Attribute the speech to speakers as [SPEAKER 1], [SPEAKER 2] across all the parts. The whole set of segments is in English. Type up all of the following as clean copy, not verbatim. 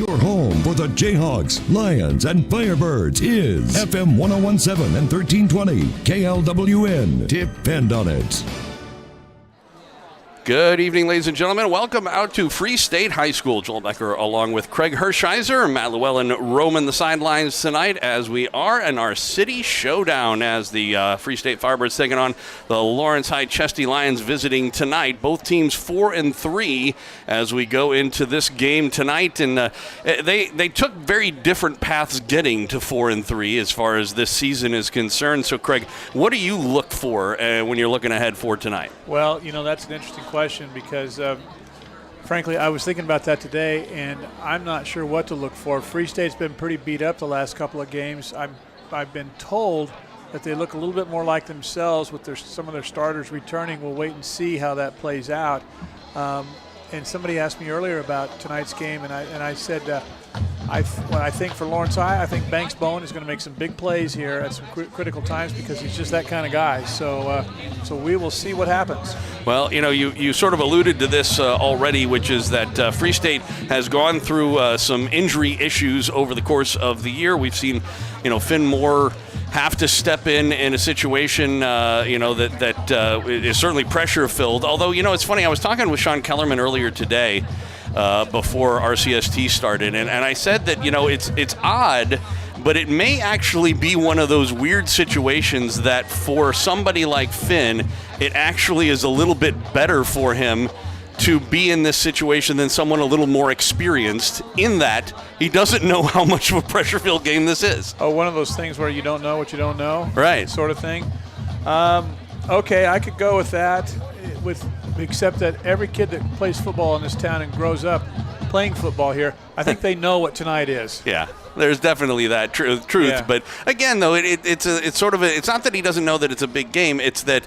[SPEAKER 1] Your home for the Jayhawks, Lions, and Firebirds is FM 1017 and 1320 KLWN. Depend on it.
[SPEAKER 2] Good evening, ladies and gentlemen. Welcome out to Free State High School. Joel Becker along with Craig Hershiser and Matt Llewellyn roaming the sidelines tonight as we are in our city showdown as the Free State Firebirds taking on the Lawrence High Chesty Lions visiting tonight. Both teams 4-3 as we go into this game tonight. And they took very different paths getting to 4-3 as far as this season is concerned. So, Craig, what do you look for when you're looking ahead for tonight?
[SPEAKER 3] Well, that's an interesting question because, frankly, I was thinking about that today, and I'm not sure what to look for. Free State's been pretty beat up the last couple of games. I've been told that they look a little bit more like themselves with some of their starters returning. We'll wait and see how that plays out. And somebody asked me earlier about tonight's game, and I said I think for Lawrence High, I think Banks Bowen is going to make some big plays here at some critical times because he's just that kind of guy. So we will see what happens. Well,
[SPEAKER 2] you sort of alluded to this already, which is that Free State has gone through some injury issues over the course of the year. We've seen, Finn Moore have to step in a situation, that is certainly pressure-filled. Although, it's funny, I was talking with Sean Kellerman earlier today before RCST started, and I said that, it's odd, but it may actually be one of those weird situations that for somebody like Finn, it actually is a little bit better for him to be in this situation than someone a little more experienced, in that he doesn't know how much of a pressure-filled game this is.
[SPEAKER 3] Oh, one of those things where you don't know what you don't know,
[SPEAKER 2] right?
[SPEAKER 3] Sort of thing. Okay, I could go with that, except that every kid that plays football in this town and grows up playing football here, I think they know what tonight is.
[SPEAKER 2] Yeah. There's definitely that truth, yeah. But again, though, it's not that he doesn't know that it's a big game. It's that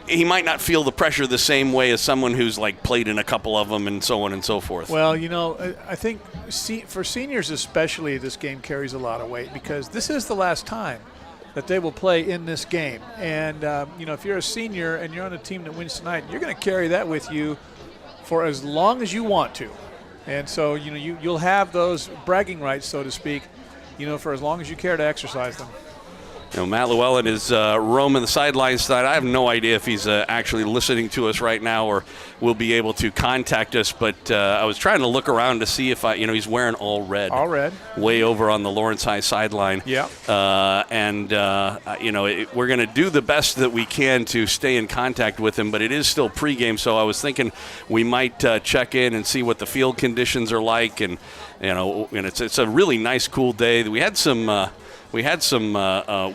[SPEAKER 2] he might not feel the pressure the same way as someone who's played in a couple of them and so on and so forth.
[SPEAKER 3] Well, I think for seniors especially, this game carries a lot of weight because this is the last time that they will play in this game. And, if you're a senior and you're on a team that wins tonight, you're going to carry that with you for as long as you want to. And so, you'll have those bragging rights, so to speak, for as long as you care to exercise them.
[SPEAKER 2] Matt Llewellyn is roaming the sidelines tonight. I have no idea if he's actually listening to us right now or will be able to contact us. But I was trying to look around to see if he's wearing all red.
[SPEAKER 3] All red.
[SPEAKER 2] Way over on the Lawrence High sideline.
[SPEAKER 3] Yeah.
[SPEAKER 2] We're going to do the best that we can to stay in contact with him. But it is still pregame, so I was thinking we might check in and see what the field conditions are like. And it's a really nice, cool day. We had some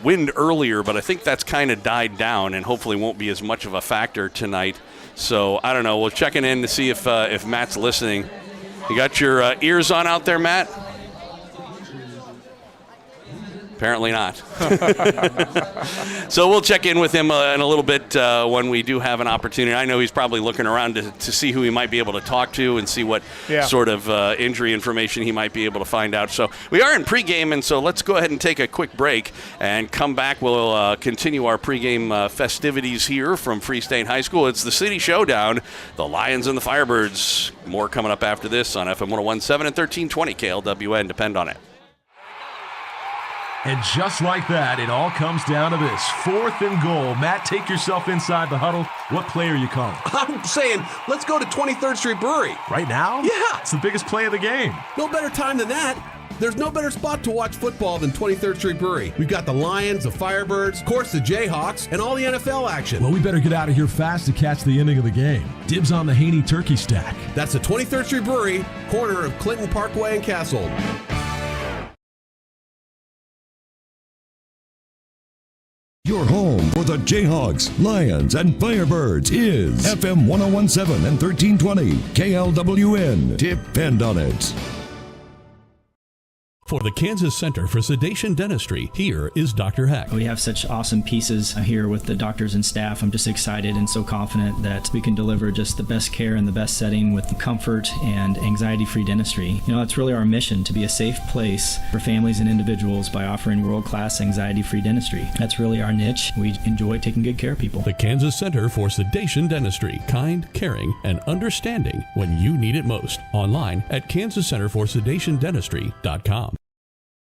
[SPEAKER 2] wind earlier, but I think that's kind of died down and hopefully won't be as much of a factor tonight. So, I don't know. We're checking in to see if Matt's listening. You got your ears on out there, Matt? Apparently not. So we'll check in with him in a little bit when we do have an opportunity. I know he's probably looking around to see who he might be able to talk to and see what sort of injury information he might be able to find out. So we are in pregame, and so let's go ahead and take a quick break and come back. We'll continue our pregame festivities here from Free State High School. It's the City Showdown, the Lions and the Firebirds. More coming up after this on FM 1017 and 1320 KLWN. Depend on it.
[SPEAKER 4] And just like that, it all comes down to this. 4th and goal. Matt, take yourself inside the huddle. What play are you calling?
[SPEAKER 5] I'm saying, let's go to 23rd Street Brewery.
[SPEAKER 4] Right now?
[SPEAKER 5] Yeah.
[SPEAKER 4] It's the biggest play of the game.
[SPEAKER 5] No better time than that. There's no better spot to watch football than 23rd Street Brewery. We've got the Lions, the Firebirds, of course the Jayhawks, and all the NFL action.
[SPEAKER 4] Well, we better get out of here fast to catch the ending of the game. Dibs on the Haney turkey stack.
[SPEAKER 5] That's the 23rd Street Brewery, corner of Clinton Parkway and Castle.
[SPEAKER 1] Your home for the Jayhawks, Lions, and Firebirds is FM 1017 and 1320 KLWN. Depend on it. For the Kansas Center for Sedation Dentistry, here is Dr. Heck.
[SPEAKER 6] We have such awesome pieces here with the doctors and staff. I'm just excited and so confident that we can deliver just the best care in the best setting with comfort and anxiety-free dentistry. You know, it's really our mission to be a safe place for families and individuals by offering world-class anxiety-free dentistry. That's really our niche. We enjoy taking good care of people.
[SPEAKER 1] The Kansas Center for Sedation Dentistry. Kind, caring, and understanding when you need it most. Online at kansascenterforsedationdentistry.com.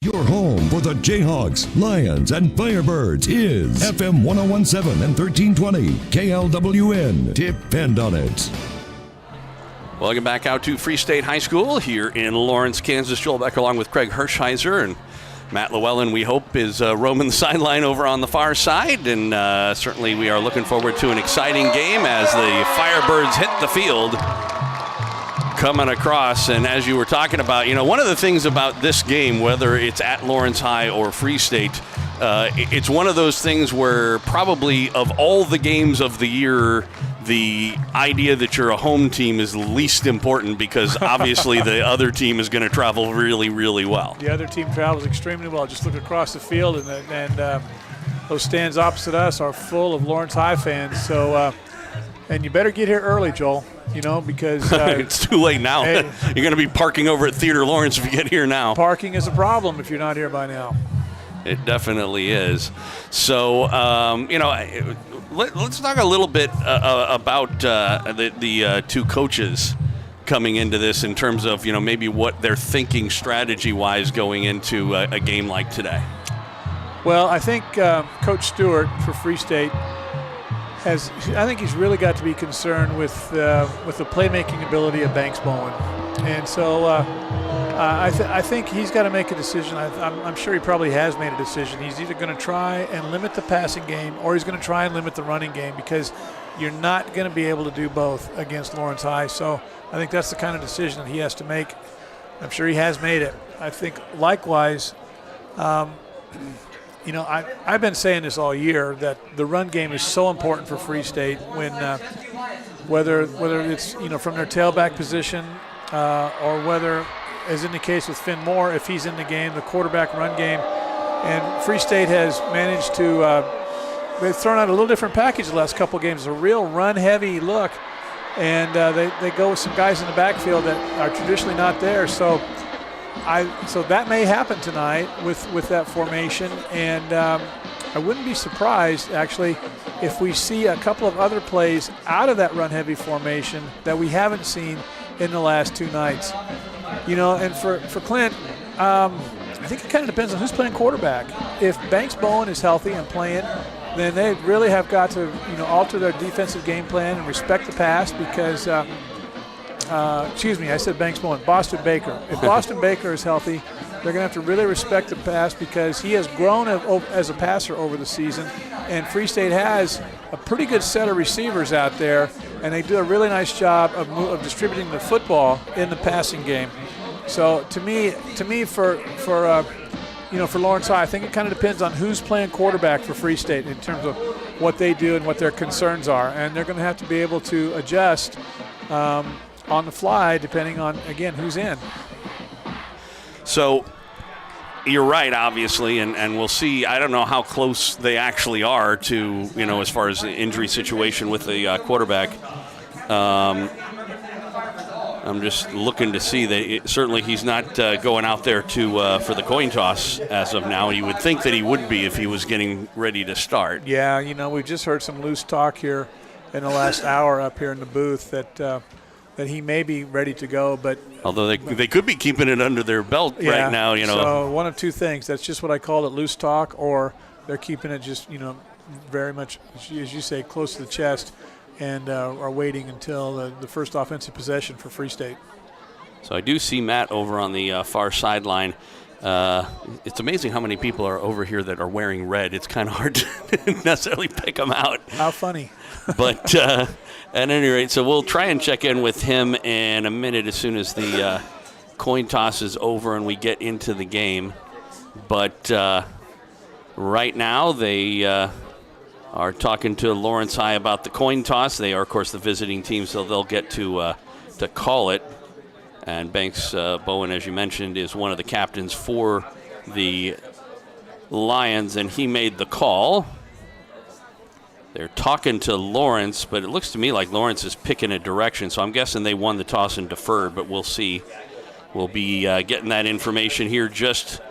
[SPEAKER 1] Your home for the Jayhawks, Lions, and Firebirds is FM 1017 and 1320 KLWN. Depend on it.
[SPEAKER 2] Welcome back out to Free State High School here in Lawrence, Kansas. Joel Becker along with Craig Hirschheiser, and Matt Llewellyn, we hope, is roaming the sideline over on the far side. And certainly we are looking forward to an exciting game as the Firebirds hit the field coming across. And as you were talking about, you know, one of the things about this game, whether it's at Lawrence High or Free State, it's one of those things where probably of all the games of the year, the idea that you're a home team is least important because obviously the other team is going to travel really, really well.
[SPEAKER 3] The other team travels extremely well. Just look across the field, and those stands opposite us are full of Lawrence High fans. So, and you better get here early, Joel. You know, because
[SPEAKER 2] it's too late now.
[SPEAKER 3] Hey,
[SPEAKER 2] you're going to be parking over at Theater Lawrence if you get here now.
[SPEAKER 3] Parking is a problem if you're not here by now.
[SPEAKER 2] It definitely is. So, you know, let's talk a little bit about the two coaches coming into this in terms of, you know, maybe what they're thinking strategy-wise going into a game like today.
[SPEAKER 3] Well, I think Coach Stewart for Free State I think he's really got to be concerned with the playmaking ability of Banks Bowen. And so I think he's got to make a decision. I'm sure he probably has made a decision. He's either going to try and limit the passing game or he's going to try and limit the running game because you're not going to be able to do both against Lawrence High. So I think that's the kind of decision that he has to make. I'm sure he has made it. I think likewise, you know, I've been saying this all year that the run game is so important for Free State when whether it's, you know, from their tailback position or whether, as in the case with Finn Moore, if he's in the game, the quarterback run game. And Free State has managed to they've thrown out a little different package the last couple of games, a real run-heavy look. And they go with some guys in the backfield that are traditionally not there. So that may happen tonight with that formation, and I wouldn't be surprised, actually, if we see a couple of other plays out of that run-heavy formation that we haven't seen in the last two nights. You know, and for Clint, I think it kind of depends on who's playing quarterback. If Banks Bowen is healthy and playing, then they really have got to, you know, alter their defensive game plan and respect the pass because excuse me, I said Banks Bowen, Boston Baker. If Boston Baker is healthy, they're going to have to really respect the pass because he has grown as a passer over the season, and Free State has a pretty good set of receivers out there, and they do a really nice job of distributing the football in the passing game. So to me, for Lawrence High, I think it kind of depends on who's playing quarterback for Free State in terms of what they do and what their concerns are, and they're going to have to be able to adjust on the fly, depending on, again, who's in.
[SPEAKER 2] So you're right, obviously, and we'll see. I don't know how close they actually are to, you know, as far as the injury situation with the quarterback. I'm just looking to see that certainly he's not going out there for the coin toss as of now. You would think that he would be if he was getting ready to start.
[SPEAKER 3] Yeah, you know, we've just heard some loose talk here in the last hour up here in the booth that he may be ready to go, but
[SPEAKER 2] although they could be keeping it under their belt right now, you know.
[SPEAKER 3] So one of two things: that's just what I call it, loose talk, or they're keeping it just, you know, very much, as you say, close to the chest, and are waiting until the first offensive possession for Free State.
[SPEAKER 2] So I do see Matt over on the far sideline. It's amazing how many people are over here that are wearing red. It's kind of hard to necessarily pick them out.
[SPEAKER 3] How funny.
[SPEAKER 2] But at any rate, so we'll try and check in with him in a minute as soon as the coin toss is over and we get into the game. But right now they are talking to Lawrence High about the coin toss. They are, of course, the visiting team, so they'll get to call it And Banks Bowen, as you mentioned, is one of the captains for the Lions, and he made the call. They're talking to Lawrence, but it looks to me like Lawrence is picking a direction, so I'm guessing they won the toss and deferred, but we'll see. We'll be getting that information here just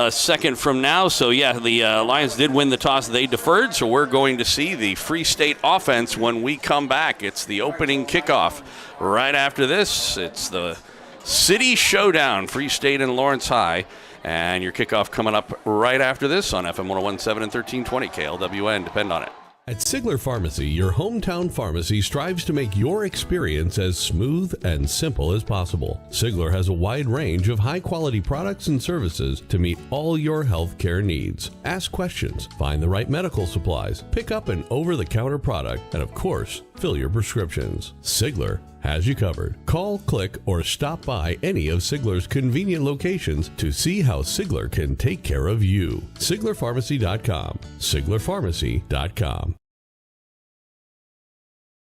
[SPEAKER 2] a second from now. So, yeah, the Lions did win the toss. They deferred, so we're going to see the Free State offense when we come back. It's the opening kickoff. Right after this, it's the City Showdown, Free State and Lawrence High. And your kickoff coming up right after this on FM 101.7 and 1320 KLWN. Depend on it.
[SPEAKER 5] At Sigler Pharmacy, your hometown pharmacy strives to make your experience as smooth and simple as possible. Sigler has a wide range of high-quality products and services to meet all your healthcare needs. Ask questions, find the right medical supplies, pick up an over-the-counter product, and of course, fill your prescriptions. Sigler has you covered. Call, click, or stop by any of Sigler's convenient locations to see how Sigler can take care of you. SiglerPharmacy.com. SiglerPharmacy.com.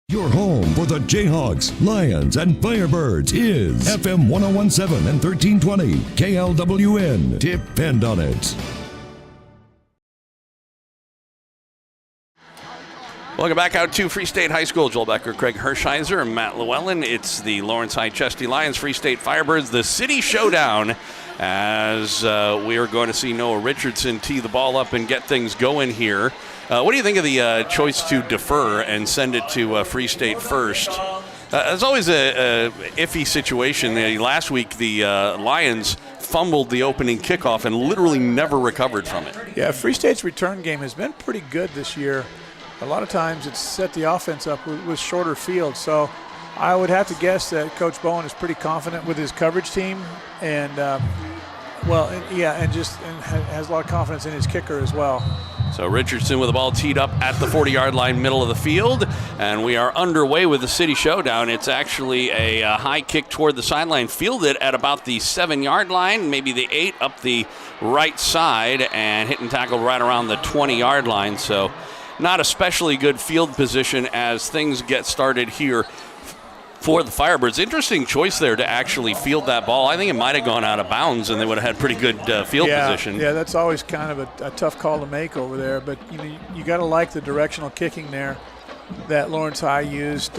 [SPEAKER 1] Your home for the Jayhawks, Lions, and Firebirds is FM 101.7 and 1320 KLWN. Depend on it.
[SPEAKER 2] Welcome back out to Free State High School. Joel Becker, Craig Hershiser, and Matt Llewellyn. It's the Lawrence High Chesty Lions, Free State Firebirds, the City Showdown, as we are going to see Noah Richardson tee the ball up and get things going here. What do you think of the choice to defer and send it to Free State first? It's always a iffy situation. Last week, the Lions fumbled the opening kickoff and literally never recovered from it.
[SPEAKER 3] Yeah, Free State's return game has been pretty good this year. A lot of times it's set the offense up with shorter fields. So I would have to guess that Coach Bowen is pretty confident with his coverage team and, has a lot of confidence in his kicker as well.
[SPEAKER 2] So Richardson with the ball teed up at the 40-yard line, middle of the field, and we are underway with the City Showdown. It's actually a high kick toward the sideline, fielded at about the 7-yard line, maybe the 8 up the right side, and hit and tackled right around the 20-yard line. So not especially good field position as things get started here for the Firebirds. Interesting choice there to actually field that ball. I think it might have gone out of bounds and they would have had pretty good field position.
[SPEAKER 3] Yeah, that's always kind of a tough call to make over there. But you got to like the directional kicking there that Lawrence High used.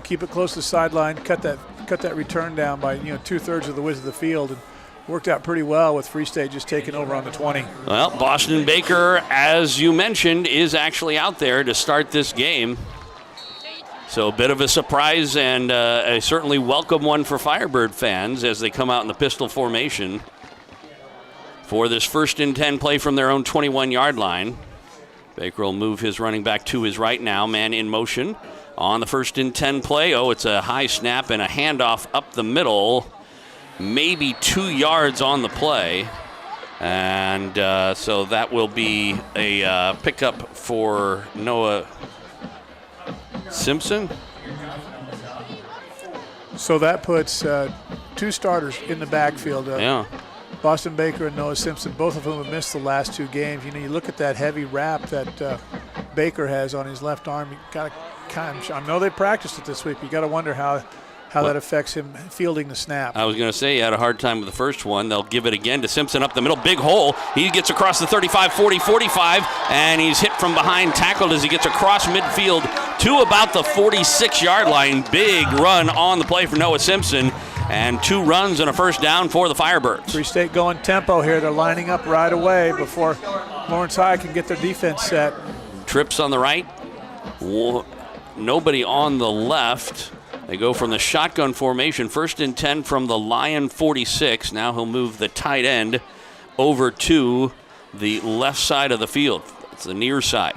[SPEAKER 3] Keep it close to the sideline, cut that return down by 2/3 of the width of the field, and worked out pretty well with Free State just taking over on the 20.
[SPEAKER 2] Well, Boston Baker, as you mentioned, is actually out there to start this game. So a bit of a surprise and a certainly welcome one for Firebird fans as they come out in the pistol formation for this 1st and 10 play from their own 21-yard line. Baker will move his running back to his right now, man in motion on the 1st and 10 play. Oh, it's a high snap and a handoff up the middle, maybe 2 yards on the play. And so that will be a pickup for Noah Simpson.
[SPEAKER 3] So that puts 2 starters in the backfield. Boston Baker and Noah Simpson, both of whom have missed the last 2 games. You look at that heavy wrap that Baker has on his left arm. You got to I know they practiced it this week. You got to wonder how that affects him fielding the snap.
[SPEAKER 2] I was going to say he had a hard time with the first one. They'll give it again to Simpson up the middle. Big hole. He gets across the 35, 40, 45, and he's hit from behind, tackled as he gets across midfield to about the 46-yard line. Big run on the play for Noah Simpson, and 2 runs and a first down for the Firebirds.
[SPEAKER 3] Free State going tempo here. They're lining up right away before Lawrence High can get their defense set.
[SPEAKER 2] Trips on the right. Nobody on the left. They go from the shotgun formation, 1st and 10 from the Lion 46. Now he'll move the tight end over to the left side of the field. It's the near side.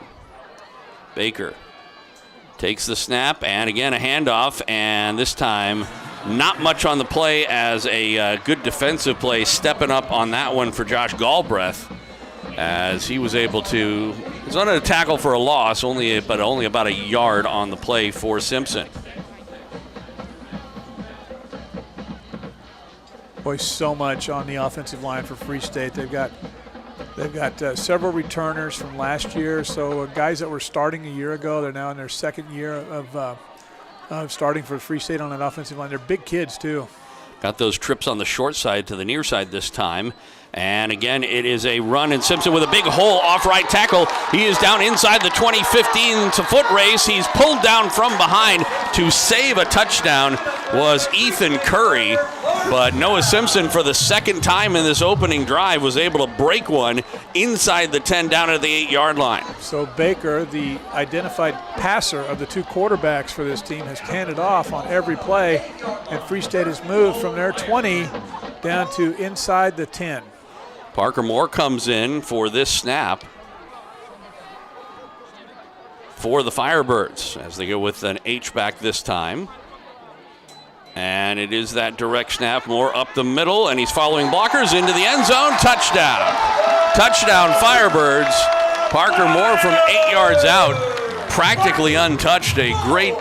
[SPEAKER 2] Baker takes the snap, and again a handoff, and this time not much on the play as a good defensive play stepping up on that one for Josh Galbraith, as he was able to, he's on a tackle for a loss, only about a yard on the play for Simpson.
[SPEAKER 3] Boy, so much on the offensive line for Free State. They've got several returners from last year. So guys that were starting a year ago, they're now in their 2nd year of starting for Free State on that offensive line. They're big kids too.
[SPEAKER 2] Got those trips on the short side to the near side this time. And again, it is a run, and Simpson with a big hole off right tackle. He is down inside the 20-15 to foot race. He's pulled down from behind to save a touchdown was Ethan Curry. But Noah Simpson, for the second time in this opening drive, was able to break one inside the 10 down at the 8-yard line.
[SPEAKER 3] So Baker, the identified passer of the two quarterbacks for this team, has handed off on every play, and Free State has moved from their 20 down to inside the 10.
[SPEAKER 2] Parker Moore comes in for this snap for the Firebirds as they go with an H-back this time. And it is that direct snap, Moore up the middle, and he's following blockers into the end zone. Touchdown. Touchdown Firebirds. Parker Moore from 8 yards out, practically untouched. A great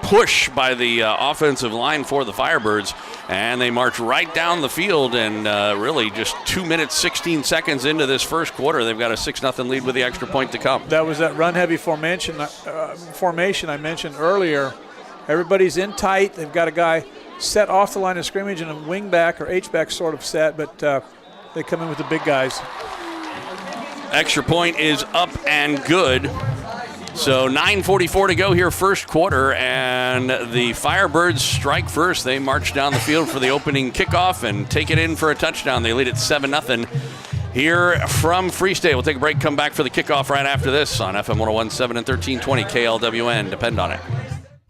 [SPEAKER 2] push by the offensive line for the Firebirds. And they march right down the field, and really just 2 minutes, 16 seconds into this first quarter, they've got a 6-0 lead with the extra point to come.
[SPEAKER 3] That was that run-heavy formation I mentioned earlier. Everybody's in tight. They've got a guy set off the line of scrimmage and a wing-back or H-back sort of set, but they come in with the big guys.
[SPEAKER 2] Extra point is up and good. So 9:44 to go here, first quarter, and the Firebirds strike first. They march down the field for the opening kickoff and take it in for a touchdown. They lead at 7-0 here from Free State. We'll take a break, come back for the kickoff right after this on FM 101.7 and 1320 KLWN. Depend on it.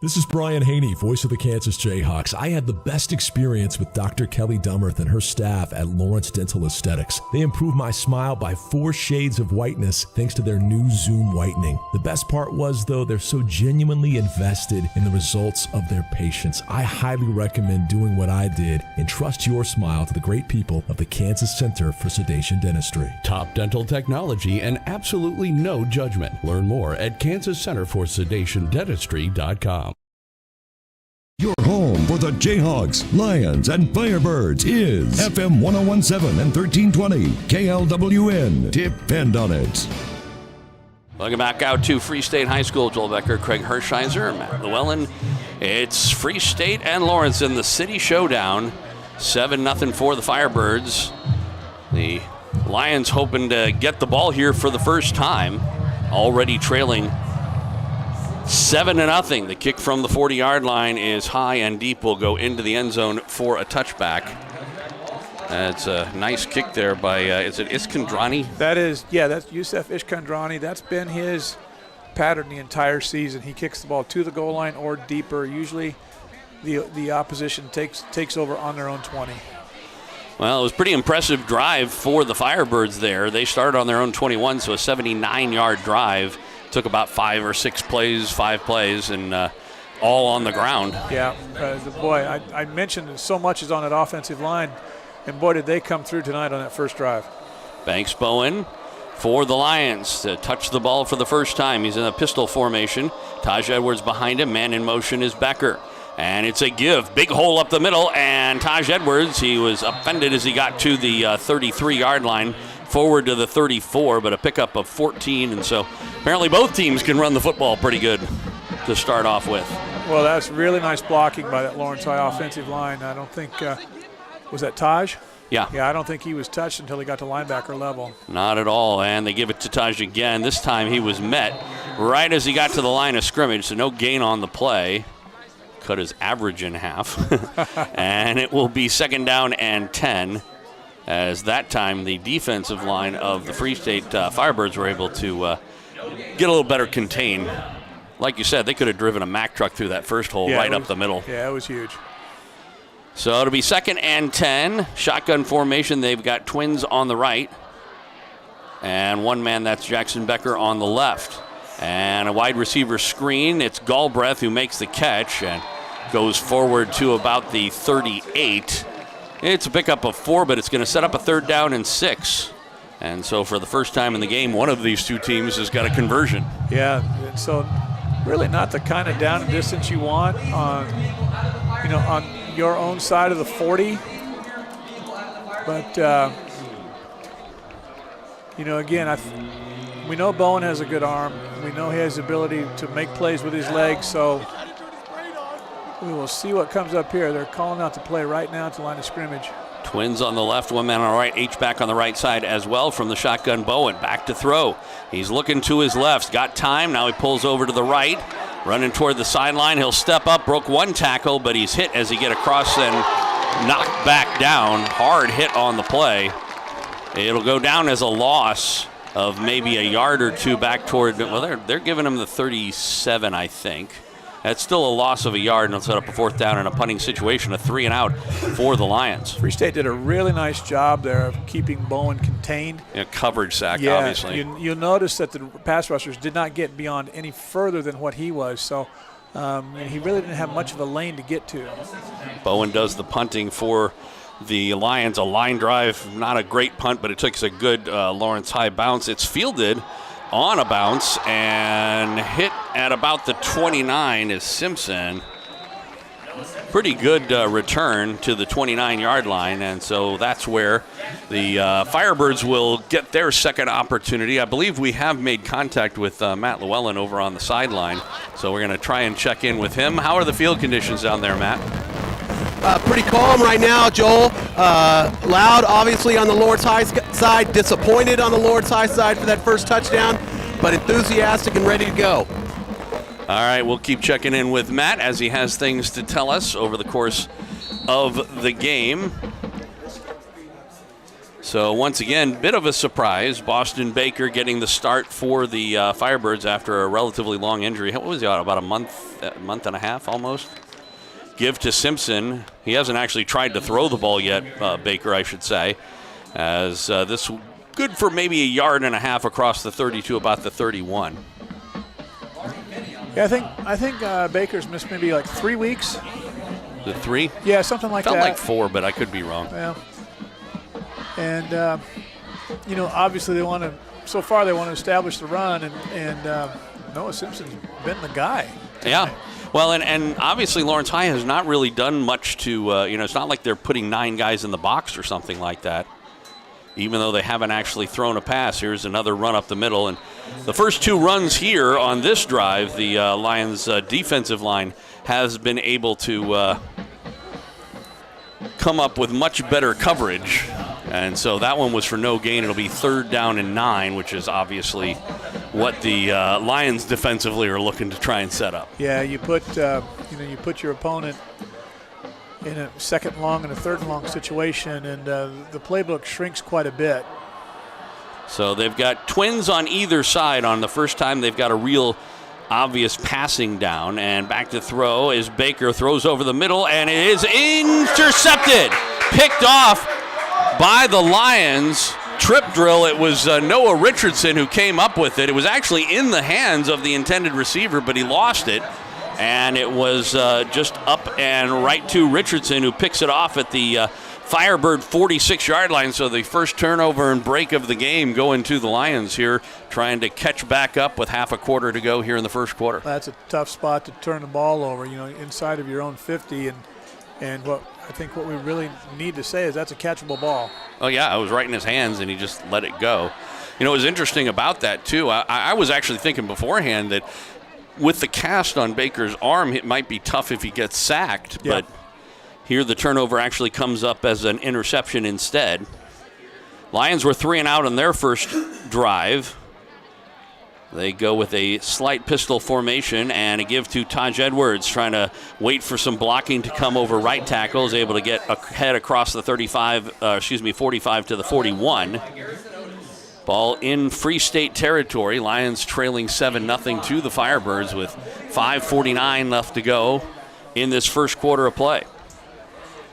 [SPEAKER 7] This is Brian Haney, voice of the Kansas Jayhawks. I had the best experience with Dr. Kelly Dummerth and her staff at Lawrence Dental Aesthetics. They improved my smile by 4 shades of whiteness thanks to their new Zoom whitening. The best part was, though, they're so genuinely invested in the results of their patients. I highly recommend doing what I did and trust your smile to the great people of the Kansas Center for Sedation Dentistry.
[SPEAKER 5] Top dental technology and absolutely no judgment. Learn more at kansascenterforsedationdentistry.com.
[SPEAKER 1] Your home for the Jayhawks, Lions, and Firebirds is FM 101.7 and 1320 KLWN. Depend on it.
[SPEAKER 2] Welcome back out to Free State High School. Joel Becker, Craig Hershiser, Matt Llewellyn. It's Free State and Lawrence in the City Showdown. 7-0 for the Firebirds. The Lions hoping to get the ball here for the first time. Already trailing 7-0. The kick from the 40-yard line is high and deep. Will go into the end zone for a touchback. That's a nice kick there by, is it Iskandrani?
[SPEAKER 3] That's Yusef Ishkandrani. That's been his pattern the entire season. He kicks the ball to the goal line or deeper. Usually the opposition takes over on their own 20.
[SPEAKER 2] Well, it was a pretty impressive drive for the Firebirds there. They started on their own 21, so a 79-yard drive. Took about 5 plays, and all on the ground.
[SPEAKER 3] Yeah, I mentioned so much is on that offensive line, and boy, did they come through tonight on that first drive.
[SPEAKER 2] Banks Bowen for the Lions to touch the ball for the first time. He's in a pistol formation. Taj Edwards behind him. Man in motion is Becker. And it's a give. Big hole up the middle, and Taj Edwards, he was offended as he got to the 33-yard line. Forward to the 34, but a pickup of 14, and so apparently both teams can run the football pretty good to start off with.
[SPEAKER 3] Well, that's really nice blocking by that Lawrence High offensive line. I don't think, was that Taj?
[SPEAKER 2] Yeah.
[SPEAKER 3] Yeah, I don't think he was touched until he got to linebacker level.
[SPEAKER 2] Not at all, and they give it to Taj again. This time he was met right as he got to the line of scrimmage, so no gain on the play. Cut his average in half. And it will be 2nd down and 10. As that time the defensive line of the Free State Firebirds were able to get a little better contained. Like you said, they could have driven a Mack truck through that first hole up the middle.
[SPEAKER 3] Yeah, it was huge.
[SPEAKER 2] So it'll be 2nd and 10. Shotgun formation. They've got twins on the right. And one man, that's Jackson Becker, on the left. And a wide receiver screen. It's Galbraith who makes the catch and goes forward to about the 38. It's a pickup of 4, but it's going to set up a 3rd down and 6. And so for the first time in the game, one of these two teams has got a conversion.
[SPEAKER 3] Yeah, and so really not the kind of down and distance you want on your own side of the 40. But, again, we know Bowen has a good arm. We know he has the ability to make plays with his legs. So We will see what comes up here. They're calling out the play right now at the line of scrimmage.
[SPEAKER 2] Twins on the left, one man on the right, H-back on the right side as well from the shotgun. Bowen back to throw. He's looking to his left, got time, now he pulls over to the right, running toward the sideline. He'll step up, broke one tackle, but he's hit as he get across and knocked back down. Hard hit on the play. It'll go down as a loss of maybe a yard or two back toward, well, they're giving him the 37, I think. That's still a loss of a yard, and it'll set up a fourth down in a punting situation, a 3 and out for the Lions.
[SPEAKER 3] Free State did a really nice job there of keeping Bowen contained.
[SPEAKER 2] Yeah, coverage sack, obviously.
[SPEAKER 3] You'll notice that the pass rushers did not get beyond any further than what he was, so and he really didn't have much of a lane to get to.
[SPEAKER 2] Bowen does the punting for the Lions, a line drive, not a great punt, but it took a good Lawrence high bounce. It's fielded on a bounce and hit at about the 29 is Simpson. Pretty good return to the 29-yard line, and so that's where the Firebirds will get their second opportunity. I believe we have made contact with Matt Llewellyn over on the sideline, so we're going to try and check in with him. How are the field conditions down there, Matt?
[SPEAKER 8] Pretty calm right now, Joel. Loud, obviously, on the Lawrence High side. Disappointed on the Lawrence High side for that first touchdown, but enthusiastic and ready to go.
[SPEAKER 2] All right, we'll keep checking in with Matt as he has things to tell us over the course of the game. So once again, bit of a surprise. Boston Baker getting the start for the Firebirds after a relatively long injury. What was he out, about a month and a half almost? Give to Simpson. He hasn't actually tried to throw the ball yet, Baker, I should say, as this good for maybe a yard and a half across the 32, about the 31.
[SPEAKER 3] Yeah, I think Baker's missed maybe like 3 weeks.
[SPEAKER 2] The 3?
[SPEAKER 3] Yeah, something like
[SPEAKER 2] Felt
[SPEAKER 3] that.
[SPEAKER 2] like 4, but I could be wrong.
[SPEAKER 3] Yeah. And, obviously they want to establish the run, and Noah Simpson's been the guy.
[SPEAKER 2] Yeah. Well, and obviously Lawrence High has not really done much to, it's not like they're putting 9 guys in the box or something like that, even though they haven't actually thrown a pass. Here's another run up the middle. And the first 2 runs here on this drive, the Lions' defensive line has been able to come up with much better coverage. And so that one was for no gain. It'll be 3rd down and 9, which is obviously what the Lions defensively are looking to try and set up.
[SPEAKER 3] Yeah, you put your opponent in a 2nd long and a 3rd and long situation, and the playbook shrinks quite a bit.
[SPEAKER 2] So they've got twins on either side. On the first time, they've got a real obvious passing down, and back to throw is Baker, throws over the middle, and it is intercepted, picked off by the Lions. Trip drill. It was Noah Richardson who came up with it. It was actually in the hands of the intended receiver, but he lost it, and it was just up and right to Richardson, who picks it off at the Firebird 46-yard line. So the first turnover and break of the game going to the Lions here, trying to catch back up with half a quarter to go here in the first quarter.
[SPEAKER 3] That's a tough spot to turn the ball over, inside of your own 50, and what I think what we really need to say is that's a catchable ball.
[SPEAKER 2] Oh, yeah, it was right in his hands, and he just let it go. What was interesting about that, too, I was actually thinking beforehand that with the cast on Baker's arm, it might be tough if he gets sacked,
[SPEAKER 3] yeah.
[SPEAKER 2] But here the turnover actually comes up as an interception instead. Lions were 3 and out on their first drive. They go with a slight pistol formation and a give to Taj Edwards, trying to wait for some blocking to come over right tackle. Is able to get ahead across the 45 to the 41. Ball in Free State territory. Lions trailing 7-0 to the Firebirds with 5:49 left to go in this first quarter of play.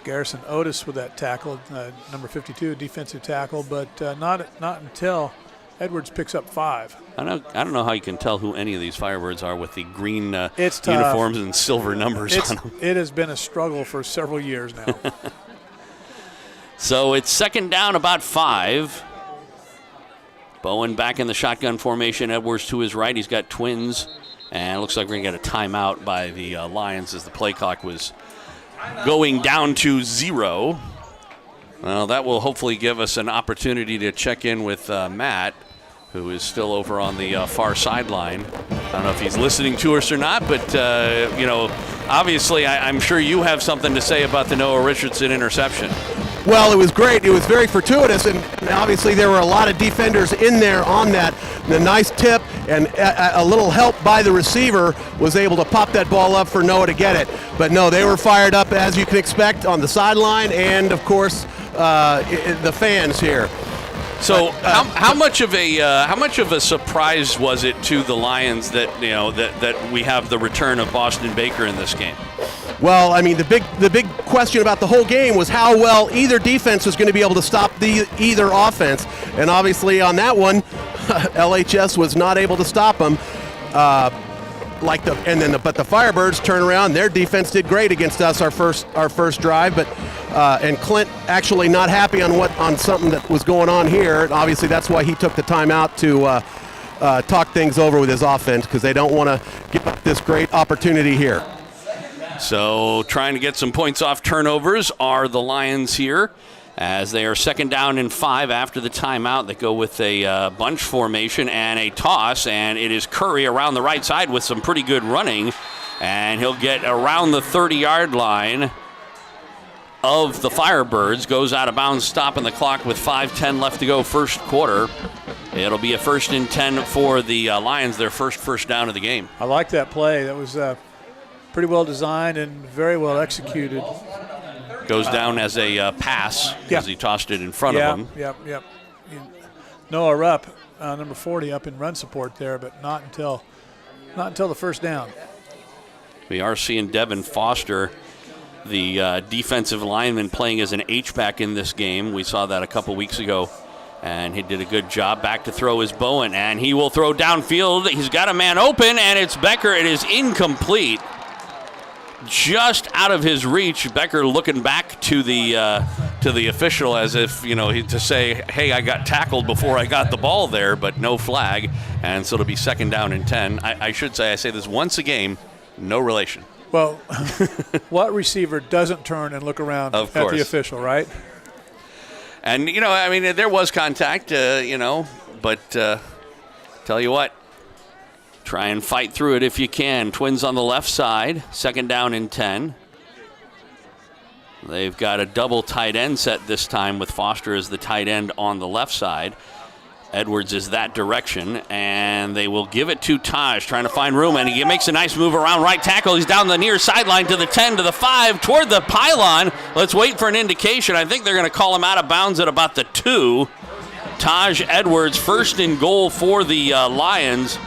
[SPEAKER 3] Garrison Otis with that tackle, number 52, defensive tackle, but not until Edwards picks up 5.
[SPEAKER 2] I don't know how you can tell who any of these Firebirds are with the green
[SPEAKER 3] uniforms
[SPEAKER 2] and silver numbers on them.
[SPEAKER 3] It has been a struggle for several years now.
[SPEAKER 2] So it's 2nd down, about 5. Bowen back in the shotgun formation. Edwards to his right. He's got twins. And it looks like we're going to get a timeout by the Lions as the play clock was going down to 0. Well, that will hopefully give us an opportunity to check in with Matt, who is still over on the far sideline. I don't know if he's listening to us or not, but, Obviously, I'm sure you have something to say about the Noah Richardson interception.
[SPEAKER 8] Well, it was great. It was very fortuitous, and obviously there were a lot of defenders in there on that. The nice tip and a little help by the receiver was able to pop that ball up for Noah to get it. But no, they were fired up, as you can expect, on the sideline and, of course, the fans here.
[SPEAKER 2] So, how much of a surprise was it to the Lions that that we have the return of Boston Baker in this game?
[SPEAKER 8] Well, I mean, the big question about the whole game was how well either defense was going to be able to stop either offense, and obviously on that one, LHS was not able to stop them. But the Firebirds turn around. Their defense did great against us our first drive, but and Clint actually not happy on something that was going on here. And obviously that's why he took the timeout to talk things over with his offense, because they don't want to give up this great opportunity here.
[SPEAKER 2] So trying to get some points off turnovers are the Lions here, as they are 2nd down and 5 after the timeout. They go with a bunch formation and a toss, and it is Curry around the right side with some pretty good running, and he'll get around the 30-yard line of the Firebirds. Goes out of bounds, stopping the clock with 5:10 left to go, first quarter. It'll be a 1st and 10 for the Lions, their first down of the game.
[SPEAKER 3] I like that play. That was pretty well designed and very well executed.
[SPEAKER 2] Goes down as a pass because he tossed it in front of him.
[SPEAKER 3] Yep. Noah Rupp, number 40, up in run support there, but not until the first down.
[SPEAKER 2] We are seeing Devin Foster, the defensive lineman, playing as an H-back in this game. We saw that a couple weeks ago, and he did a good job. Back to throw is Bowen, and he will throw downfield. He's got a man open, and it's Becker. It is incomplete. Just out of his reach. Becker looking back to the official as if, to say, hey, I got tackled before I got the ball there, but no flag. And so it'll be 2nd down and 10. I should say, I say this once a game, no relation.
[SPEAKER 3] Well, what receiver doesn't turn and look around at the official, right?
[SPEAKER 2] And, there was contact, but tell you what, try and fight through it if you can. Twins on the left side, 2nd down and 10. They've got a double tight end set this time with Foster as the tight end on the left side. Edwards is that direction, and they will give it to Taj, trying to find room, and he makes a nice move around right tackle. He's down the near sideline to the 10, to the 5, toward the pylon. Let's wait for an indication. I think they're going to call him out of bounds at about the 2. Taj Edwards, 1st and goal for the Lions.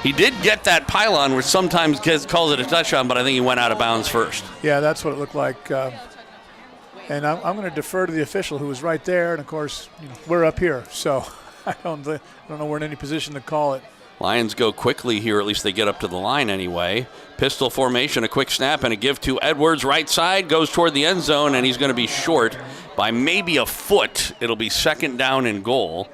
[SPEAKER 2] He did get that pylon, which sometimes calls it a touchdown, but I think he went out of bounds first.
[SPEAKER 3] Yeah, that's what it looked like. And I'm going to defer to the official who was right there, and, of course, we're up here, so I don't know we're in any position to call it.
[SPEAKER 2] Lions go quickly here, at least they get up to the line anyway. Pistol formation, a quick snap, and a give to Edwards. Right side, goes toward the end zone, and he's going to be short by maybe a foot. It'll be 2nd down and goal.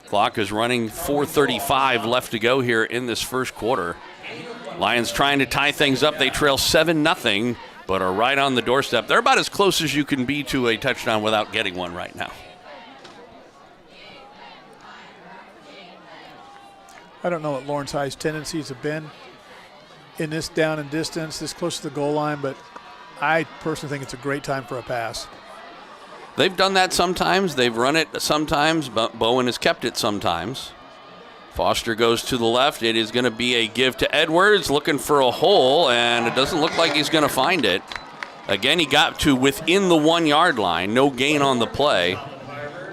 [SPEAKER 2] Clock is running, 4:35 left to go here in this first quarter. Lions trying to tie things up. They trail 7-0, but are right on the doorstep. They're about as close as you can be to a touchdown without getting one right now.
[SPEAKER 3] I don't know what Lawrence High's tendencies have been in this down and distance, this close to the goal line, but I personally think it's a great time for a pass.
[SPEAKER 2] They've done that sometimes. They've run it sometimes, but Bowen has kept it sometimes. Foster goes to the left. It is going to be a give to Edwards, looking for a hole, and it doesn't look like he's going to find it. Again, he got to within the 1-yard line. No gain on the play.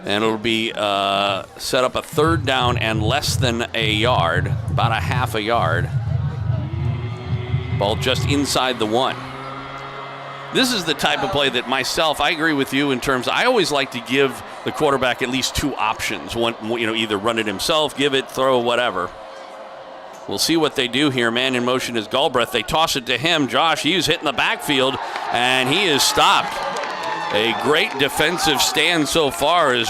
[SPEAKER 2] And it'll be set up a 3rd down and less than a yard, about a half a yard. Ball just inside the 1. This is the type of play that I agree with you in terms, I always like to give the quarterback at least 2 options. One, either run it himself, give it, throw, whatever. We'll see what they do here. Man in motion is Galbraith. They toss it to him. Josh Hughes hitting the backfield, and he is stopped. A great defensive stand so far as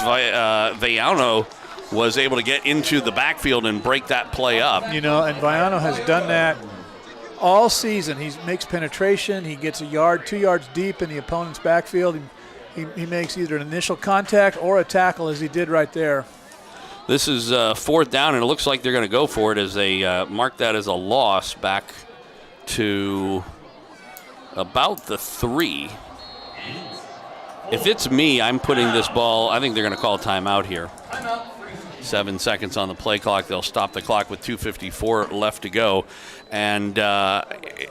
[SPEAKER 2] Villano was able to get into the backfield and break that play up.
[SPEAKER 3] And Villano has done that all season. He makes penetration. He gets a yard, 2 yards deep in the opponent's backfield. He makes either an initial contact or a tackle, as he did right there.
[SPEAKER 2] This is 4th down, and it looks like they're going to go for it as they mark that as a loss back to about the 3. If it's me, I'm putting this ball, I think they're going to call a timeout here. 7 seconds on the play clock. They'll stop the clock with 2:54 left to go. And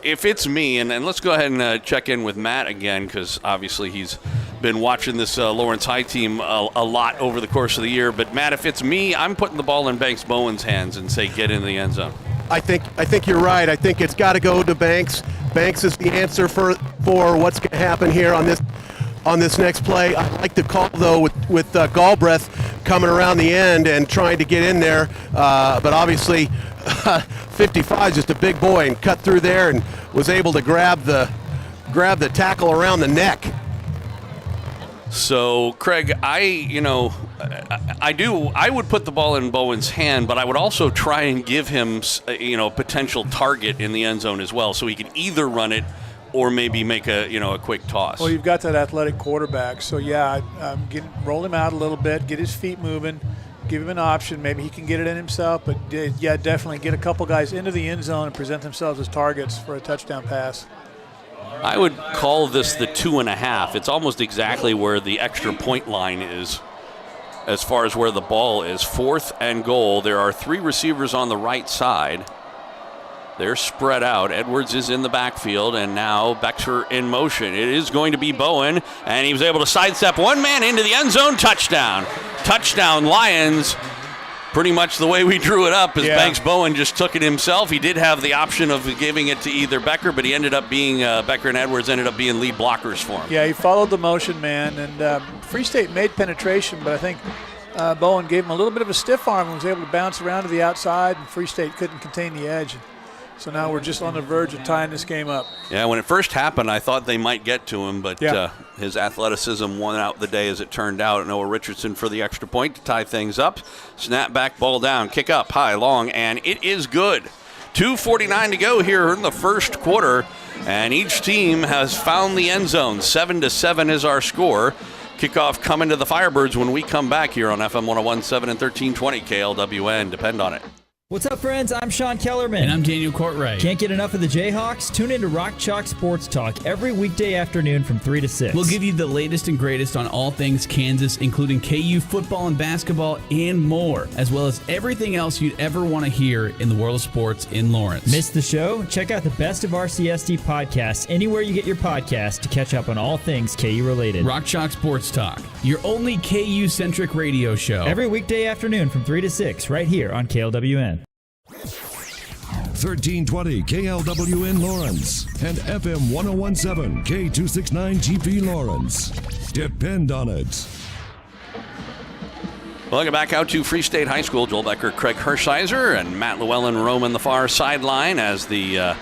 [SPEAKER 2] if it's me, and let's go ahead and check in with Matt again, because obviously he's been watching this Lawrence High team a lot over the course of the year. But Matt, if it's me, I'm putting the ball in Banks Bowen's hands and say get in the end zone.
[SPEAKER 8] I think you're right. I think it's got to go to Banks. Banks is the answer for what's going to happen here on this next play. I like the call, though, with Galbraith coming around the end and trying to get in there. But obviously, 55 is just a big boy and cut through there and was able to grab the tackle around the neck.
[SPEAKER 2] So, Craig, I would put the ball in Bowen's hand, but I would also try and give him, potential target in the end zone as well, so he could either run it or maybe make a quick toss.
[SPEAKER 3] Well, you've got that athletic quarterback, so yeah, roll him out a little bit, get his feet moving, give him an option. Maybe he can get it in himself, but yeah, definitely get a couple guys into the end zone and present themselves as targets for a touchdown pass.
[SPEAKER 2] I would call this the 2.5. It's almost exactly where the extra point line is as far as where the ball is. 4th and goal. There are 3 receivers on the right side. They're spread out. Edwards is in the backfield, and now Bexer in motion. It is going to be Bowen, and he was able to sidestep one man into the end zone. Touchdown. Touchdown, Lions. Pretty much the way we drew it up is Banks Bowen just took it himself. He did have the option of giving it to either Becker, but he ended up being, Becker and Edwards ended up being lead blockers for him.
[SPEAKER 3] Yeah, he followed the motion, man, and Free State made penetration, but I think Bowen gave him a little bit of a stiff arm and was able to bounce around to the outside, and Free State couldn't contain the edge. So now we're just on the verge of tying this game up.
[SPEAKER 2] Yeah, when it first happened, I thought they might get to him, but his athleticism won out the day as it turned out. Noah Richardson for the extra point to tie things up. Snap back, ball down, kick up, high, long, and it is good. 2:49 to go here in the first quarter, and each team has found the end zone. 7-7 is our score. Kickoff coming to the Firebirds when we come back here on FM 101.7 and 1320 KLWN. Depend on it.
[SPEAKER 9] What's up, friends? I'm Sean Kellerman.
[SPEAKER 10] And I'm Daniel Courtwright.
[SPEAKER 9] Can't get enough of the Jayhawks? Tune in to Rock Chalk Sports Talk every weekday afternoon from 3 to 6.
[SPEAKER 10] We'll give you the latest and greatest on all things Kansas, including KU football and basketball and more, as well as everything else you'd ever want to hear in the world of sports in Lawrence.
[SPEAKER 9] Missed the show? Check out the Best of RCSD podcasts anywhere you get your podcasts to catch up on all things KU related.
[SPEAKER 10] Rock Chalk Sports Talk, your only KU-centric radio show.
[SPEAKER 9] Every weekday afternoon from 3 to 6, right here on KLWN.
[SPEAKER 1] 1320 KLWN Lawrence and FM 101.7 K269 GP Lawrence. Depend on it.
[SPEAKER 2] Welcome back out to Free State High School. Joel Becker, Craig Hershiser, and Matt Llewellyn roaming the far sideline as the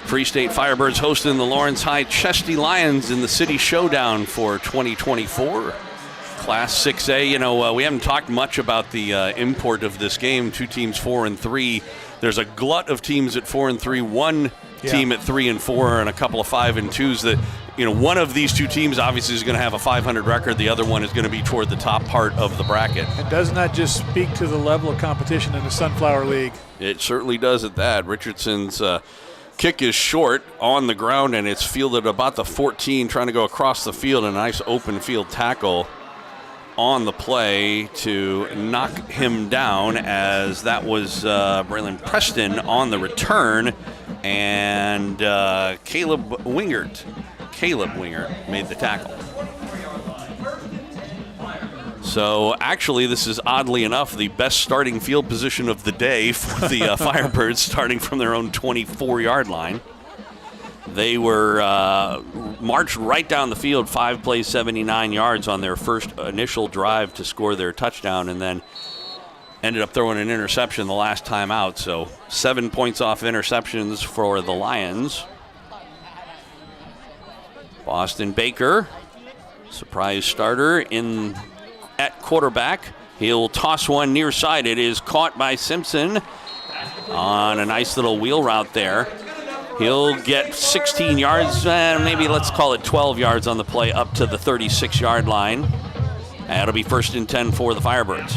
[SPEAKER 2] Free State Firebirds hosting the Lawrence High Chesty Lions in the City Showdown for 2024. Class 6A, we haven't talked much about the import of this game. 2 teams 4-3. There's a glut of teams at 4-3, one team at 3-4, and a couple of 5-2s that, one of these 2 teams obviously is going to have a 500 record. The other one is going to be toward the top part of the bracket.
[SPEAKER 3] And doesn't that just speak to the level of competition in the Sunflower League?
[SPEAKER 2] It certainly does at that. Richardson's kick is short on the ground, and it's fielded about the 14, trying to go across the field. A nice open field tackle on the play to knock him down, as that was Braylon Preston on the return, and Caleb Wingert made the tackle. So actually, this is oddly enough the best starting field position of the day for the Firebirds, starting from their own 24-yard line. They were marched right down the field, 5 plays, 79 yards on their first initial drive to score their touchdown, and then ended up throwing an interception the last time out. So 7 points off interceptions for the Lions. Boston Baker, surprise starter at quarterback. He'll toss one near side. It is caught by Simpson on a nice little wheel route there. He'll get 16 yards, maybe let's call it 12 yards on the play, up to the 36-yard line. That'll be 1st and 10 for the Firebirds.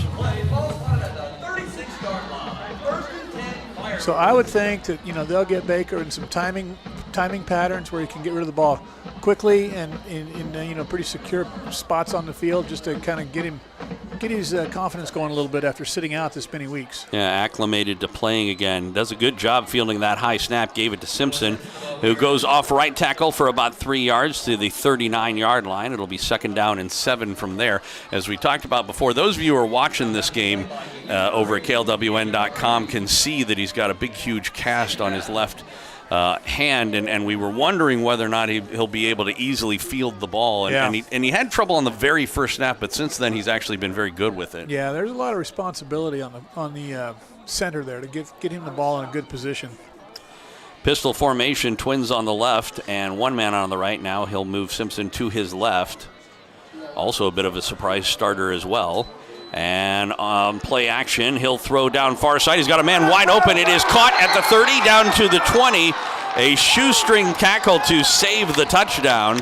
[SPEAKER 3] So I would think that, they'll get Baker in some timing timing patterns where he can get rid of the ball quickly and in pretty secure spots on the field, just to kind of get his confidence going a little bit after sitting out this many weeks.
[SPEAKER 2] Yeah, acclimated to playing again. Does a good job fielding that high snap. Gave it to Simpson, who goes off right tackle for about 3 yards to the 39-yard line. It'll be 2nd down and 7 from there. As we talked about before, those of you who are watching this game over at klwn.com can see that he's got a big, huge cast on his left hand, and we were wondering whether or not he'll be able to easily field the ball. And he had trouble on the very first snap, but since then he's actually been very good with it.
[SPEAKER 3] Yeah, there's a lot of responsibility on the center there to get him the ball in a good position.
[SPEAKER 2] Pistol formation, Twins on the left and one man on the right. Now he'll move Simpson to his left. Also a bit of a surprise starter as well. And play action, he'll throw down far side. He's got a man wide open. It is caught at the 30, down to the 20. A shoestring tackle to save the touchdown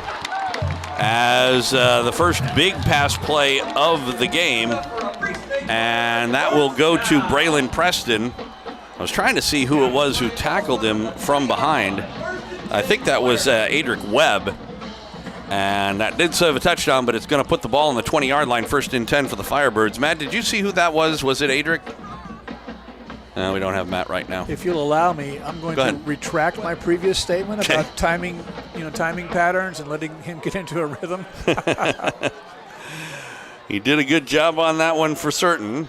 [SPEAKER 2] as the first big pass play of the game. And that will go to Braylon Preston. I was trying to see who it was who tackled him from behind. I think that was Adric Webb. And that did save a touchdown, but it's going to put the ball on the 20-yard line, 1st and 10 for the Firebirds. Matt, did you see who that was? Was it Adric? No, we don't have Matt right now.
[SPEAKER 3] If you'll allow me, I'm going to retract my previous statement about timing patterns and letting him get into a rhythm.
[SPEAKER 2] He did a good job on that one for certain.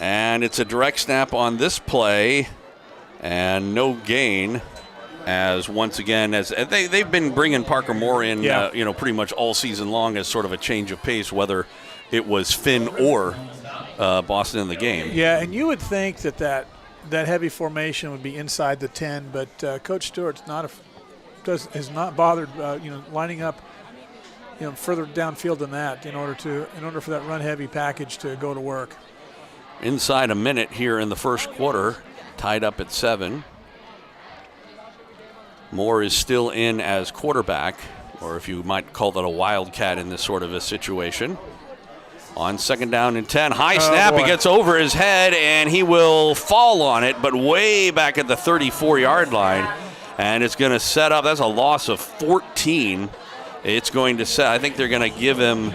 [SPEAKER 2] And it's a direct snap on this play, and no gain. As once again, as they've been bringing Parker Moore in, pretty much all season long as sort of a change of pace, whether it was Finn or Boston in the game.
[SPEAKER 3] Yeah, and you would think that heavy formation would be inside the 10, but Coach Stewart's has not bothered lining up further downfield than that in order for that run heavy package to go to work.
[SPEAKER 2] Inside a minute here in the first quarter, tied up at 7. Moore is still in as quarterback, or if you might call that a wildcat in this sort of a situation. On 2nd down and 10, high snap, he gets over his head, and he will fall on it, but way back at the 34-yard line. And it's going to set up, that's a loss of 14. It's going to set, I think they're going to give him,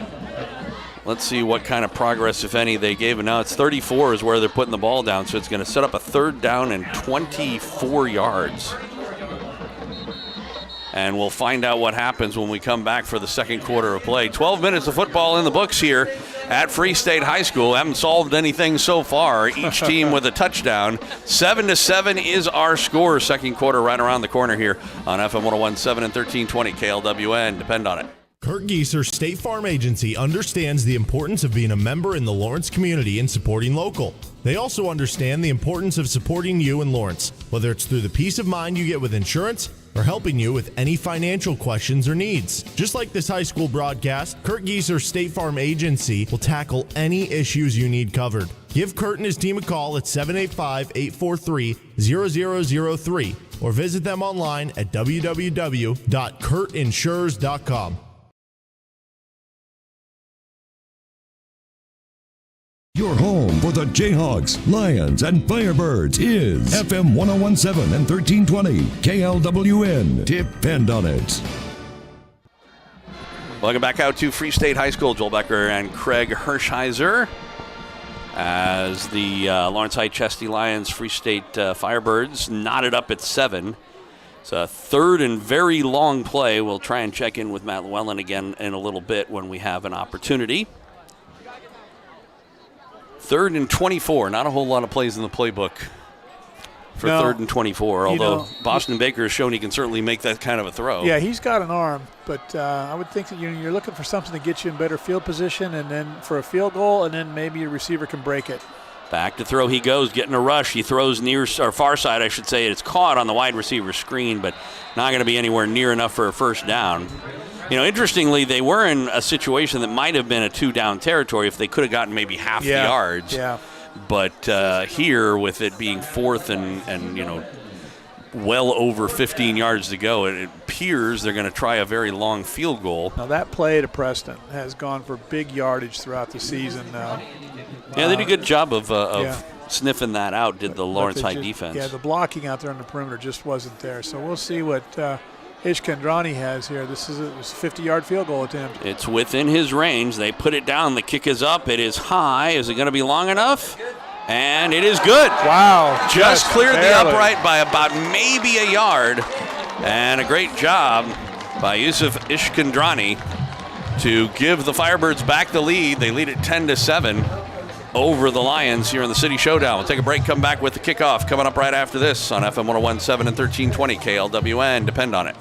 [SPEAKER 2] let's see what kind of progress, if any, they gave him. Now it's 34 is where they're putting the ball down, so it's going to set up a 3rd down and 24 yards. And we'll find out what happens when we come back for the second quarter of play. 12 minutes of football in the books here at Free State High School. Haven't solved anything so far. Each team with a touchdown. 7-7 is our score. Second quarter right around the corner here on FM 101.7 and 1320 KLWN. Depend on it.
[SPEAKER 11] Kurt Gieser State Farm Agency understands the importance of being a member in the Lawrence community and supporting local. They also understand the importance of supporting you in Lawrence, whether it's through the peace of mind you get with insurance or helping you with any financial questions or needs. Just like this high school broadcast, Kurt Gieser State Farm Agency will tackle any issues you need covered. Give Kurt and his team a call at 785-843-0003 or visit them online at www.kurtinsures.com.
[SPEAKER 1] Your home for the Jayhawks, Lions, and Firebirds is FM 101.7 and 1320 KLWN. Depend on it.
[SPEAKER 2] Welcome back out to Free State High School. Joel Becker and Craig Hirschheiser as the Lawrence High Chesty Lions Free State Firebirds knotted up at 7. It's a 3rd and very long play. We'll try and check in with Matt Llewellyn again in a little bit when we have an opportunity. 3rd and 24. Not a whole lot of plays in the playbook for 3rd and 24, although Boston Baker has shown he can certainly make that kind of a throw.
[SPEAKER 3] Yeah, he's got an arm, but I would think that you're looking for something to get you in better field position and then for a field goal, and then maybe your receiver can break it.
[SPEAKER 2] Back to throw he goes, getting a rush. He throws near, or far side, I should say. It's caught on the wide receiver screen, but not going to be anywhere near enough for a 1st down. Interestingly, they were in a situation that might have been a 2-down territory if they could have gotten maybe half the yards.
[SPEAKER 3] Yeah.
[SPEAKER 2] But here, with it being 4th and well over 15 yards to go, it appears they're going to try a very long field goal.
[SPEAKER 3] Now that play to Preston has gone for big yardage throughout the season.
[SPEAKER 2] Yeah, they did a good job of sniffing that out, did the Lawrence High defense.
[SPEAKER 3] Yeah, the blocking out there on the perimeter just wasn't there. So we'll see what Ishkandrani has here. This is a 50-yard field goal attempt.
[SPEAKER 2] It's within his range. They put it down. The kick is up. It is high. Is it going to be long enough? And it is good.
[SPEAKER 3] Wow.
[SPEAKER 2] Just cleared the upright by about maybe a yard. And a great job by Yusuf Ishkandrani to give the Firebirds back the lead. They lead it 10-7 over the Lions here in the City Showdown. We'll take a break, come back with the kickoff coming up right after this on FM 101.7 and 1320 KLWN. Depend on it.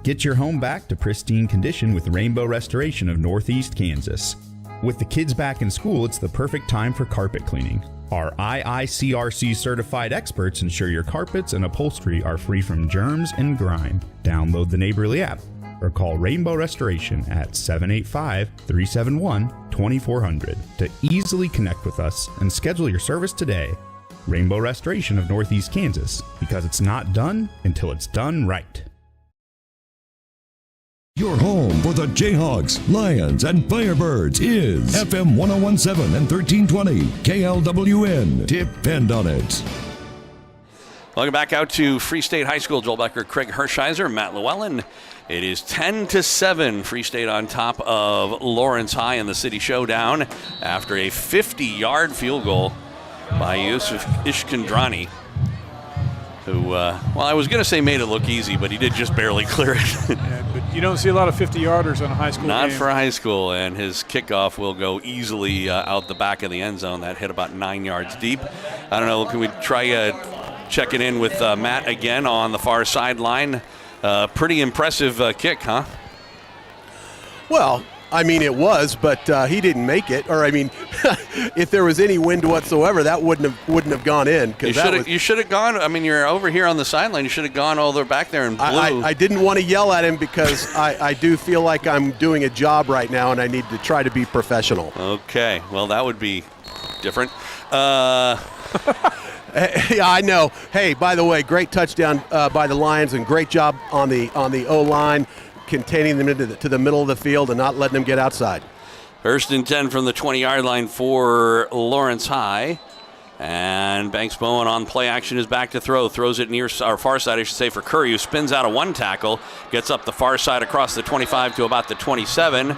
[SPEAKER 12] Get your home back to pristine condition with Rainbow Restoration of Northeast Kansas. With the kids back in school, it's the perfect time for carpet cleaning. Our IICRC certified experts ensure your carpets and upholstery are free from germs and grime. Download the Neighborly app or call Rainbow Restoration at 785-371-2400 to easily connect with us and schedule your service today. Rainbow Restoration of Northeast Kansas, because it's not done until it's done right.
[SPEAKER 1] Your home for the Jayhawks, Lions, and Firebirds is FM 101.7 and 1320 KLWN. Depend on it.
[SPEAKER 2] Welcome back out to Free State High School. Joel Becker, Craig Hershiser, Matt Llewellyn. It is 10-7. Free State on top of Lawrence High in the City Showdown after a 50-yard field goal by Yusuf Ishkandrani, who, well, I was going to say made it look easy, but he did just barely clear it.
[SPEAKER 3] Yeah, but you don't see a lot of 50-yarders on a high school
[SPEAKER 2] Not
[SPEAKER 3] game.
[SPEAKER 2] for a high school, and his kickoff will go easily out the back of the end zone. That hit about 9 yards deep. I don't know, can we try checking in with Matt again on the far sideline? Pretty impressive kick, huh?
[SPEAKER 8] Well, I mean, it was, but he didn't make it. Or, I mean, if there was any wind whatsoever, that wouldn't have gone in.
[SPEAKER 2] You should have gone. I mean, you're over here on the sideline. You should have gone all the way back there and blew.
[SPEAKER 8] I didn't want to yell at him because I do feel like I'm doing a job right now, and I need to try to be professional.
[SPEAKER 2] Okay. Well, that would be different.
[SPEAKER 8] Yeah, I know. Hey, by the way, great touchdown by the Lions, and great job on the O-line, containing them to the middle of the field and not letting them get outside.
[SPEAKER 2] First and 10 from the 20-yard line for Lawrence High. And Banks Bowen on play action is back to throw. Throws it near our far side, I should say, for Curry, who spins out of one tackle, gets up the far side across the 25 to about the 27.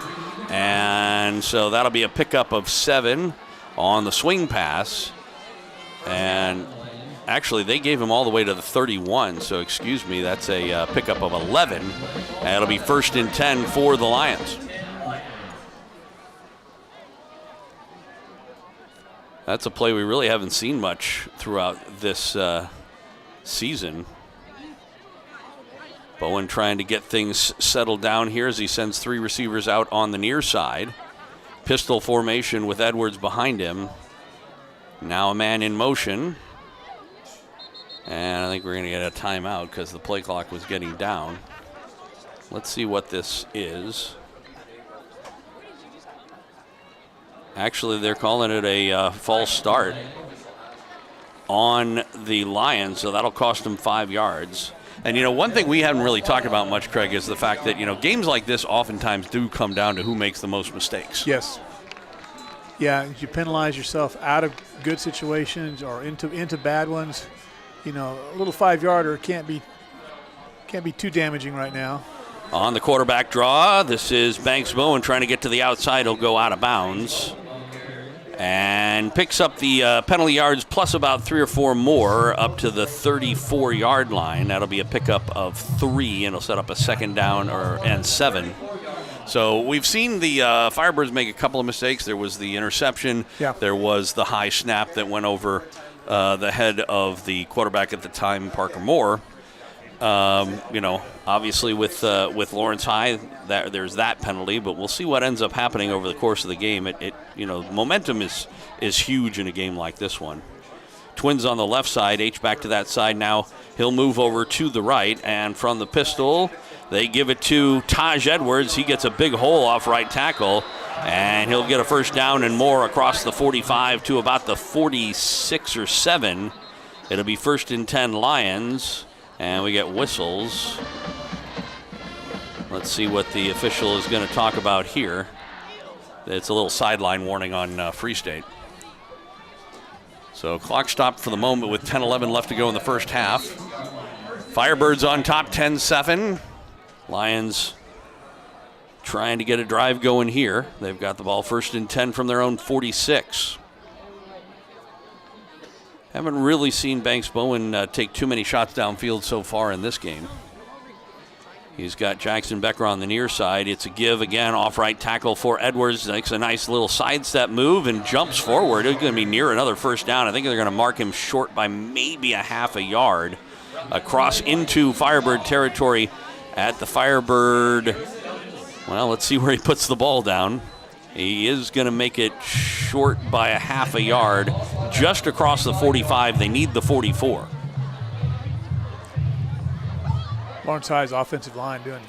[SPEAKER 2] And so that'll be a pickup of 7 on the swing pass. And actually, they gave him all the way to the 31, so excuse me, that's a pickup of 11. And it'll be first and 10 for the Lions. That's a play we really haven't seen much throughout this season. Bowen trying to get things settled down here as he sends 3 receivers out on the near side. Pistol formation with Edwards behind him. Now a man in motion. And I think we're going to get a timeout because the play clock was getting down. Let's see what this is. Actually, they're calling it a false start on the Lions, so that'll cost them 5 yards. And, you know, one thing we haven't really talked about much, Craig, is the fact that, you know, games like this oftentimes do come down to who makes the most mistakes.
[SPEAKER 3] Yes. Yeah, you penalize yourself out of good situations or into bad ones. You know, a little 5-yarder can't be too damaging right now.
[SPEAKER 2] On the quarterback draw, this is Banks Bowen trying to get to the outside. He'll go out of bounds and picks up the penalty yards plus about 3 or 4 more up to the 34-yard line. That'll be a pickup of 3, and it'll set up a second down and 7. So we've seen the Firebirds make a couple of mistakes. There was the interception.
[SPEAKER 3] Yeah.
[SPEAKER 2] There was the high snap that went over the head of the quarterback at the time, Parker Moore. You know, obviously with Lawrence High, there's that penalty, but we'll see what ends up happening over the course of the game. You know, momentum is huge in a game like this one. Twins on the left side, H back to that side now. He'll move over to the right, and from the pistol, they give it to Taj Edwards. He gets a big hole off right tackle, and he'll get a first down and more across the 45 to about the 46 or 7. It'll be first and 10 Lions, and we get whistles. Let's see what the official is going to talk about here. It's a little sideline warning on Free State. So clock stopped for the moment with 10-11 left to go in the first half. Firebirds on top 10-7. Lions trying to get a drive going here. They've got the ball 1st and 10 from their own 46. Haven't really seen Banks Bowen take too many shots downfield so far in this game. He's got Jackson Becker on the near side. It's a give again, off right tackle for Edwards. Makes a nice little sidestep move and jumps forward. He's going to be near another first down. I think they're going to mark him short by maybe a half a yard. Across into Firebird territory at the Firebird. Well, let's see where he puts the ball down. He is going to make it short by a half a yard. Just across the 45. They need the 44.
[SPEAKER 3] Lawrence High's offensive line doing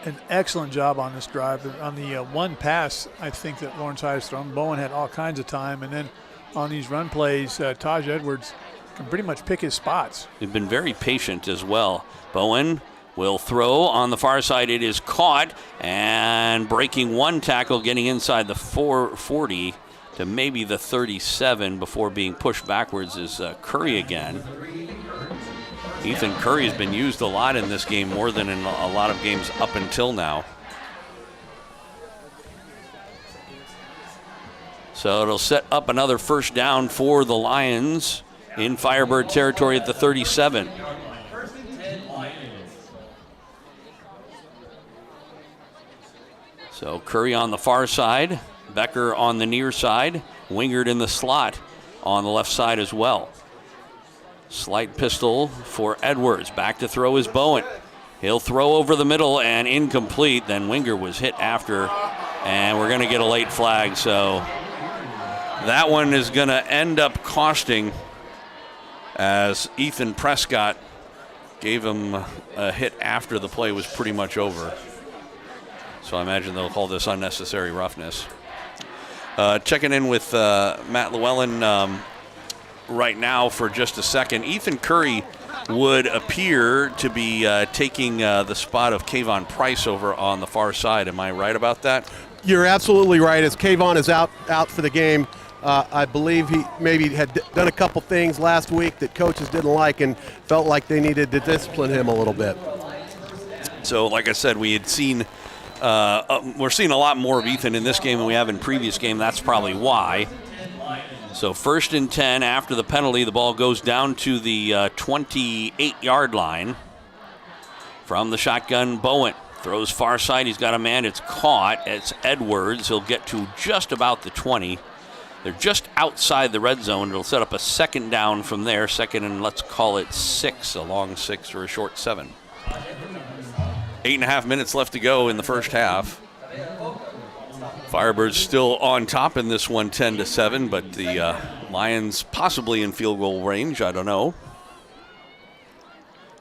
[SPEAKER 3] an excellent job on this drive. On the one pass, I think that Lawrence High has thrown, Bowen had all kinds of time. And then on these run plays, Taj Edwards can pretty much pick his spots.
[SPEAKER 2] They've been very patient as well. Bowen will throw on the far side. It is caught and breaking one tackle, getting inside the 40 to maybe the 37 before being pushed backwards is Curry again. Ethan Curry has been used a lot in this game, more than in a lot of games up until now. So it'll set up another first down for the Lions in Firebird territory at the 37. So Curry on the far side, Becker on the near side, Wingard in the slot on the left side as well. Slight pistol for Edwards. Back to throw is Bowen. He'll throw over the middle and incomplete. Then Wingard was hit after, and we're going to get a late flag. So that one is going to end up costing, as Ethan Prescott gave him a hit after the play was pretty much over. So I imagine they'll call this unnecessary roughness. Checking in with Matt Llewellyn right now for just a second. Ethan Curry would appear to be taking the spot of Kayvon Price over on the far side. Am I right about that?
[SPEAKER 8] You're absolutely right. As Kayvon is out for the game, I believe he maybe had done a couple things last week that coaches didn't like and felt like they needed to discipline him a little bit.
[SPEAKER 2] So, like I said, we had seen we're seeing a lot more of Ethan in this game than we have in previous game. That's probably why. So 1st and 10 after the penalty. The ball goes down to the 28-yard line. From the shotgun, Bowen throws far side. He's got a man. It's caught. It's Edwards. He'll get to just about the 20. They're just outside the red zone. It'll set up a second down from there. Second and let's call it 6, a long 6 or a short 7. 8.5 minutes left to go in the first half. Firebirds still on top in this one, 10-7, but the Lions possibly in field goal range. I don't know.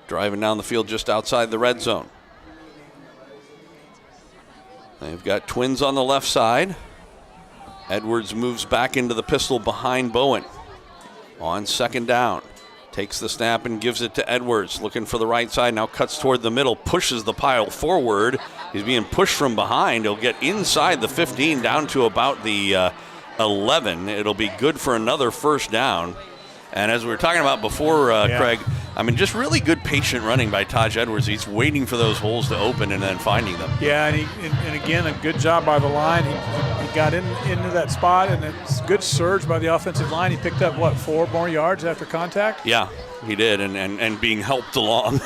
[SPEAKER 2] Driving down the field just outside the red zone. They've got Twins on the left side. Edwards moves back into the pistol behind Bowen. On second down. Takes the snap and gives it to Edwards. Looking for the right side. Now cuts toward the middle. Pushes the pile forward. He's being pushed from behind. He'll get inside the 15 down to about the 11. It'll be good for another first down. And as we were talking about before, Craig, I mean, just really good patient running by Taj Edwards. He's waiting for those holes to open and then finding them.
[SPEAKER 3] Yeah, and again, a good job by the line. He got into that spot, and it's a good surge by the offensive line. He picked up, 4 more yards after contact?
[SPEAKER 2] Yeah, he did, and being helped along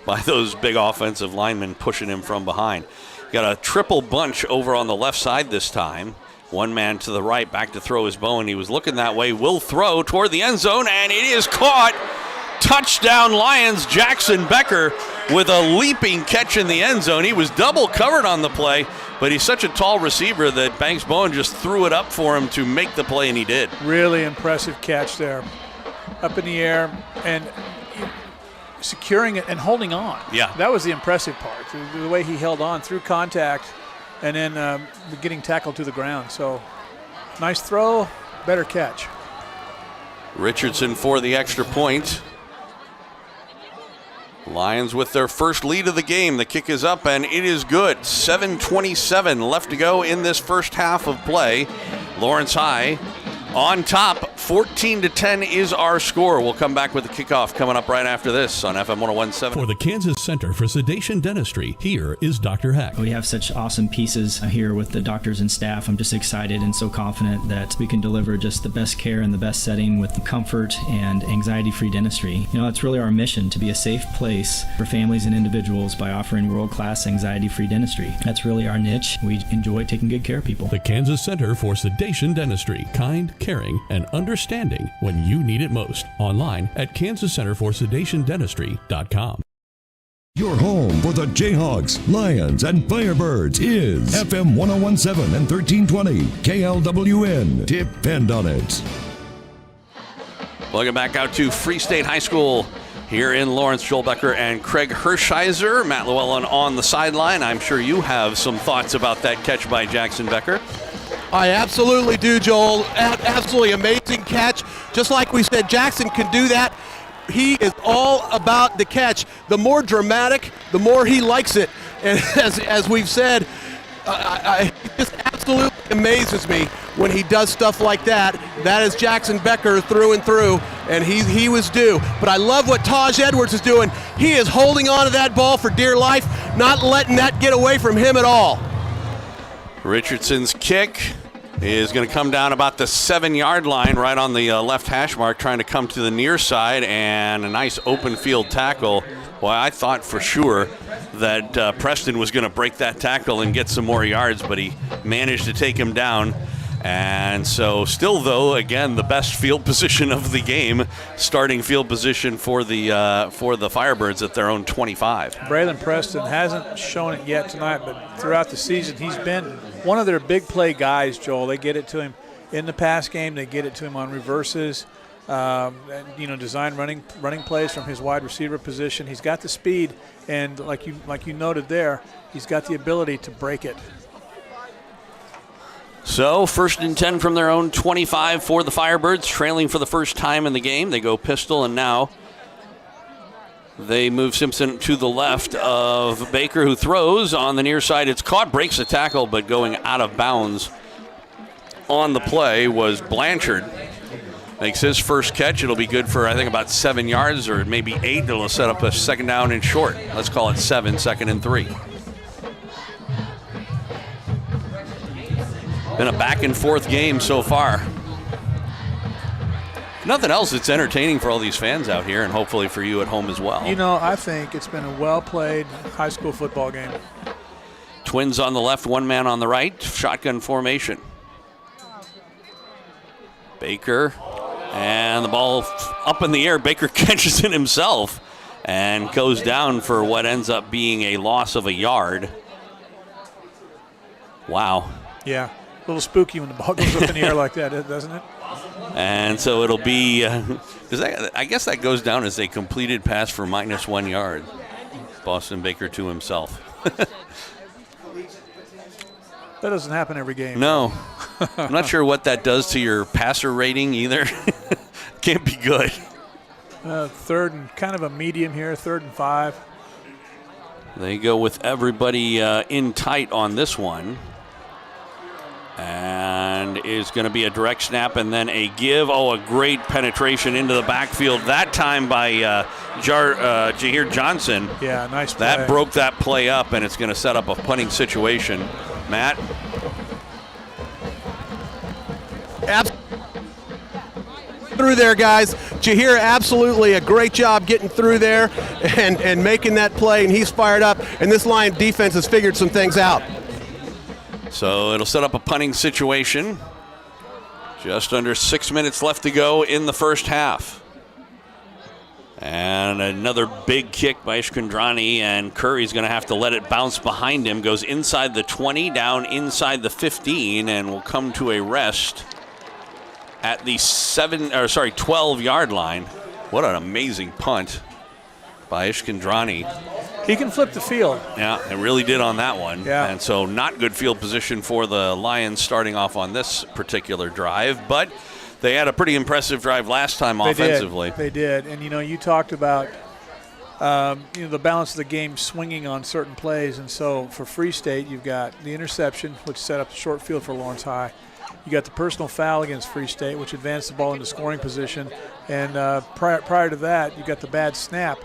[SPEAKER 2] by those big offensive linemen pushing him from behind. Got a triple bunch over on the left side this time. One man to the right, back to throw his Bowen. He was looking that way, will throw toward the end zone, and it is caught. Touchdown Lions, Jackson Becker with a leaping catch in the end zone. He was double covered on the play, but he's such a tall receiver that Banks Bowen just threw it up for him to make the play, and he did.
[SPEAKER 3] Really impressive catch there. Up in the air and securing it and holding on.
[SPEAKER 2] Yeah.
[SPEAKER 3] That was the impressive part, the way he held on through contact and then getting tackled to the ground. So nice throw, better catch.
[SPEAKER 2] Richardson for the extra point. Lions with their first lead of the game. The kick is up and it is good. 7:27 left to go in this first half of play. Lawrence High on top 14-10 is our score. We'll come back with the kickoff coming up right after this on FM 101.7.
[SPEAKER 5] For the Kansas Center for Sedation Dentistry, here is Dr. Heck.
[SPEAKER 6] We have such awesome pieces here with the doctors and staff. I'm just excited and so confident that we can deliver just the best care and the best setting with comfort and anxiety-free dentistry. You know, it's really our mission to be a safe place for families and individuals by offering world-class anxiety-free dentistry. That's really our niche. We enjoy taking good care of people.
[SPEAKER 5] The Kansas Center for Sedation Dentistry. Kind, caring, and understanding when you need it most. Online at kansascenterforsedationdentistry.com.
[SPEAKER 1] Your home for the Jayhawks, Lions, and Firebirds is FM 101.7 and 1320 KLWN. Depend on it.
[SPEAKER 2] Welcome back out to Free State High School here in Lawrence. Joel Becker and Craig Hershiser. Matt Llewellyn on the sideline. I'm sure you have some thoughts about that catch by Jackson Becker.
[SPEAKER 8] I absolutely do, Joel. Absolutely amazing catch. Just like we said, Jackson can do that. He is all about the catch. The more dramatic, the more he likes it. And as we've said, it just absolutely amazes me when he does stuff like that. That is Jackson Becker through and through, and he was due. But I love what Taj Edwards is doing. He is holding on to that ball for dear life, not letting that get away from him at all.
[SPEAKER 2] Richardson's kick is going to come down about the 7-yard line, right on the left hash mark, trying to come to the near side, and a nice open field tackle. Well, I thought for sure that Preston was going to break that tackle and get some more yards, but he managed to take him down. And so still, though, again, the best field position of the game, starting field position for the Firebirds at their own 25.
[SPEAKER 3] Braylon Preston hasn't shown it yet tonight, but throughout the season he's been one of their big play guys, Joel. They get it to him in the pass game. They get it to him on reverses, design running plays from his wide receiver position. He's got the speed, and like you noted there, he's got the ability to break it.
[SPEAKER 2] So 1st and 10 from their own 25 for the Firebirds, trailing for the first time in the game. They go pistol, and now they move Simpson to the left of Baker, who throws on the near side. It's caught, breaks the tackle, but going out of bounds on the play was Blanchard. Makes his first catch. It'll be good for, I think, about 7 yards or maybe 8. It'll set up a second down and short. Let's call it 7, 2nd and 3. Been a back and forth game so far. If nothing else, it's entertaining for all these fans out here, and hopefully for you at home as well.
[SPEAKER 3] You know, I think it's been a well-played high school football game.
[SPEAKER 2] Twins on the left, one man on the right. Shotgun formation. Baker, and the ball up in the air. Baker catches it himself and goes down for what ends up being a loss of a yard. Wow.
[SPEAKER 3] Yeah. A little spooky when the ball goes up in the air like that, doesn't it?
[SPEAKER 2] And so it'll be, I guess that goes down as a completed pass for -1 yard. Boston Baker to himself.
[SPEAKER 3] That doesn't happen every game.
[SPEAKER 2] No. I'm not sure what that does to your passer rating either. Can't be good.
[SPEAKER 3] 3rd and kind of a medium here, 3rd and 5.
[SPEAKER 2] They go with everybody in tight on this one. And is going to be a direct snap and then a give. Oh, a great penetration into the backfield. That time by Jahir Johnson.
[SPEAKER 3] Yeah, nice play.
[SPEAKER 2] That broke that play up, and it's going to set up a punting situation. Matt?
[SPEAKER 8] Through there, guys. Jahir, absolutely a great job getting through there and making that play, and he's fired up, and this Lion defense has figured some things out.
[SPEAKER 2] So it'll set up a punting situation. Just under 6 minutes left to go in the first half. And another big kick by Ishkandrani, and Curry's going to have to let it bounce behind him. Goes inside the 20, down inside the 15, and will come to a rest at the 12-yard line. What an amazing punt by Ishkandrani.
[SPEAKER 3] He can flip the field.
[SPEAKER 2] Yeah, it really did on that one.
[SPEAKER 3] Yeah.
[SPEAKER 2] And so not good field position for the Lions starting off on this particular drive, but they had a pretty impressive drive last time offensively.
[SPEAKER 3] They did. And, you talked about, the balance of the game swinging on certain plays. And so for Free State, you've got the interception, which set up the short field for Lawrence High. You got the personal foul against Free State, which advanced the ball into scoring position. And prior to that, you got the bad snap,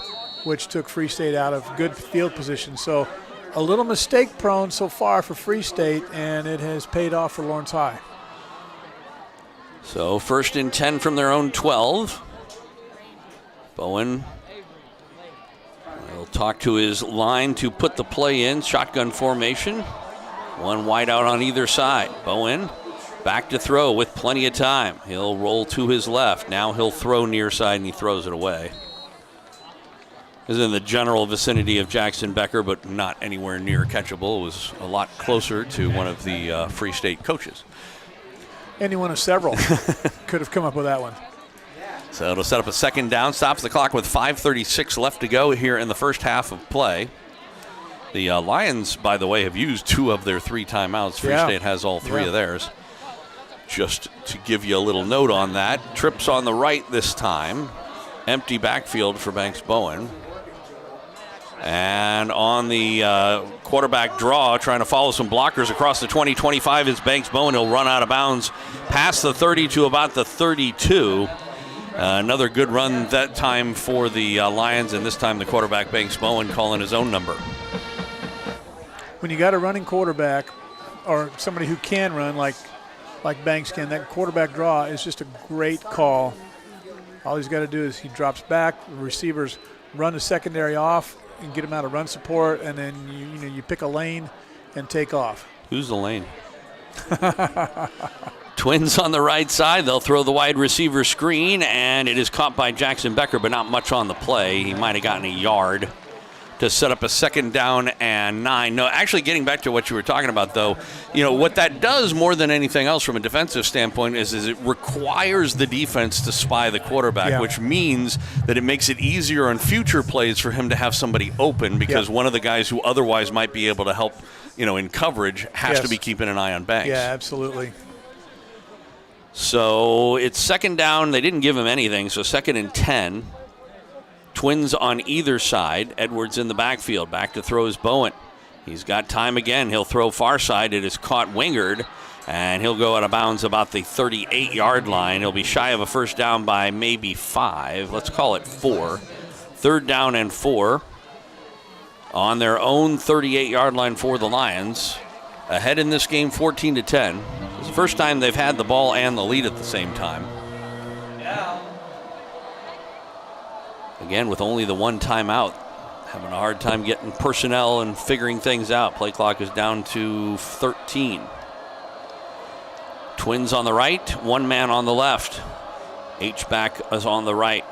[SPEAKER 3] which took Free State out of good field position. So a little mistake prone so far for Free State, and it has paid off for Lawrence High.
[SPEAKER 2] So 1st and 10 from their own 12. Bowen will talk to his line to put the play in. Shotgun formation. One wide out on either side. Bowen back to throw with plenty of time. He'll roll to his left. Now he'll throw near side, and he throws it away. Is in the general vicinity of Jackson Becker, but not anywhere near catchable. It was a lot closer to one of the Free State coaches.
[SPEAKER 3] Any one of several could have come up with that one.
[SPEAKER 2] So it'll set up a 2nd down, stops the clock with 5:36 left to go here in the first half of play. The Lions, by the way, have used 2 of their 3 timeouts. Free State has all 3 of theirs. Just to give you a little note on that, trips on the right this time. Empty backfield for Banks Bowen. And on the quarterback draw, trying to follow some blockers across the 20-25 is Banks Bowen. He'll run out of bounds past the 30 to about the 32. Another good run that time for the Lions, and this time the quarterback, Banks Bowen, calling his own number.
[SPEAKER 3] When you got a running quarterback or somebody who can run like Banks can, that quarterback draw is just a great call. All he's got to do is he drops back, the receivers run the secondary off and get him out of run support, and then you pick a lane and take off.
[SPEAKER 2] Who's the lane? Twins on the right side. They'll throw the wide receiver screen, and it is caught by Jackson Becker, but not much on the play. He might have gotten a yard to set up a 2nd down and 9. No, actually getting back to what you were talking about, though, what that does more than anything else from a defensive standpoint is it requires the defense to spy the quarterback, which means that it makes it easier on future plays for him to have somebody open, because one of the guys who otherwise might be able to help, in coverage has to be keeping an eye on Banks.
[SPEAKER 3] Yeah, absolutely.
[SPEAKER 2] So it's 2nd down. They didn't give him anything, so 2nd and 10. Twins on either side. Edwards in the backfield. Back to throw is Bowen. He's got time again. He'll throw far side. It is caught Wingard, and he'll go out of bounds about the 38-yard line. He'll be shy of a 1st down by maybe 5. Let's call it 4. 3rd down and 4 on their own 38-yard line for the Lions. Ahead in this game 14-10. It's the first time they've had the ball and the lead at the same time. Again, with only the 1 timeout, having a hard time getting personnel and figuring things out. Play clock is down to 13. Twins on the right, 1 man on the left. H-back is on the right.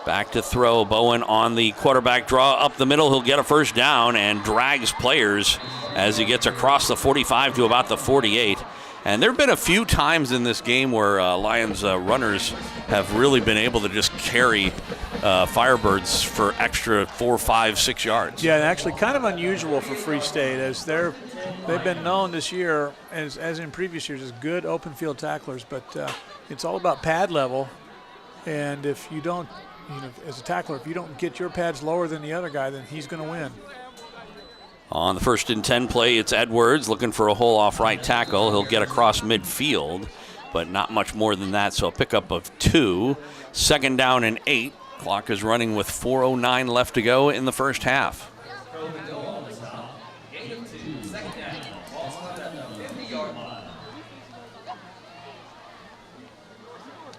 [SPEAKER 2] Back to throw. Bowen on the quarterback draw up the middle. He'll get a 1st down and drags players as he gets across the 45 to about the 48. And there have been a few times in this game where Lions runners have really been able to just carry Firebirds for extra 4, 5, 6 yards.
[SPEAKER 3] Yeah, actually kind of unusual for Free State, as they've been known this year, as in previous years, as good open field tacklers. But it's all about pad level. And if you don't, as a tackler, if you don't get your pads lower than the other guy, then he's going to win.
[SPEAKER 2] On the 1st and 10 play, it's Edwards looking for a hole off right tackle. He'll get across midfield, but not much more than that, so a pickup of 2. 2nd down and 8. Clock is running with 4:09 left to go in the first half.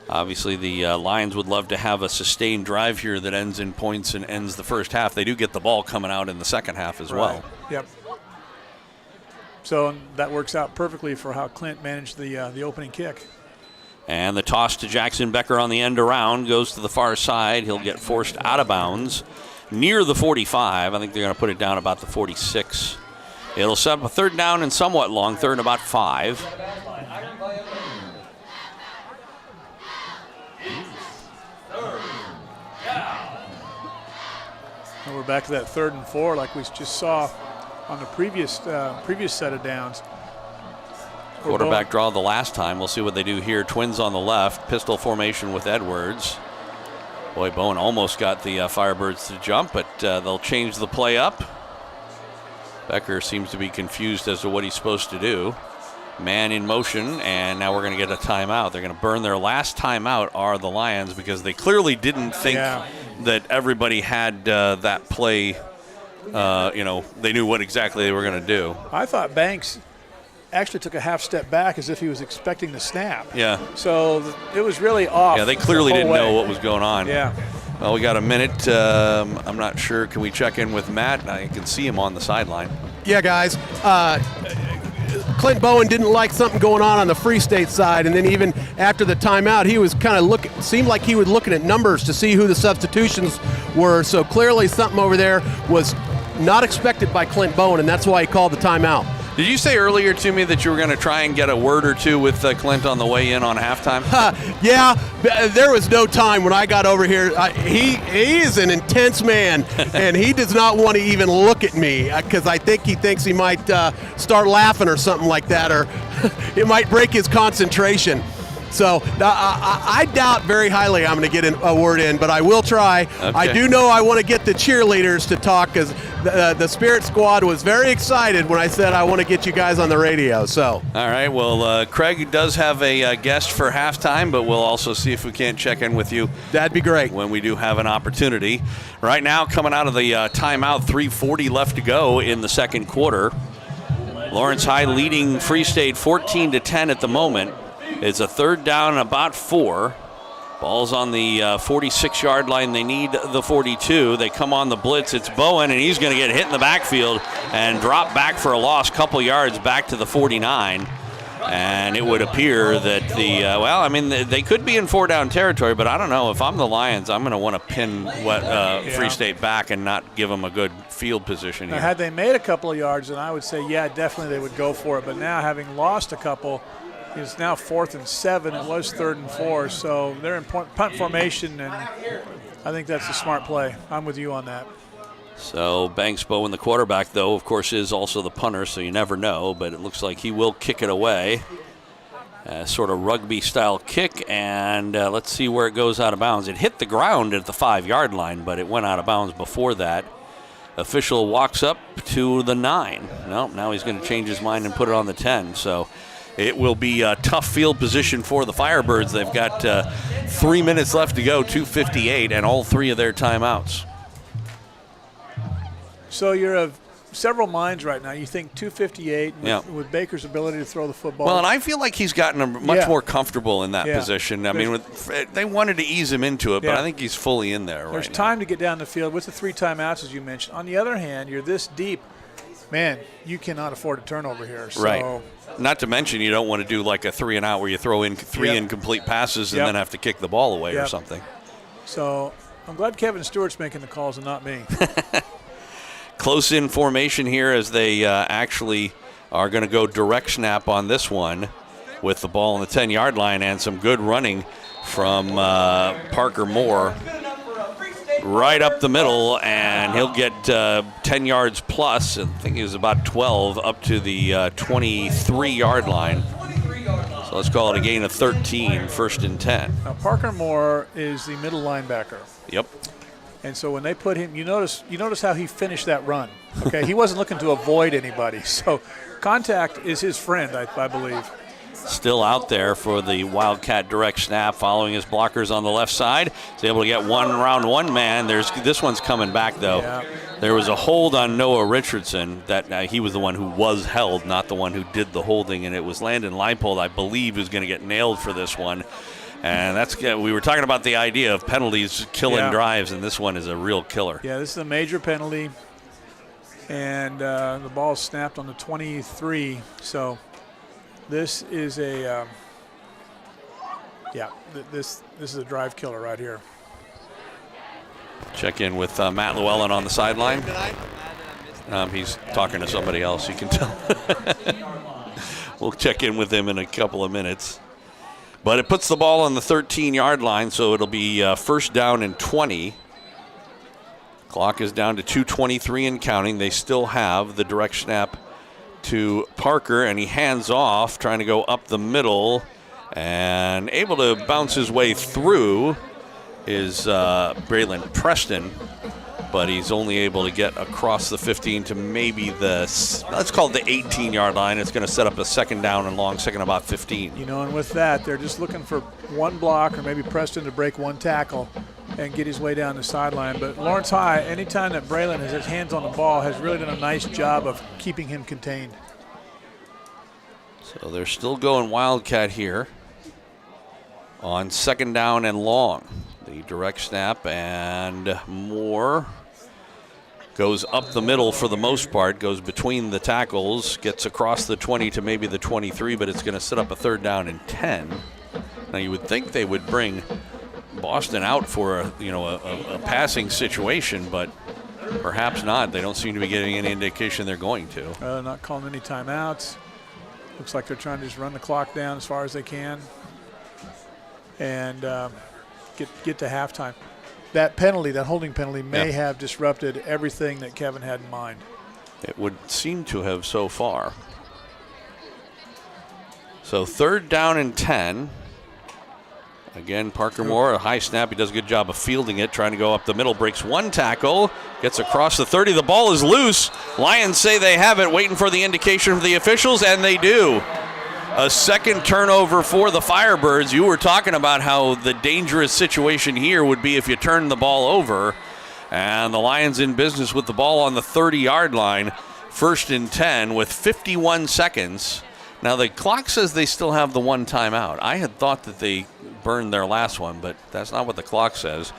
[SPEAKER 2] Obviously, the Lions would love to have a sustained drive here that ends in points and ends the first half. They do get the ball coming out in the second half as well.
[SPEAKER 3] Yep. So that works out perfectly for how Clint managed the opening kick.
[SPEAKER 2] And the toss to Jackson Becker on the end around goes to the far side. He'll get forced out of bounds near the 45. I think they're going to put it down about the 46. It'll set up a 3rd down and somewhat long, 3rd and about 5.
[SPEAKER 3] And we're back to that 3rd and 4 like we just saw on the previous set of downs.
[SPEAKER 2] Quarterback draw the last time. We'll see what they do here. Twins on the left. Pistol formation with Edwards. Boy, Bowen almost got the Firebirds to jump, but they'll change the play up. Becker seems to be confused as to what he's supposed to do. Man in motion, and now we're going to get a timeout. They're going to burn their last timeout, are the Lions, because they clearly didn't think that everybody had that play. They knew what exactly they were going to do.
[SPEAKER 3] I thought Banks actually took a half step back as if he was expecting the snap.
[SPEAKER 2] Yeah.
[SPEAKER 3] So it was really off.
[SPEAKER 2] Yeah, they clearly didn't know what was going on.
[SPEAKER 3] Yeah.
[SPEAKER 2] Well, we got a minute. I'm not sure. Can we check in with Matt? I can see him on the sideline.
[SPEAKER 8] Yeah, guys. Clint Bowen didn't like something going on the Free State side, and then even after the timeout, he was kind of seemed like he was looking at numbers to see who the substitutions were. So clearly something over there was not expected by Clint Bowen, and that's why he called the timeout.
[SPEAKER 2] Did you say earlier to me that you were going to try and get a word or two with Clint on the way in on halftime?
[SPEAKER 8] Yeah, there was no time when I got over here. He is an intense man, and he does not want to even look at me because I think he thinks he might start laughing or something like that, or it might break his concentration. So I doubt very highly I'm going to get a word in, but I will try. Okay. I do know I want to get the cheerleaders to talk because the Spirit Squad was very excited when I said I want to get you guys on the radio. So.
[SPEAKER 2] All right. Well, Craig does have a guest for halftime, but we'll also see if we can't check in with you.
[SPEAKER 8] That'd be great.
[SPEAKER 2] When we do have an opportunity. Right now, coming out of the timeout, 3:40 left to go in the second quarter. Lawrence High leading Free State 14-10 at the moment. It's a third down and about 4. Ball's on the 46-yard line. They need the 42. They come on the blitz. It's Bowen, and he's going to get hit in the backfield and drop back for a loss, couple yards back to the 49. And it would appear that they could be in 4-down territory, but I don't know. If I'm the Lions, I'm going to want to pin Free State back and not give them a good field position here.
[SPEAKER 3] Now, had they made a couple of yards, then I would say, yeah, definitely they would go for it. But now, having lost a couple, it's now 4th and 7. It was 3rd and 4, so they're in punt formation, and I think that's a smart play. I'm with you on that.
[SPEAKER 2] So Banks Bowen, the quarterback, though, of course, is also the punter, so you never know, but it looks like he will kick it away. Sort of rugby-style kick, and let's see where it goes out of bounds. It hit the ground at the 5-yard line, but it went out of bounds before that. Official walks up to the 9. No, now he's going to change his mind and put it on the 10, so it will be a tough field position for the Firebirds. They've got 3 minutes left to go, 2:58, and all 3 of their timeouts.
[SPEAKER 3] So you're of several minds right now. You think 2:58 with Baker's ability to throw the football.
[SPEAKER 2] Well, and I feel like he's gotten much more comfortable in that position. I mean, they wanted to ease him into it, but I think he's fully in there right now.
[SPEAKER 3] There's time to get down the field with the 3 timeouts, as you mentioned. On the other hand, you're this deep. Man, you cannot afford a turnover here. So.
[SPEAKER 2] Right. Not to mention, you don't want to do like a 3-and-out where you throw in 3 incomplete passes and then have to kick the ball away or something.
[SPEAKER 3] So I'm glad Kevin Stewart's making the calls and not me.
[SPEAKER 2] Close-in formation here as they actually are going to go direct snap on this one with the ball on the 10-yard line and some good running from Parker Moore. Right up the middle, and he'll get 10 yards plus. I think he was about 12 up to the 23-yard line. So let's call it a gain of 13, 1st and 10.
[SPEAKER 3] Now Parker Moore is the middle linebacker.
[SPEAKER 2] Yep.
[SPEAKER 3] And so when they put him, you notice how he finished that run. Okay, he wasn't looking to avoid anybody. So contact is his friend, I believe.
[SPEAKER 2] Still out there for the Wildcat direct snap, following his blockers on the left side. He's able to get one around one man. This one's coming back, though. Yeah. There was a hold on Noah Richardson. That he was the one who was held, not the one who did the holding, and it was Landon Leipold, I believe, who's going to get nailed for this one. And we were talking about the idea of penalties killing drives, and this one is a real killer.
[SPEAKER 3] Yeah, this is a major penalty, and the ball snapped on the 23, so this is a this is a drive killer right here.
[SPEAKER 2] Check in with Matt Llewellyn on the sideline. He's talking to somebody else, you can tell. We'll check in with him in a couple of minutes. But it puts the ball on the 13-yard line, so it'll be 1st down and 20. Clock is down to 2:23 and counting. They still have the direct snap to Parker, and he hands off, trying to go up the middle, and able to bounce his way through is Braylon Preston. but he's only able to get across the 15 to maybe let's call it the 18-yard line. It's going to set up a second down and long, second about 15.
[SPEAKER 3] You know, and with that, they're just looking for one block or maybe Preston to break one tackle and get his way down the sideline. But Lawrence High, anytime that Braylon has his hands on the ball, has really done a nice job of keeping him contained.
[SPEAKER 2] So they're still going Wildcat here on second down and long. The direct snap, and Moore goes up the middle for the most part, goes between the tackles, gets across the 20 to maybe the 23, but it's going to set up a third down and 10. Now you would think they would bring Boston out for a passing situation, but perhaps not. They don't seem to be getting any indication they're going to.
[SPEAKER 3] They're not calling any timeouts. Looks like they're trying to just run the clock down as far as they can and get to halftime. That penalty, that holding penalty, may have disrupted everything that Kevin had in mind.
[SPEAKER 2] It would seem to have so far. So third down and 10. Again, Parker Moore, a high snap. He does a good job of fielding it, trying to go up the middle, breaks one tackle, gets across the 30. The ball is loose. Lions say they have it, waiting for the indication from the officials, and they do. A second turnover for the Firebirds. You were talking about how the dangerous situation here would be if you turn the ball over. And the Lions in business with the ball on the 30-yard line. First and 10 with 51 seconds. Now the clock says they still have the one timeout. I had thought that they burned their last one, but that's not what the clock says.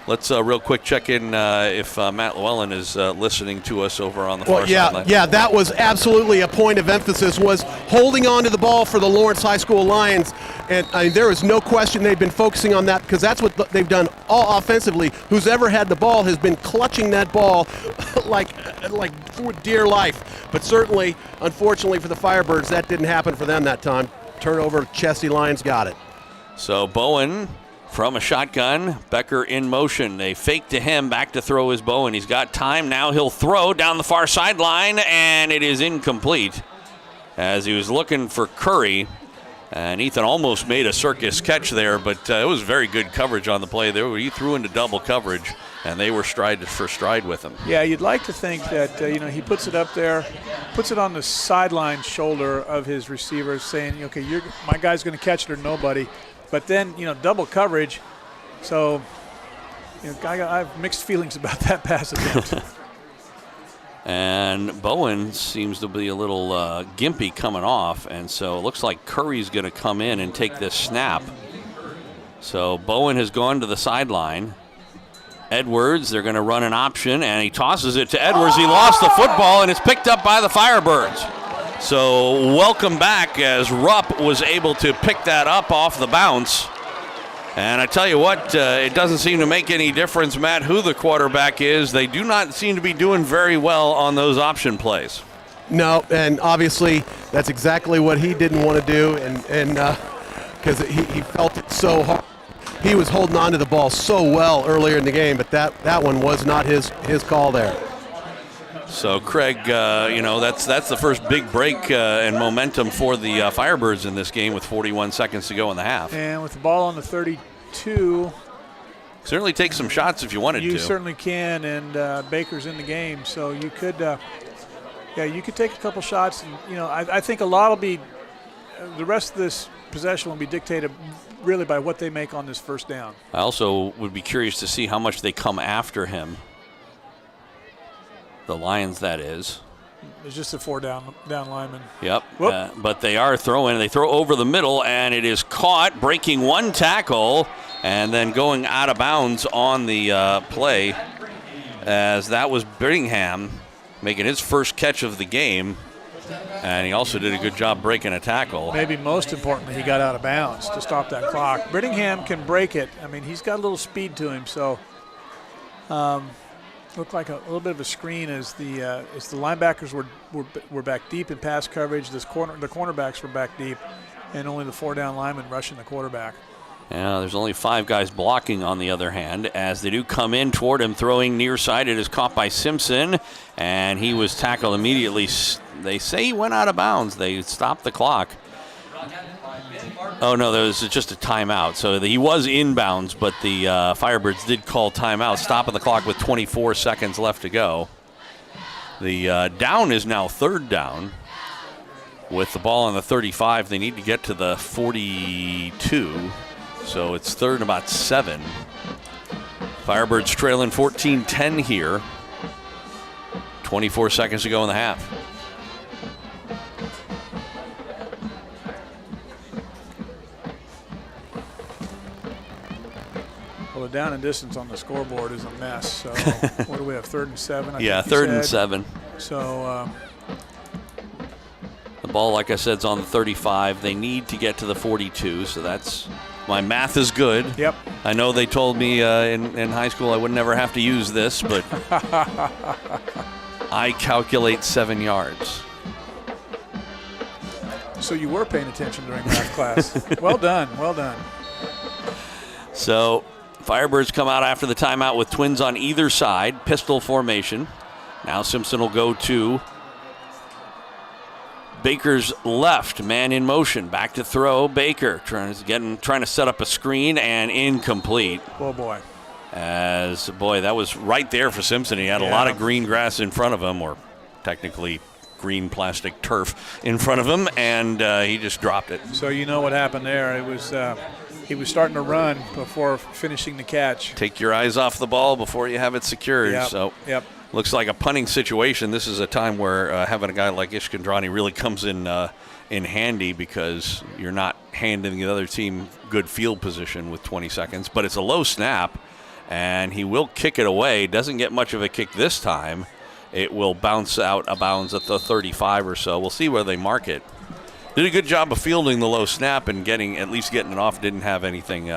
[SPEAKER 2] Let's real quick check in if Matt Llewellyn is listening to us over on the far sideline.
[SPEAKER 8] Yeah, that was absolutely a point of emphasis, was holding on to the ball for the Lawrence High School Lions. And there is no question they've been focusing on that, because that's what they've done all offensively. Who's ever had the ball has been clutching that ball like for dear life. But certainly, unfortunately for the Firebirds, that didn't happen for them that time. Turnover, Chesty Lions got it.
[SPEAKER 2] So Bowen from a shotgun, Becker in motion. They fake to him, back to throw is Bowen. He's got time now. He'll throw down the far sideline, and it is incomplete as he was looking for Curry. And Ethan almost made a circus catch there, but it was very good coverage on the play there. He threw into double coverage, and they were stride for stride with him.
[SPEAKER 3] Yeah, you'd like to think that he puts it up there, puts it on the sideline shoulder of his receiver, saying, okay, my guy's going to catch it or nobody. But then, double coverage. So, I have mixed feelings about that pass attempt.
[SPEAKER 2] And Bowen seems to be a little gimpy coming off, and so it looks like Curry's going to come in and take this snap. So Bowen has gone to the sideline. Edwards, they're going to run an option, and he tosses it to Edwards. He lost the football, and it's picked up by the Firebirds. So welcome back, as Rupp was able to pick that up off the bounce. And I tell you what, it doesn't seem to make any difference, Matt, who the quarterback is. They do not seem to be doing very well on those option plays.
[SPEAKER 8] No, and obviously that's exactly what he didn't want to do, and because he felt it so hard. He was holding on to the ball so well earlier in the game, but that one was not his call there.
[SPEAKER 2] So Craig, that's the first big break and momentum for the Firebirds in this game with 41 seconds to go in the half.
[SPEAKER 3] And with the ball on the 32.
[SPEAKER 2] Certainly take some shots if you wanted to.
[SPEAKER 3] You certainly can, and Baker's in the game, so you could, you could take a couple shots. And, I think a lot will be, the rest of this possession will be dictated really by what they make on this first down.
[SPEAKER 2] I also would be curious to see how much they come after him. The Lions, that is.
[SPEAKER 3] It's just a four down lineman.
[SPEAKER 2] Yep. But they are throwing. They throw over the middle, and it is caught, breaking one tackle, and then going out of bounds on the play, as that was Brittingham making his first catch of the game, and he also did a good job breaking a tackle.
[SPEAKER 3] Maybe most importantly, he got out of bounds to stop that clock. Brittingham can break it. I mean, he's got a little speed to him, so looked like a little bit of a screen as the linebackers were back deep in pass coverage. The cornerbacks were back deep, and only the four down linemen rushing the quarterback.
[SPEAKER 2] Yeah, there's only 5 guys blocking on the other hand, as they do come in toward him, throwing near side. It is caught by Simpson, and he was tackled immediately. They say he went out of bounds. They stopped the clock. Oh, no, there was just a timeout. So he was inbounds, but the Firebirds did call timeout, stopping the clock with 24 seconds left to go. The down is now third down. With the ball on the 35, they need to get to the 42. So it's third and about 7. Firebirds trailing 14-10 here. 24 seconds to go in the half.
[SPEAKER 3] Well, the down and distance on the scoreboard is a mess. So what do we have, 3rd and 7?
[SPEAKER 2] Yeah, 3rd and 7.
[SPEAKER 3] So
[SPEAKER 2] the ball, like I said, is on the 35. They need to get to the 42, so that's, my math is good.
[SPEAKER 3] Yep.
[SPEAKER 2] I know they told me in high school I would never have to use this, but I calculate 7 yards.
[SPEAKER 3] So you were paying attention during math class. Well done, well done.
[SPEAKER 2] So Firebirds come out after the timeout with twins on either side, pistol formation. Now Simpson will go to Baker's left, man in motion, back to throw. Baker trying to set up a screen and incomplete.
[SPEAKER 3] Oh boy.
[SPEAKER 2] That was right there for Simpson. He had a lot of green grass in front of him, or technically green plastic turf in front of him, and he just dropped it.
[SPEAKER 3] So you know what happened there. It was he was starting to run before finishing the catch.
[SPEAKER 2] Take your eyes off the ball before you have it secured.
[SPEAKER 3] Yep.
[SPEAKER 2] So
[SPEAKER 3] yep.
[SPEAKER 2] Looks like a punting situation. This is a time where having a guy like Ishkandrani really comes in handy, because you're not handing the other team good field position with 20 seconds. But it's a low snap, and he will kick it away. Doesn't get much of a kick this time. It will bounce out of bounds at the 35 or so. We'll see where they mark it. Did a good job of fielding the low snap and getting it off. Didn't have anything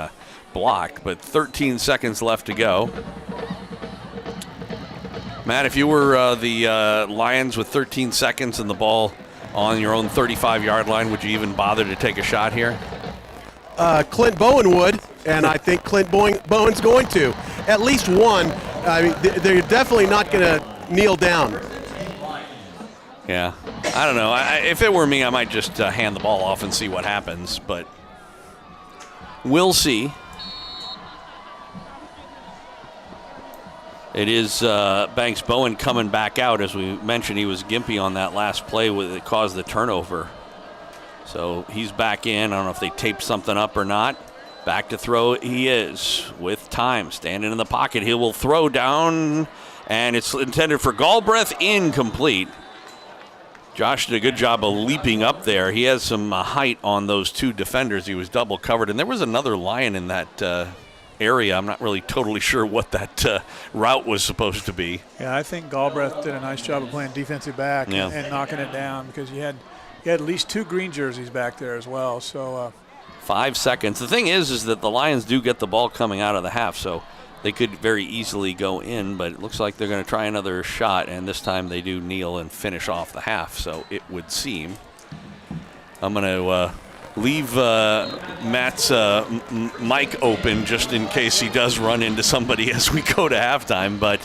[SPEAKER 2] blocked, but 13 seconds left to go. Matt, if you were the Lions with 13 seconds and the ball on your own 35-yard line, would you even bother to take a shot here?
[SPEAKER 8] Clint Bowen would, and I think Clint Bowen's going to. At least one. I mean, they're definitely not going to kneel down.
[SPEAKER 2] Yeah. I don't know. If it were me, I might just hand the ball off and see what happens, but we'll see. It is Banks Bowen coming back out. As we mentioned, he was gimpy on that last play that caused the turnover. So he's back in. I don't know if they taped something up or not. Back to throw he is with time. Standing in the pocket. He will throw down, and it's intended for Galbraith. Incomplete. Josh did a good job of leaping up there. He has some height on those two defenders. He was double covered, and there was another Lion in that area. I'm not really totally sure what that route was supposed to be.
[SPEAKER 3] Yeah, I think Galbraith did a nice job of playing defensive back and knocking it down, because you had at least 2 green jerseys back there as well. So
[SPEAKER 2] 5 seconds. The thing is that the Lions do get the ball coming out of the half, so they could very easily go in, but it looks like they're going to try another shot, and this time they do kneel and finish off the half, so it would seem. I'm going to leave Matt's mic open just in case he does run into somebody as we go to halftime, but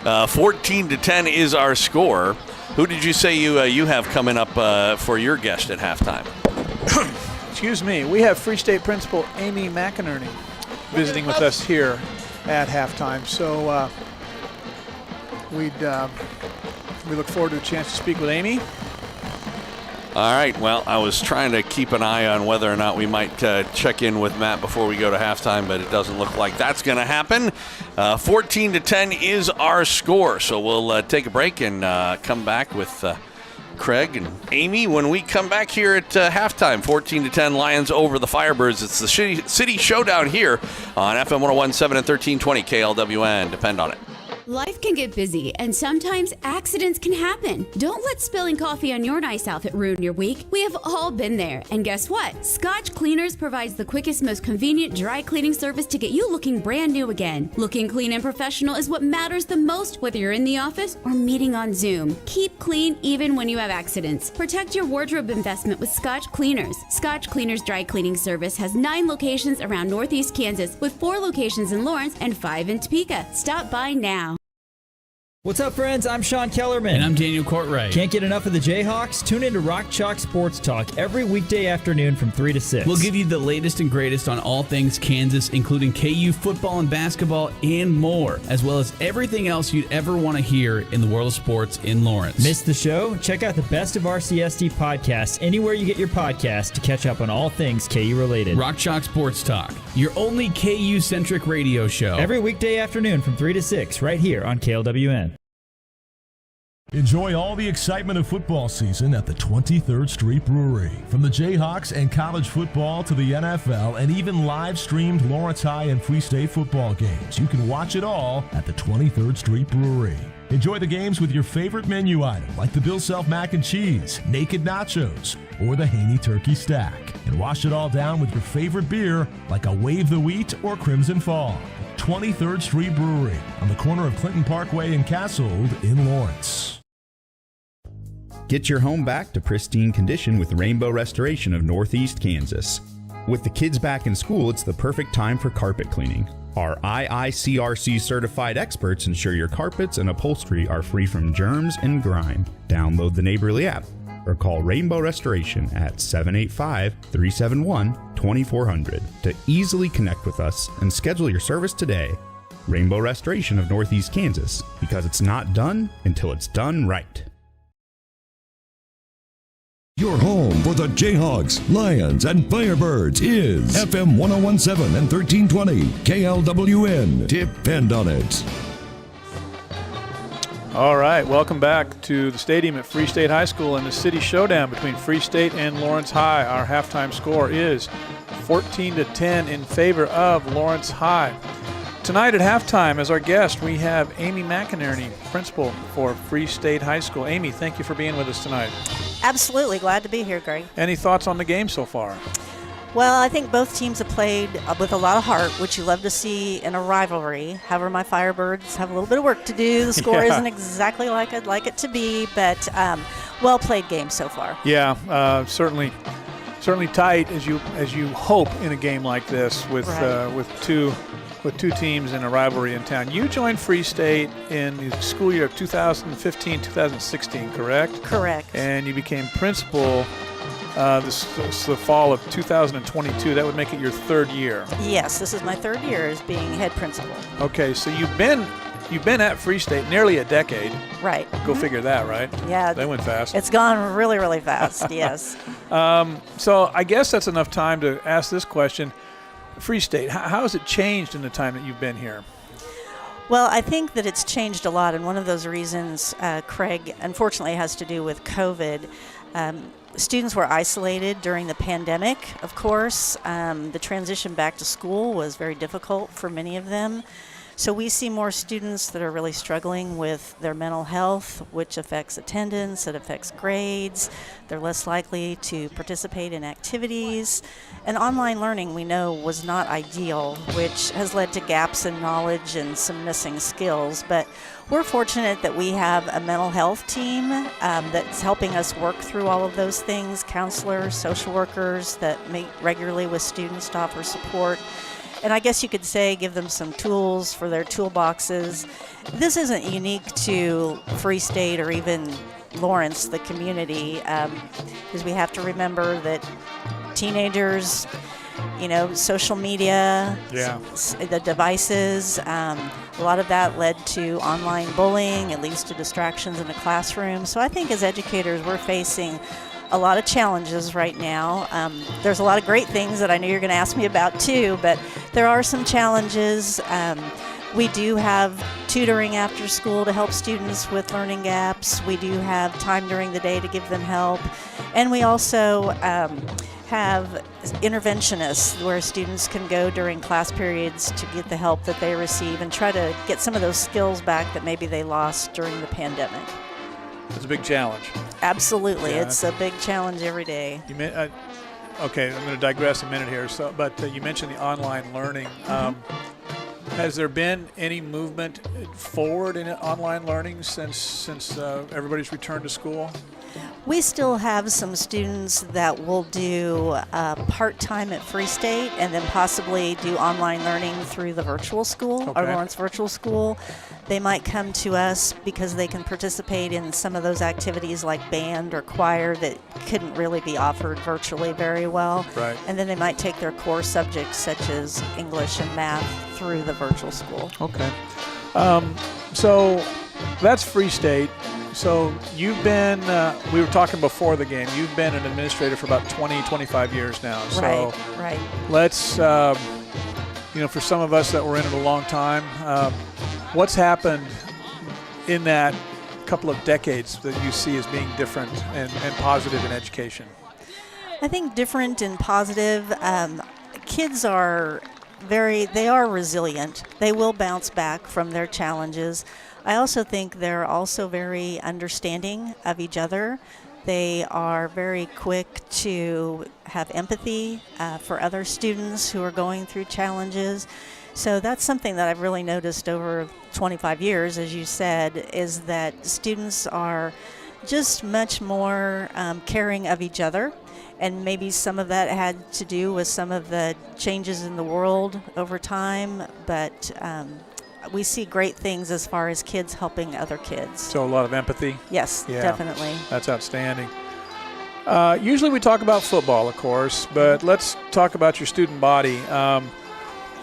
[SPEAKER 2] 14-10 is our score. Who did you say you have coming up for your guest at halftime?
[SPEAKER 3] Excuse me. We have Free State Principal Amy McInerney visiting with us here at halftime. So we look forward to a chance to speak with Amy.
[SPEAKER 2] All right. Well, I was trying to keep an eye on whether or not we might check in with Matt before we go to halftime, but it doesn't look like that's going to happen. 14-10 is our score. So we'll take a break and come back with Craig and Amy when we come back here at halftime. 14-10 Lions over the Firebirds. It's the City Showdown here on FM 101.7 and 1320 KLWN. Depend on it.
[SPEAKER 13] Life can get busy, and sometimes accidents can happen. Don't let spilling coffee on your nice outfit ruin your week. We have all been there. And guess what? Scotch Cleaners provides the quickest, most convenient dry cleaning service to get you looking brand new again. Looking clean and professional is what matters the most, whether you're in the office or meeting on Zoom. Keep clean even when you have accidents. Protect your wardrobe investment with Scotch Cleaners. Scotch Cleaners dry cleaning service has 9 locations around Northeast Kansas, with 4 locations in Lawrence and 5 in Topeka. Stop by now.
[SPEAKER 9] What's up, friends? I'm Sean Kellerman.
[SPEAKER 10] And I'm Daniel Courtwright.
[SPEAKER 9] Can't get enough of the Jayhawks? Tune in to Rock Chalk Sports Talk every weekday afternoon from 3 to 6.
[SPEAKER 10] We'll give you the latest and greatest on all things Kansas, including KU football and basketball and more, as well as everything else you'd ever want to hear in the world of sports in Lawrence.
[SPEAKER 9] Missed the show? Check out the Best of RCSD podcasts anywhere you get your podcasts to catch up on all things KU related.
[SPEAKER 10] Rock Chalk Sports Talk, your only KU-centric radio show.
[SPEAKER 9] Every weekday afternoon from 3 to 6 right here on KLWN.
[SPEAKER 7] Enjoy all the excitement of football season at the 23rd Street Brewery. From the Jayhawks and college football to the NFL and even live-streamed Lawrence High and Free State football games, you can watch it all at the 23rd Street Brewery. Enjoy the games with your favorite menu item like the Bill Self Mac and Cheese, Naked Nachos, or the Haney Turkey Stack. And wash it all down with your favorite beer like a Wave the Wheat or Crimson Fog. 23rd Street Brewery on the corner of Clinton Parkway and Cassold in Lawrence.
[SPEAKER 12] Get your home back to pristine condition with Rainbow Restoration of Northeast Kansas. With the kids back in school, it's the perfect time for carpet cleaning. Our IICRC certified experts ensure your carpets and upholstery are free from germs and grime. Download the Neighborly app or call Rainbow Restoration at 785-371-2400 to easily connect with us and schedule your service today. Rainbow Restoration of Northeast Kansas, because it's not done until it's done right.
[SPEAKER 1] Your home for the Jayhawks, Lions, and Firebirds is FM 1017 and 1320 KLWN. Depend on it.
[SPEAKER 3] All right, welcome back to the stadium at Free State High School in the city showdown between Free State and Lawrence High. Our halftime score is 14-10 in favor of Lawrence High. Tonight at halftime, as our guest, we have Amy McInerney, principal for Free State High School. Amy, thank you for being with us tonight.
[SPEAKER 14] Absolutely. Glad to be here, Greg.
[SPEAKER 3] Any thoughts on the game so far?
[SPEAKER 14] Well, I think both teams have played with a lot of heart, which you love to see in a rivalry. However, my Firebirds have a little bit of work to do. The score isn't exactly like I'd like it to be, but well-played game so far.
[SPEAKER 3] Yeah, certainly tight as you hope in a game like this with two teams in a rivalry in town. You joined Free State in the school year of 2015-2016, correct?
[SPEAKER 14] Correct.
[SPEAKER 3] And you became principal the fall of 2022. That would make it your third year.
[SPEAKER 14] Yes, this is my third year as being head principal.
[SPEAKER 3] Okay, so you've been at Free State nearly a decade.
[SPEAKER 14] Right.
[SPEAKER 3] Go figure that, right?
[SPEAKER 14] Yeah.
[SPEAKER 3] That went fast.
[SPEAKER 14] It's gone really, really fast, yes.
[SPEAKER 3] So I guess that's enough time to ask this question. Free State, how has it changed in the time that you've been here?
[SPEAKER 14] Well, I think that it's changed a lot, and one of those reasons, Craig, unfortunately has to do with COVID. Students were isolated during the pandemic, of course. The transition back to school was very difficult for many of them. So we see more students that are really struggling with their mental health, which affects attendance, it affects grades. They're less likely to participate in activities. And online learning, we know, was not ideal, which has led to gaps in knowledge and some missing skills. But we're fortunate that we have a mental health team that's helping us work through all of those things, counselors, social workers that meet regularly with students to offer support. And I guess you could say give them some tools for their toolboxes. This isn't unique to Free State or even Lawrence, the community, because we have to remember that teenagers, social media, the devices, a lot of that led to online bullying. It leads to distractions in the classroom. So I think as educators, we're facing a lot of challenges right now. There's a lot of great things that I know you're going to ask me about too, but there are some challenges. We do have tutoring after school to help students with learning gaps. We do have time during the day to give them help. And we also have interventionists where students can go during class periods to get the help that they receive and try to get some of those skills back that maybe they lost during the pandemic.
[SPEAKER 3] It's a big challenge.
[SPEAKER 14] Absolutely.
[SPEAKER 3] Yeah.
[SPEAKER 14] It's a big challenge every day.
[SPEAKER 3] Okay, I'm going to digress a minute here. But you mentioned the online learning. Has there been any movement forward in online learning since everybody's returned to school?
[SPEAKER 14] We still have some students that will do part-time at Free State and then possibly do online learning through the virtual school, our Lawrence Virtual School. They might come to us because they can participate in some of those activities like band or choir that couldn't really be offered virtually very well.
[SPEAKER 3] Right.
[SPEAKER 14] And then they might take their core subjects such as English and math through the virtual school.
[SPEAKER 3] Okay. So that's Free State. So you've been, we were talking before the game, you've been an administrator for about 20, 25 years now. So
[SPEAKER 14] right.
[SPEAKER 3] Let's, for some of us that were in it a long time, what's happened in that couple of decades that you see as being different and positive in education?
[SPEAKER 14] I think different and positive. Kids are they are resilient. They will bounce back from their challenges. I also think they're also very understanding of each other. They are very quick to have empathy for other students who are going through challenges. So that's something that I've really noticed over 25 years, as you said, is that students are just much more caring of each other. And maybe some of that had to do with some of the changes in the world over time, but we see great things as far as kids helping other kids.
[SPEAKER 3] So a lot of empathy?
[SPEAKER 14] Yes, definitely.
[SPEAKER 3] That's outstanding. Usually we talk about football, of course, but let's talk about your student body. A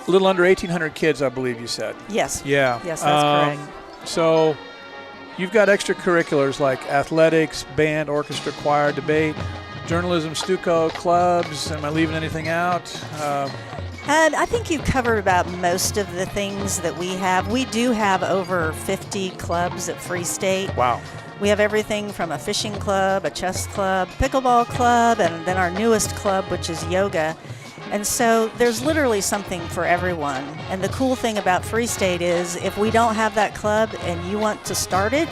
[SPEAKER 3] little under 1,800 kids, I believe you said.
[SPEAKER 14] Yes.
[SPEAKER 3] Yeah.
[SPEAKER 14] Yes, that's correct.
[SPEAKER 3] So you've got extracurriculars like athletics, band, orchestra, choir, debate, journalism, Stuco, clubs. Am I leaving anything out?
[SPEAKER 14] I think you've covered about most of the things that we have. We do have over 50 clubs at Free State.
[SPEAKER 3] Wow.
[SPEAKER 14] We have everything from a fishing club, a chess club, pickleball club, and then our newest club, which is yoga. And so there's literally something for everyone. And the cool thing about Free State is if we don't have that club and you want to start it,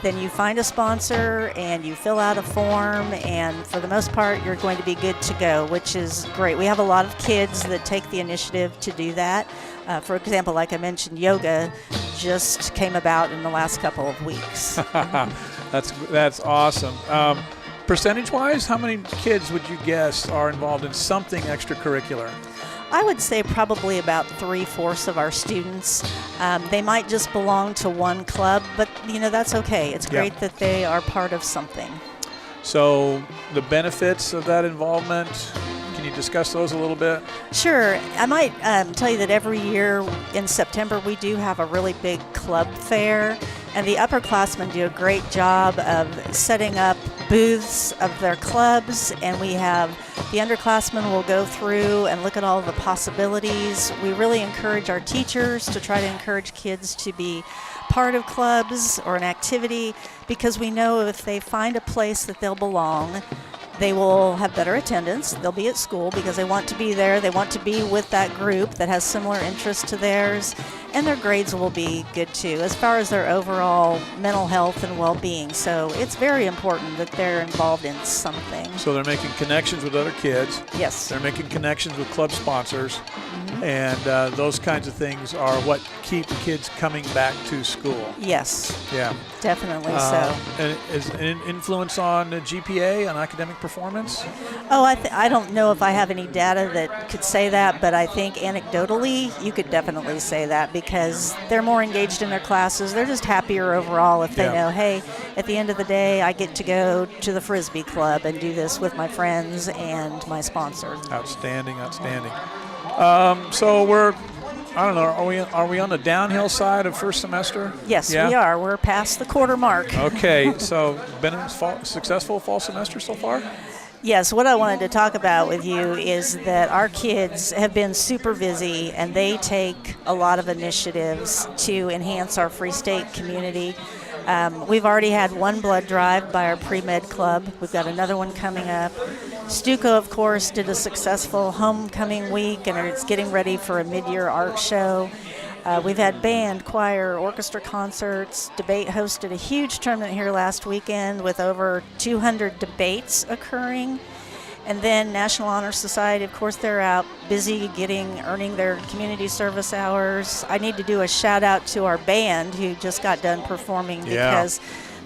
[SPEAKER 14] then you find a sponsor and you fill out a form, and for the most part you're going to be good to go, which is great. We have a lot of kids that take the initiative to do that. For example, like I mentioned, yoga just came about in the last couple of weeks.
[SPEAKER 3] That's awesome. Percentage-wise, how many kids would you guess are involved in something extracurricular?
[SPEAKER 14] I would say probably about 3/4 of our students. They might just belong to one club, but that's okay. It's great that they are part of something.
[SPEAKER 3] So the benefits of that involvement, can you discuss those a little bit?
[SPEAKER 14] Sure. I might tell you that every year in September we do have a really big club fair, and the upperclassmen do a great job of setting up booths of their clubs, and we have the underclassmen will go through and look at all the possibilities. We really encourage our teachers to try to encourage kids to be part of clubs or an activity, because we know if they find a place that they'll belong, they will have better attendance. They'll be at school because they want to be there. They want to be with that group that has similar interests to theirs, and their grades will be good too, as far as their overall mental health and well-being. So it's very important that they're involved in something.
[SPEAKER 3] So they're making connections with other kids.
[SPEAKER 14] Yes.
[SPEAKER 3] They're making connections with club sponsors. And those kinds of things are what keep kids coming back to school.
[SPEAKER 14] Yes.
[SPEAKER 3] Yeah.
[SPEAKER 14] Definitely so.
[SPEAKER 3] And is an influence on GPA, on academic performance?
[SPEAKER 14] Oh, I don't know if I have any data that could say that, but I think anecdotally you could definitely say that, because they're more engaged in their classes. They're just happier overall if they know, hey, at the end of the day, I get to go to the Frisbee Club and do this with my friends and my sponsor.
[SPEAKER 3] Outstanding, outstanding. So we're, I don't know, are we on the downhill side of first semester?
[SPEAKER 14] Yes, we are. We're past the quarter mark.
[SPEAKER 3] Okay, so been a successful fall semester so far?
[SPEAKER 14] Yes, what I wanted to talk about with you is that our kids have been super busy, and they take a lot of initiatives to enhance our Free State community. We've already had one blood drive by our pre-med club. We've got another one coming up. Stuco, of course, did a successful homecoming week, and it's getting ready for a mid-year art show. We've had band, choir, orchestra concerts. Debate hosted a huge tournament here last weekend with over 200 debates occurring. And then National Honor Society, of course, they're out busy earning their community service hours. I need to do a shout out to our band who just got done performing, because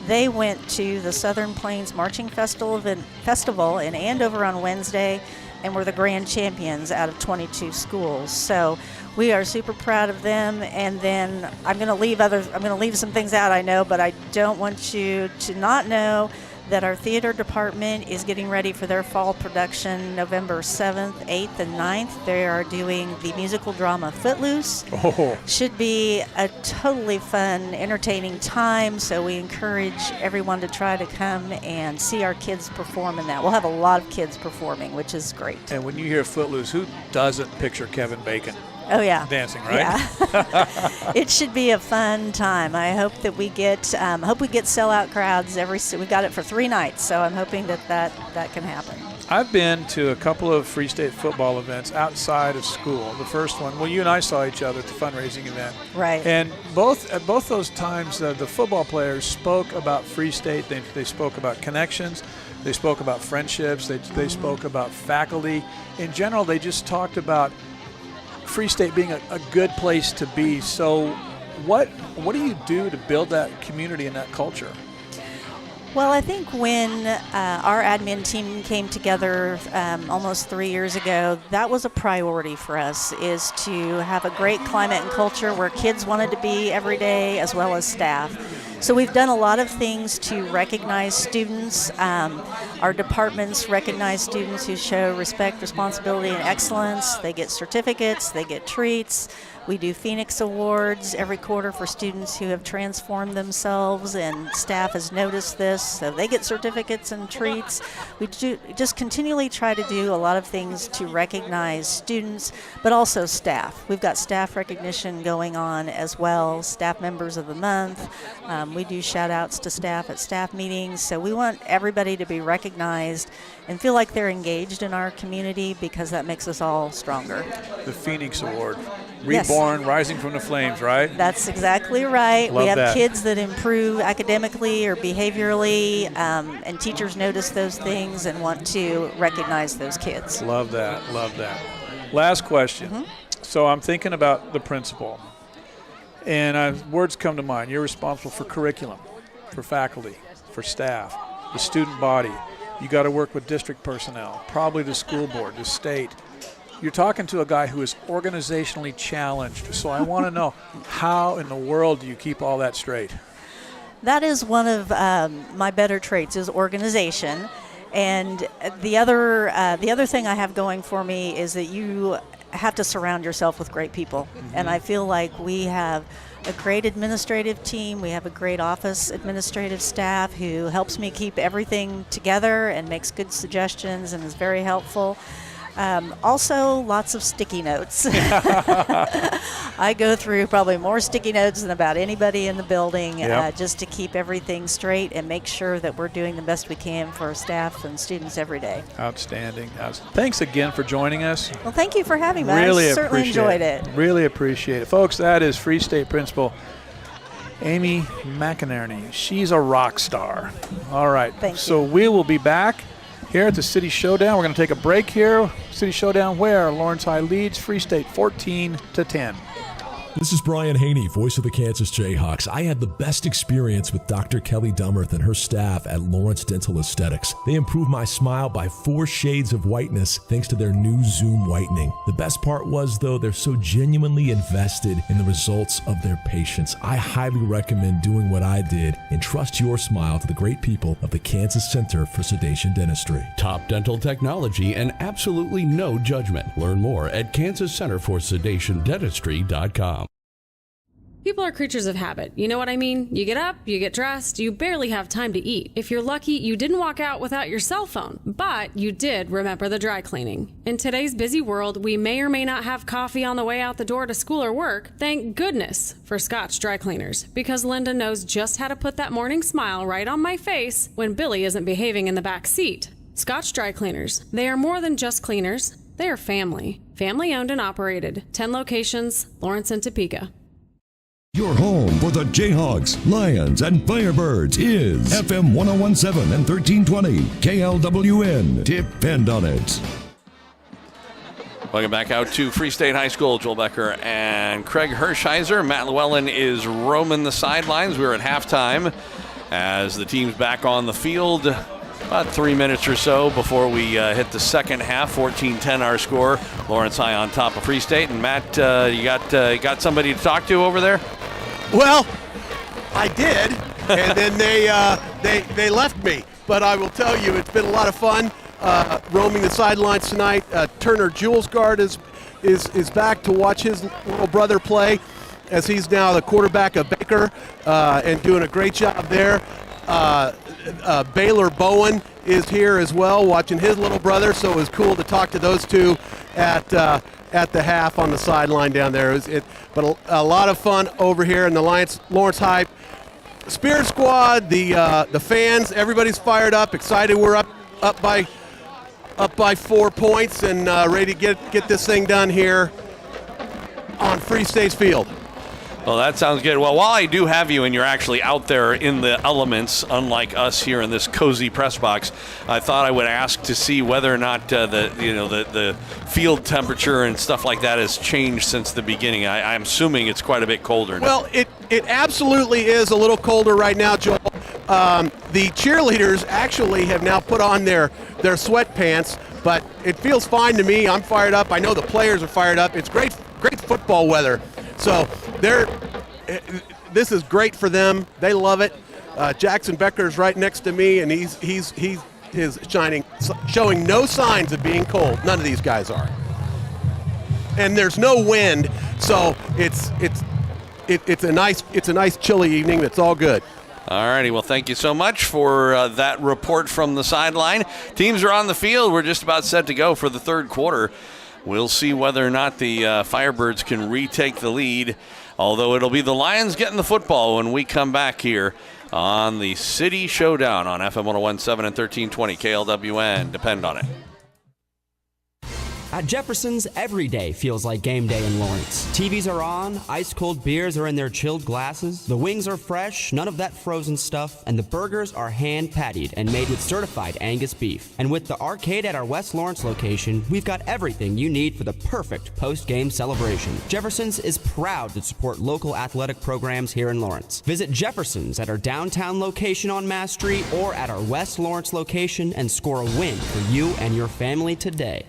[SPEAKER 14] They went to the Southern Plains Marching Festival in Andover on Wednesday and were the grand champions out of 22 schools. So we are super proud of them. And then I'm going to leave some things out, I know, but I don't want you to not know that our theater department is getting ready for their fall production November 7th, 8th, and 9th. They are doing the musical drama Footloose.
[SPEAKER 3] Oh.
[SPEAKER 14] Should be a totally fun, entertaining time, so we encourage everyone to try to come and see our kids perform in that. We'll have a lot of kids performing, which is great.
[SPEAKER 3] And when you hear Footloose, who doesn't picture Kevin Bacon?
[SPEAKER 14] Oh, yeah.
[SPEAKER 3] Dancing, right?
[SPEAKER 14] Yeah. It should be a fun time. I hope that we get sellout crowds we've got it for 3 nights, so I'm hoping that can happen.
[SPEAKER 3] I've been to a couple of Free State football events outside of school. The first one, well, you and I saw each other at the fundraising event.
[SPEAKER 14] Right.
[SPEAKER 3] And at both those times, the football players spoke about Free State. They spoke about connections. They spoke about friendships. They spoke about faculty. In general, they just talked about Free State being a good place to be. So what do you do to build that community and that culture?
[SPEAKER 14] Well, I think when our admin team came together almost 3 years ago, that was a priority for us, is to have a great climate and culture where kids wanted to be every day as well as staff. So we've done a lot of things to recognize students. Our departments recognize students who show respect, responsibility, and excellence. They get certificates, they get treats. We do Phoenix Awards every quarter for students who have transformed themselves, and staff has noticed this, so they get certificates and treats. We just continually try to do a lot of things to recognize students, but also staff. We've got staff recognition going on as well, Staff Members of the Month. We do shout-outs to staff at staff meetings, so we want everybody to be recognized and feel like they're engaged in our community, because that makes us all stronger.
[SPEAKER 3] The Phoenix Award. Reborn, yes. Rising from the flames, right?
[SPEAKER 14] That's exactly right.
[SPEAKER 3] Love
[SPEAKER 14] we have
[SPEAKER 3] that.
[SPEAKER 14] Kids that improve academically or behaviorally, and teachers notice those things and want to recognize those kids.
[SPEAKER 3] Love that. Last question.
[SPEAKER 14] Mm-hmm.
[SPEAKER 3] So I'm thinking about the principal, and words come to mind. You're responsible for curriculum, for faculty, for staff, the student body. You got to work with district personnel, probably the school board, the state. You're talking to a guy who is organizationally challenged. So I want to know, how in the world do you keep all that straight?
[SPEAKER 14] That is one of my better traits, is organization. And the other thing I have going for me is that you have to surround yourself with great people. Mm-hmm. And I feel like we have a great administrative team. We have a great office administrative staff who helps me keep everything together and makes good suggestions and is very helpful. Also, lots of sticky notes. I go through probably more sticky notes than about anybody in the building, just to keep everything straight and make sure that we're doing the best we can for our staff and students every day.
[SPEAKER 3] Outstanding. Thanks again for joining us.
[SPEAKER 14] Well, thank you for having me.
[SPEAKER 3] Really
[SPEAKER 14] I certainly enjoyed it.
[SPEAKER 3] Really appreciate it. Folks, that is Free State Principal Amy McInerney. She's a rock star. All right.
[SPEAKER 14] Thank you.
[SPEAKER 3] So we will be back here at the City Showdown. We're going to take a break here. City Showdown where Lawrence High leads Free State 14-10.
[SPEAKER 7] This is Brian Haney, voice of the Kansas Jayhawks. I had the best experience with Dr. Kelly Dummerth and her staff at Lawrence Dental Aesthetics. They improved my smile by 4 shades of whiteness thanks to their new Zoom whitening. The best part was, though, they're so genuinely invested in the results of their patients. I highly recommend doing what I did and trust your smile to the great people of the Kansas Center for Sedation Dentistry.
[SPEAKER 5] Top dental technology and absolutely no judgment. Learn more at kansascenterforsedationdentistry.com.
[SPEAKER 15] People are creatures of habit. You know what I mean? You get up, you get dressed, you barely have time to eat. If you're lucky, you didn't walk out without your cell phone, but you did remember the dry cleaning. In today's busy world, we may or may not have coffee on the way out the door to school or work. Thank goodness for Scotch Dry Cleaners, because Linda knows just how to put that morning smile right on my face when Billy isn't behaving in the back seat. Scotch Dry Cleaners. They are more than just cleaners. They are family. Family owned and operated. 10 locations, Lawrence and Topeka.
[SPEAKER 1] Your home for the Jayhawks, Lions, and Firebirds is FM 1017 and 1320 KLWN. Depend on it.
[SPEAKER 2] Welcome back out to Free State High School. Joel Becker and Craig Hershiser. Matt Llewellyn is roaming the sidelines. We were at halftime as the team's back on the field. About 3 minutes or so before we hit the second half. 14-10 our score. Lawrence High on top of Free State. And Matt, you got somebody to talk to over there?
[SPEAKER 8] Well, I did, and then they left me. But I will tell you, it's been a lot of fun roaming the sidelines tonight. Turner Julesgaard is back to watch his little brother play, as he's now the quarterback of Baker and doing a great job there. Baylor Bowen is here as well, watching his little brother, so it was cool to talk to those two at the half on the sideline down there. But a lot of fun over here in the Lawrence High Spirit Squad, the fans, everybody's fired up, excited. We're up by 4 points and ready to get this thing done here on Free State's field.
[SPEAKER 2] Well, that sounds good. Well, while I do have you and you're actually out there in the elements, unlike us here in this cozy press box, I thought I would ask to see whether or not the field temperature and stuff like that has changed since the beginning. I'm assuming it's quite a bit colder now.
[SPEAKER 8] Well, it absolutely is a little colder right now, Joel. The cheerleaders actually have now put on their sweatpants, but it feels fine to me. I'm fired up. I know the players are fired up. It's great football weather. So this is great for them. They love it. Jackson Becker's right next to me, and he's showing no signs of being cold. None of these guys are. And there's no wind, so it's a nice chilly evening. It's all good.
[SPEAKER 2] All righty. Well, thank you so much for that report from the sideline. Teams are on the field. We're just about set to go for the third quarter. We'll see whether or not the Firebirds can retake the lead, although it'll be the Lions getting the football when we come back here on the City Showdown on FM 101.7 and 1320 KLWN. Depend on it.
[SPEAKER 16] At Jefferson's, every day feels like game day in Lawrence. TVs are on, ice-cold beers are in their chilled glasses, the wings are fresh, none of that frozen stuff, and the burgers are hand-pattied and made with certified Angus beef. And with the arcade at our West Lawrence location, we've got everything you need for the perfect post-game celebration. Jefferson's is proud to support local athletic programs here in Lawrence. Visit Jefferson's at our downtown location on Mass Street or at our West Lawrence location and score a win for you and your family today.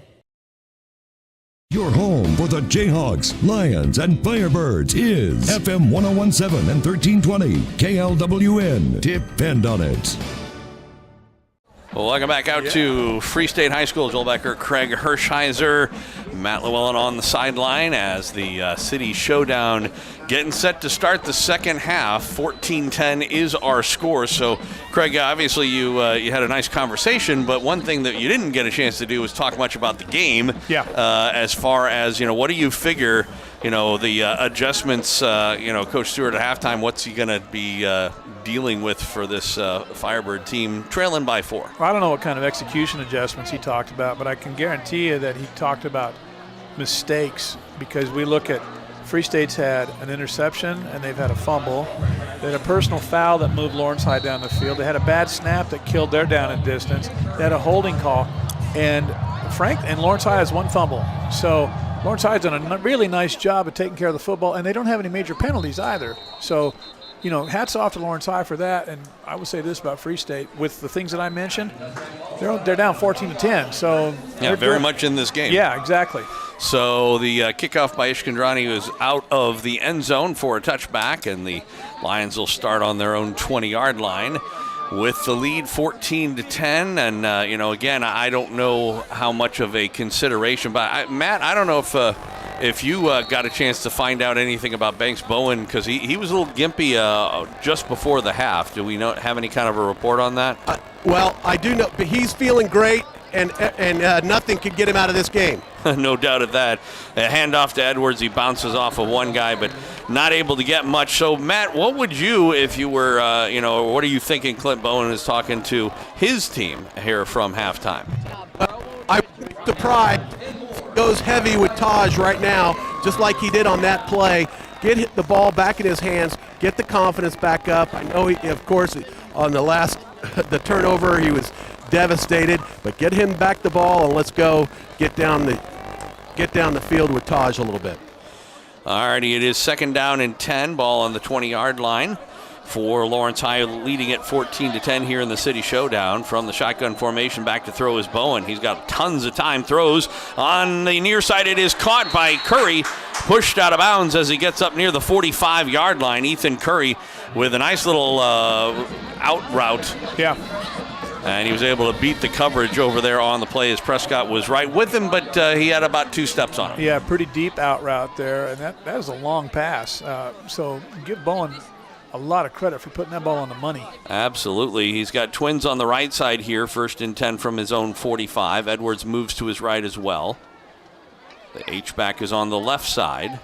[SPEAKER 1] Your home for the Jayhawks, Lions, and Firebirds is FM 101.7 and 1320 KLWN. Depend on it.
[SPEAKER 2] Well, welcome back out to Free State High School. Joel Becker, Craig Hirschheiser, Matt Llewellyn on the sideline as the City Showdown getting set to start the second half. 14-10 is our score. So, Craig, obviously you had a nice conversation, but one thing that you didn't get a chance to do was talk much about the game.
[SPEAKER 3] Yeah.
[SPEAKER 2] As far as, what do you figure, the adjustments, Coach Stewart at halftime, what's he going to be dealing with for this Firebird team trailing by 4?
[SPEAKER 3] Well, I don't know what kind of execution adjustments he talked about, but I can guarantee you that he talked about mistakes, because we look at Free State's had an interception and they've had a fumble. They had a personal foul that moved Lawrence High down the field. They had a bad snap that killed their down and distance. They had a holding call, and Lawrence High has one fumble. So Lawrence High has done a really nice job of taking care of the football, and they don't have any major penalties either. So, hats off to Lawrence High for that. And I would say this about Free State, with the things that I mentioned, they're down 14-10. So
[SPEAKER 2] yeah, very much in this game.
[SPEAKER 3] Yeah, exactly.
[SPEAKER 2] So the kickoff by Ishkandrani was out of the end zone for a touchback, and the Lions will start on their own 20-yard line with the lead 14-10. And, again, I don't know how much of a consideration, but Matt, I don't know if you got a chance to find out anything about Banks Bowen, because he was a little gimpy just before the half. Do we have any kind of a report on that?
[SPEAKER 8] Well, I do know, but he's feeling great, and nothing could get him out of this game.
[SPEAKER 2] No doubt of that. A handoff to Edwards. He bounces off of one guy, but not able to get much. So, Matt, what would you, if you were, what are you thinking Clint Bowen is talking to his team here from halftime?
[SPEAKER 8] I'm surprised. Goes heavy with Taj right now, just like he did on that play. Get the ball back in his hands, get the confidence back up. I know, of course, on the turnover, he was devastated, but get him back the ball and let's go get down the field with Taj a little bit.
[SPEAKER 2] All righty, it is second down and 10, ball on the 20-yard line. for Lawrence High, leading it 14-10 here in the City Showdown. From the shotgun formation, back to throw is Bowen. He's got tons of time. Throws on the near side. It is caught by Curry, pushed out of bounds as he gets up near the 45-yard line. Ethan Curry with a nice little out route.
[SPEAKER 3] Yeah.
[SPEAKER 2] And he was able to beat the coverage over there on the play as Prescott was right with him, but he had about 2 steps on him.
[SPEAKER 3] Yeah, pretty deep out route there, and that was a long pass. So give Bowen a lot of credit for putting that ball on the money.
[SPEAKER 2] Absolutely. He's got Twins on the right side here, 1st and 10 from his own 45. Edwards moves to his right as well. The H-back is on the left side.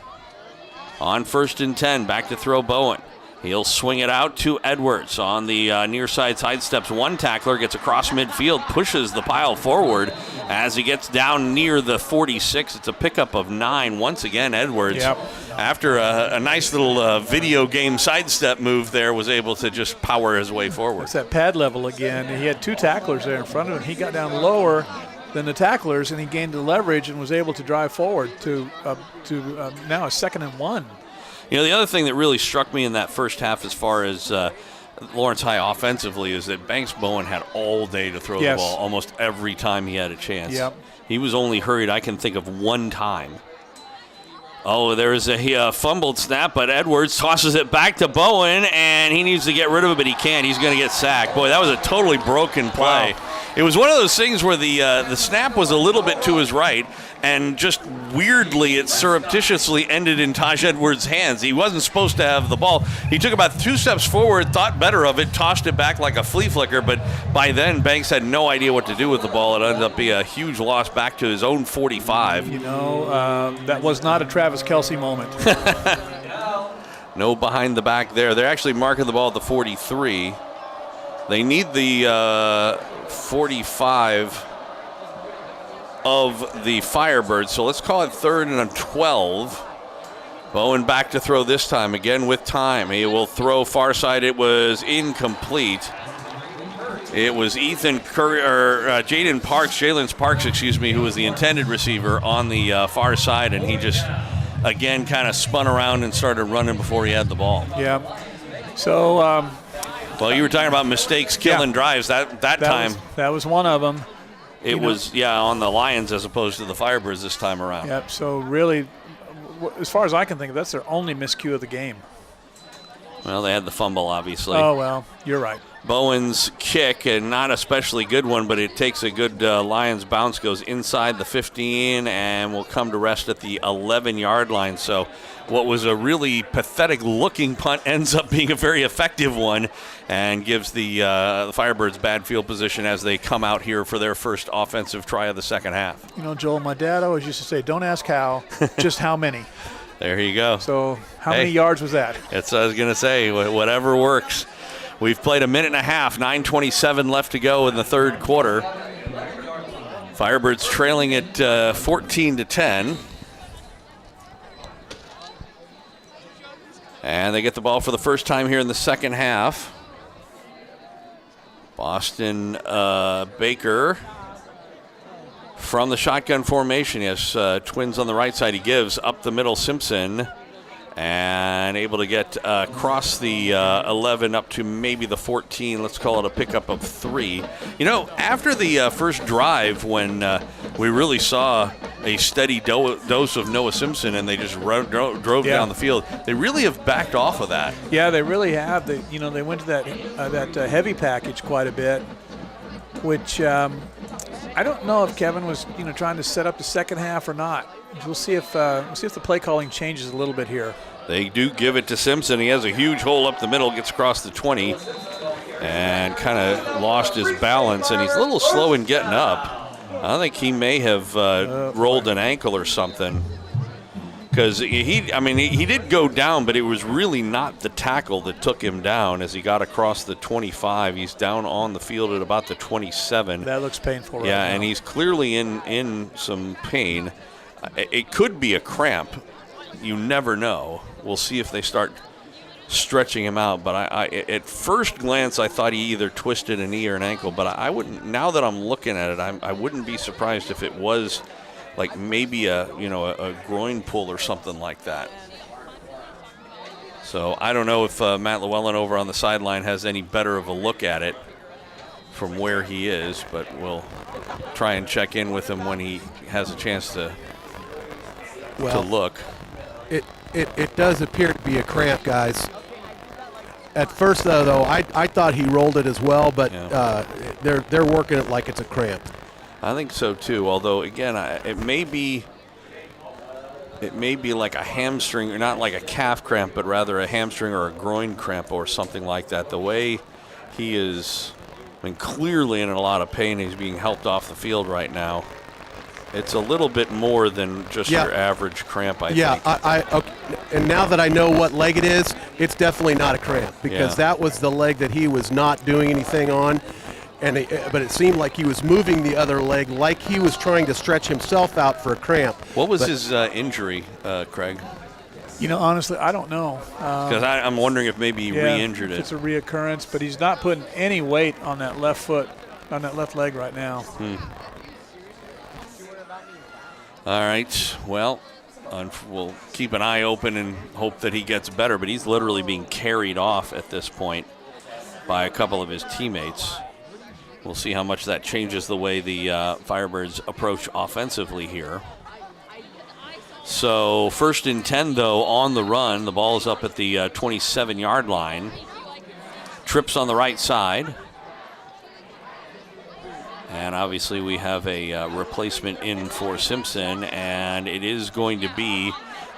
[SPEAKER 2] On 1st and 10, back to throw Bowen. He'll swing it out to Edwards on the near side, sidesteps one tackler, gets across midfield, pushes the pile forward as he gets down near the 46. It's a pickup of 9. Once again, Edwards, after a nice little video game sidestep move there, was able to just power his way forward.
[SPEAKER 3] It's that pad level again. He had 2 tacklers there in front of him. He got down lower than the tacklers, and he gained the leverage and was able to drive forward to now a 2nd and 1.
[SPEAKER 2] You know, the other thing that really struck me in that first half as far as Lawrence High offensively is that Banks Bowen had all day to throw the ball almost every time he had a chance.
[SPEAKER 3] Yep.
[SPEAKER 2] He was only hurried, I can think of, one time. Oh, there's a fumbled snap, but Edwards tosses it back to Bowen, and he needs to get rid of it, but he can't. He's going to get sacked. Boy, that was a totally broken play.
[SPEAKER 3] Wow.
[SPEAKER 2] It was one of those things where the snap was a little bit to his right, and just weirdly it surreptitiously ended in Taj Edwards' hands. He wasn't supposed to have the ball. He took about 2 steps forward, thought better of it, tossed it back like a flea flicker, but by then Banks had no idea what to do with the ball. It ended up being a huge loss back to his own 45.
[SPEAKER 3] You know, that was not a Travis Kelce moment.
[SPEAKER 2] No behind the back there. They're actually marking the ball at the 43. They need the 45 of the Firebirds, so let's call it 3rd and 12. Bowen back to throw this time, again with time. He will throw far side. It was incomplete. It was Ethan Curry, or Jalen Parks, who was the intended receiver on the far side, and he just, again, kind of spun around and started running before he had the ball.
[SPEAKER 3] Yeah. So,
[SPEAKER 2] well, you were talking about mistakes killing drives that time.
[SPEAKER 3] That was one of them.
[SPEAKER 2] It was on the Lions as opposed to the Firebirds this time around.
[SPEAKER 3] Yep, so really, as far as I can think of, that's their only miscue of the game.
[SPEAKER 2] Well, they had the fumble, obviously.
[SPEAKER 3] Oh, well, you're right.
[SPEAKER 2] Bowen's kick, and not especially good one, but it takes a good Lions bounce, goes inside the 15, and will come to rest at the 11-yard line. So what was a really pathetic-looking punt ends up being a very effective one and gives the Firebirds bad field position as they come out here for their first offensive try of the second half.
[SPEAKER 3] You know, Joel, my dad always used to say, don't ask how, just how many.
[SPEAKER 2] There you go.
[SPEAKER 3] So how many yards was that?
[SPEAKER 2] That's what I was going to say, whatever works. We've played a minute and a half, 9:27 left to go in the third quarter. Firebirds trailing at 14-10. And they get the ball for the first time here in the second half. Boston Baker from the shotgun formation. Yes, Twins on the right side. He gives up the middle, Simpson. And able to get across the 11 up to maybe the 14. Let's call it a pickup of 3. You know, after the first drive when we really saw a steady dose of Noah Simpson and they just drove down the field, they really have backed off of that.
[SPEAKER 3] Yeah, they really have. They went to that heavy package quite a bit, which I don't know if Kevin was trying to set up the second half or not. We'll see if the play calling changes a little bit here.
[SPEAKER 2] They do give it to Simpson. He has a huge hole up the middle, gets across the 20, and kind of lost his balance, and he's a little slow in getting up. I think he may have rolled an ankle or something, because he did go down, but it was really not the tackle that took him down as he got across the 25. He's down on the field at about the 27.
[SPEAKER 3] That looks painful right now.
[SPEAKER 2] Yeah, and he's clearly in some pain. It could be a cramp. You never know. We'll see if they start stretching him out. But I at first glance, I thought he either twisted a knee or an ankle. But I wouldn't. Now that I'm looking at it, I wouldn't be surprised if it was like maybe a groin pull or something like that. So I don't know if Matt Llewellyn over on the sideline has any better of a look at it from where he is, but we'll try and check in with him when he has a chance to look.
[SPEAKER 8] It does appear to be a cramp, guys. At first, though, I thought he rolled it as well, but they're working it like it's a cramp.
[SPEAKER 2] I think so too. Although again, it may be like a hamstring, or not like a calf cramp, but rather a hamstring or a groin cramp or something like that. The way he is, clearly in a lot of pain. He's being helped off the field right now. It's a little bit more than just your average cramp, I think.
[SPEAKER 8] Yeah, okay. And now that I know what leg it is, it's definitely not a cramp, because that was the leg that he was not doing anything on. But it seemed like he was moving the other leg like he was trying to stretch himself out for a cramp.
[SPEAKER 2] What was his injury, Craig?
[SPEAKER 3] Honestly, I don't know.
[SPEAKER 2] Because I'm wondering if maybe he re-injured it.
[SPEAKER 3] It's a reoccurrence, but he's not putting any weight on that left foot, on that left leg right now.
[SPEAKER 2] All right, well, we'll keep an eye open and hope that he gets better, but he's literally being carried off at this point by a couple of his teammates. We'll see how much that changes the way the Firebirds approach offensively here. So 1st and 10, though, on the run. The ball is up at the 27-yard line. Trips on the right side. And obviously we have a replacement in for Simpson, and it is going to be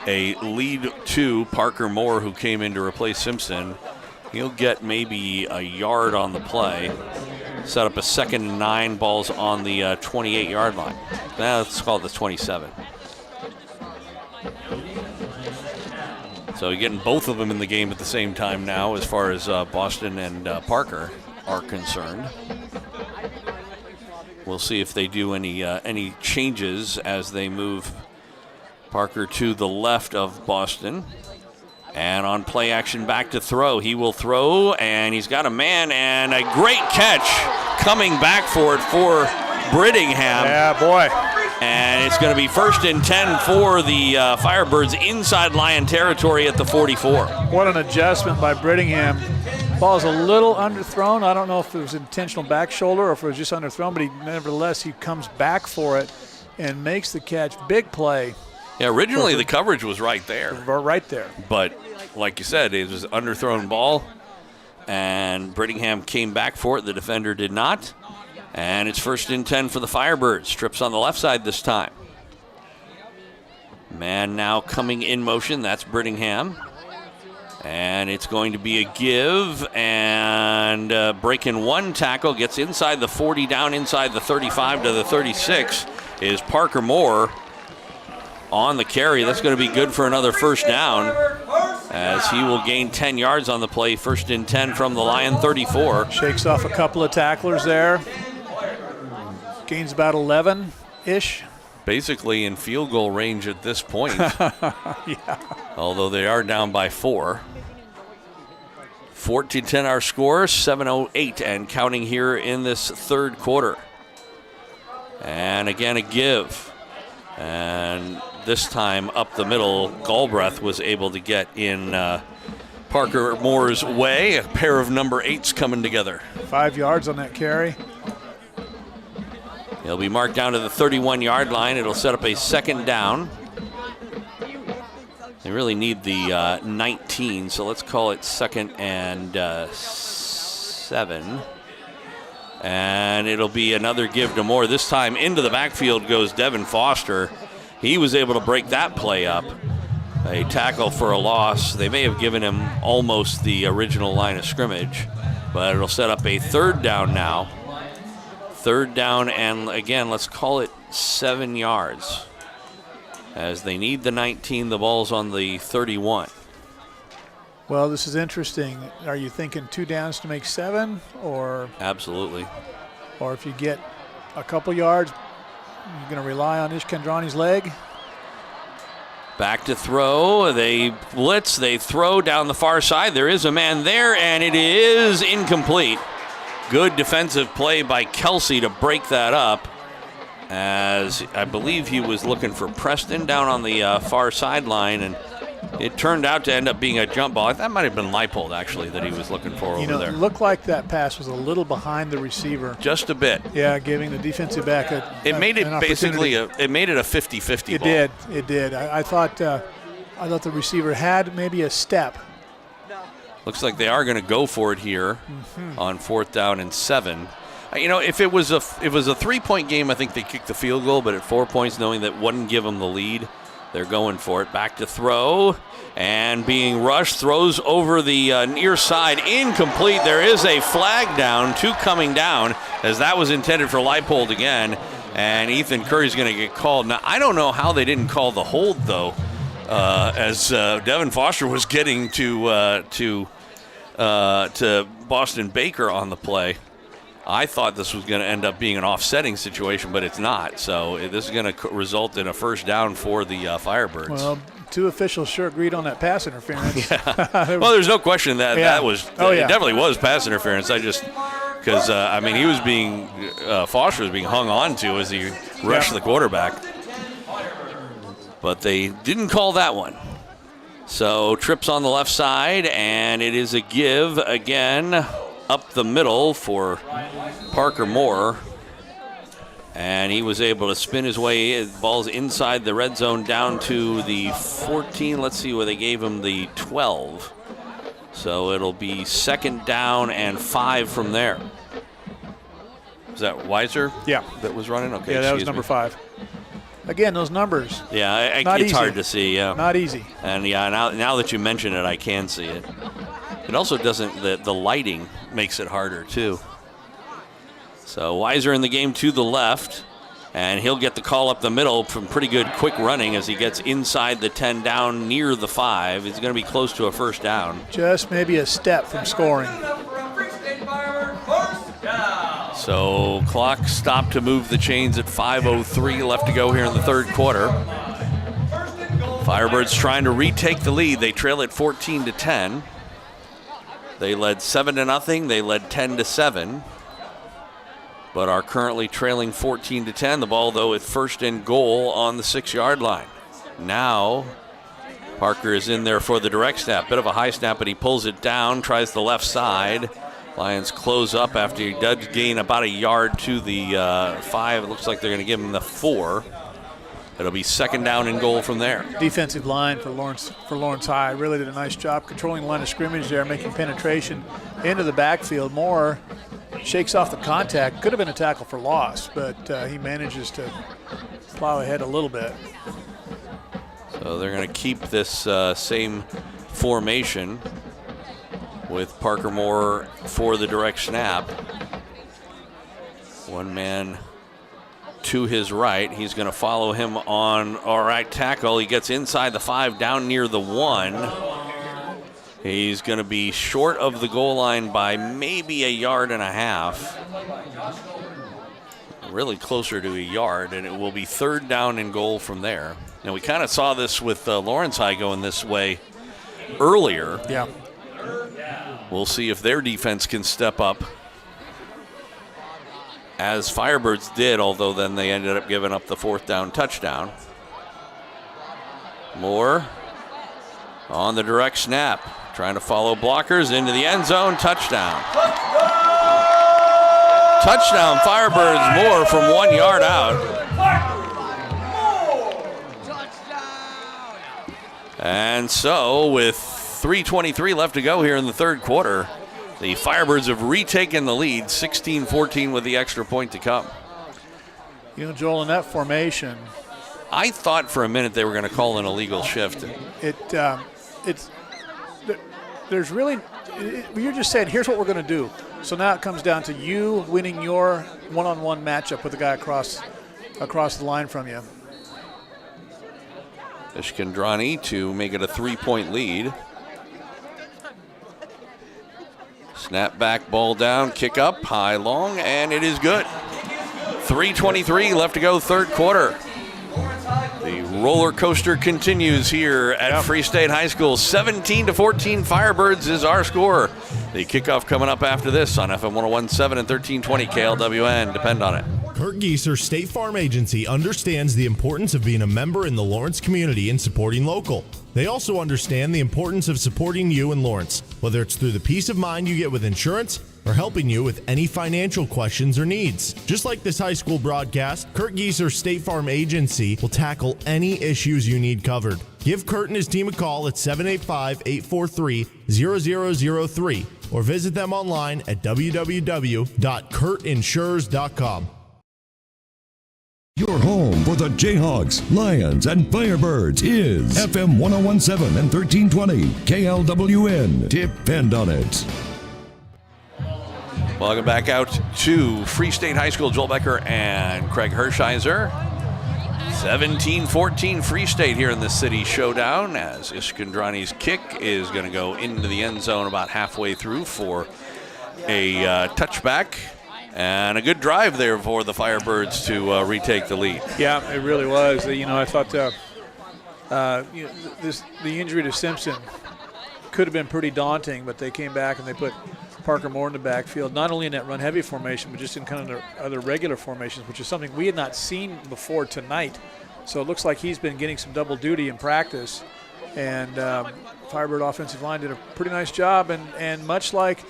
[SPEAKER 2] a lead to Parker Moore, who came in to replace Simpson. He'll get maybe a yard on the play. Set up a 2nd and 9, balls on the 28-yard line. Now let's call it the 27. So you're getting both of them in the game at the same time now as far as Boston and Parker are concerned. We'll see if they do any changes as they move Parker to the left of Boston. And on play action, back to throw. He will throw, and he's got a man, and a great catch coming back for it for Brittingham.
[SPEAKER 3] Yeah, boy.
[SPEAKER 2] And it's going to be 1st and 10 for the Firebirds inside Lion territory at the 44.
[SPEAKER 3] What an adjustment by Brittingham. Ball's a little underthrown. I don't know if it was intentional back shoulder or if it was just underthrown, but nevertheless, he comes back for it and makes the catch. Big play.
[SPEAKER 2] Yeah, originally the coverage was right there.
[SPEAKER 3] Right there.
[SPEAKER 2] But like you said, it was an underthrown ball, and Brittingham came back for it. The defender did not. And it's 1st and 10 for the Firebirds. Trips on the left side this time. Man now coming in motion. That's Brittingham. And it's going to be a give, and breaking one tackle, gets inside the 40, down inside the 35 to the 36 is Parker Moore on the carry. That's going to be good for another 1st down, as he will gain 10 yards on the play. 1st and 10 from the Lion 34.
[SPEAKER 3] Shakes off a couple of tacklers there. Gains about 11-ish.
[SPEAKER 2] Basically in field goal range at this point. Although they are down by 4. 14-10 our score, 7:08 and counting here in this 3rd quarter. And again, a give. And this time up the middle, Galbraith was able to get in Parker Moore's way. A pair of number 8s coming together.
[SPEAKER 3] 5 yards on that carry.
[SPEAKER 2] He'll be marked down to the 31-yard line. It'll set up a 2nd down. They really need the 19, so let's call it 2nd and 7. And it'll be another give to Moore. This time into the backfield goes Devin Foster. He was able to break that play up. A tackle for a loss. They may have given him almost the original line of scrimmage, but it'll set up a 3rd down now. 3rd down, and again, let's call it 7 yards. As they need the 19, the ball's on the 31.
[SPEAKER 3] Well, this is interesting. Are you thinking 2 downs to make 7, or?
[SPEAKER 2] Absolutely.
[SPEAKER 3] Or if you get a couple yards, you're going to rely on Ishkandrani's leg?
[SPEAKER 2] Back to throw. They blitz. They throw down the far side. There is a man there, and it is incomplete. Good defensive play by Kelsey to break that up, as I believe he was looking for Preston down on the far sideline, and It turned out to end up being a jump ball. That might have been Leipold, actually, that he was looking for over there.
[SPEAKER 3] It looked like that pass was a little behind the receiver.
[SPEAKER 2] Just a bit.
[SPEAKER 3] Yeah, giving the defensive back
[SPEAKER 2] it made it basically a 50-50 ball.
[SPEAKER 3] It did. I thought the receiver had maybe a step.
[SPEAKER 2] Looks like they are going to go for it here on 4th down and 7. If it was a 3-point game, I think they kicked the field goal, but at 4 points, knowing that wouldn't give them the lead, they're going for it. Back to throw, and being rushed, throws over the near side, incomplete. There is a flag down, 2 coming down, as that was intended for Leipold again, and Ethan Curry's going to get called. Now, I don't know how they didn't call the hold, though, as Devin Foster was getting to Boston Baker on the play. I thought this was going to end up being an offsetting situation, but it's not. So this is going to result in a first down for the Firebirds.
[SPEAKER 3] Well, 2 officials sure agreed on that pass interference.
[SPEAKER 2] Yeah. Well, there's no question that that was it definitely was pass interference. Because he was being Foster was being hung on to as he rushed the quarterback. But they didn't call that one. So trips on the left side, and it is a give again up the middle for Parker Moore. And he was able to spin his way. Ball's inside the red zone down to the 14. Let's see where they gave him the 12. So it'll be 2nd down and 5 from there. Is that Weiser?
[SPEAKER 3] Yeah.
[SPEAKER 2] That was running? Okay.
[SPEAKER 3] Yeah, that was number 5. Again, those numbers.
[SPEAKER 2] Yeah, it's
[SPEAKER 3] easy.
[SPEAKER 2] hard to see. Yeah,
[SPEAKER 3] not easy.
[SPEAKER 2] And now that you mention it, I can see it. It also doesn't. The lighting makes it harder too. So Weiser in the game to the left, and he'll get the call up the middle from pretty good quick running as he gets inside the 10 down near the 5. He's going to be close to a first down.
[SPEAKER 3] Just maybe a step from scoring.
[SPEAKER 2] So clock stopped to move the chains at 5:03 left to go here in the 3rd quarter. Firebirds trying to retake the lead. They trail at 14-10. They led 7-0. They led 10-7. But are currently trailing 14-10. The ball, though, at 1st and goal on the 6-yard line. Now Parker is in there for the direct snap. Bit of a high snap, but he pulls it down, tries the left side. Lions close up after he does gain about a yard to the 5. It looks like they're going to give him the 4. It'll be 2nd down and goal from there.
[SPEAKER 3] Defensive line for Lawrence High really did a nice job controlling the line of scrimmage there, making penetration into the backfield. Moore shakes off the contact. Could have been a tackle for loss, but he manages to plow ahead a little bit.
[SPEAKER 2] So they're going to keep this same formation with Parker Moore for the direct snap. One man to his right. He's going to follow him on our right tackle. He gets inside the 5, down near the 1. He's going to be short of the goal line by maybe a yard and a half. Really closer to a yard, and it will be 3rd down and goal from there. Now, we kind of saw this with Lawrence High going this way earlier.
[SPEAKER 3] Yeah.
[SPEAKER 2] We'll see if their defense can step up, as Firebirds did, although then they ended up giving up the 4th down touchdown. Moore on the direct snap, trying to follow blockers into the end zone. Touchdown. Touchdown, Firebirds. Moore from 1 yard out. And so with 3:23 left to go here in the 3rd quarter, the Firebirds have retaken the lead, 16-14 with the extra point to come.
[SPEAKER 3] You know, Joel, in that formation,
[SPEAKER 2] I thought for a minute they were going to call an illegal shift.
[SPEAKER 3] There's really, you're just saying, here's what we're going to do. So now it comes down to you winning your one-on-one matchup with the guy across the line from you.
[SPEAKER 2] Ishkandrani to make it a 3-point lead. Snap back, ball down, kick up, high, long, and it is good. 3:23 left to go, 3rd quarter. The roller coaster continues here at Free State High School. 17-14 Firebirds is our score. The kickoff coming up after this on FM 101.7 and 1320 KLWN. Depend on it.
[SPEAKER 11] Kurt Gieser, State Farm Agency, understands the importance of being a member in the Lawrence community and supporting local. They also understand the importance of supporting you in Lawrence, whether it's through the peace of mind you get with insurance or helping you with any financial questions or needs. Just like this high school broadcast, Kurt Gieser, State Farm Agency will tackle any issues you need covered. Give Kurt and his team a call at 785-843-0003 or visit them online at www.kurtinsures.com.
[SPEAKER 1] Your home for the Jayhawks, Lions, and Firebirds is FM 1017 and 1320 KLWN. Depend on it.
[SPEAKER 2] Welcome back out to Free State High School. Joel Becker and Craig Hershiser. 17-14 Free State here in the city showdown as Iskandrani's kick is going to go into the end zone about halfway through for a touchback. And a good drive there for the Firebirds to retake the lead.
[SPEAKER 3] Yeah, it really was. I thought the injury to Simpson could have been pretty daunting, but they came back and they put Parker Moore in the backfield, not only in that run-heavy formation, but just in kind of the other regular formations, which is something we had not seen before tonight. So it looks like he's been getting some double duty in practice. And Firebird offensive line did a pretty nice job. And much like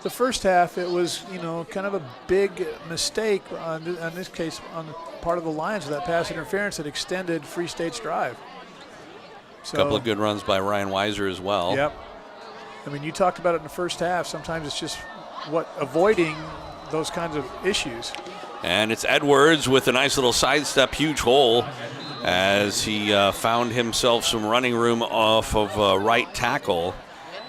[SPEAKER 3] the first half, it was, kind of a big mistake on this case on the part of the Lions with that pass interference that extended Free State's drive.
[SPEAKER 2] So, a couple of good runs by Ryan Weiser as well.
[SPEAKER 3] Yep. I mean, you talked about it in the first half. Sometimes it's just avoiding those kinds of issues.
[SPEAKER 2] And it's Edwards with a nice little sidestep, huge hole, as he found himself some running room off of right tackle.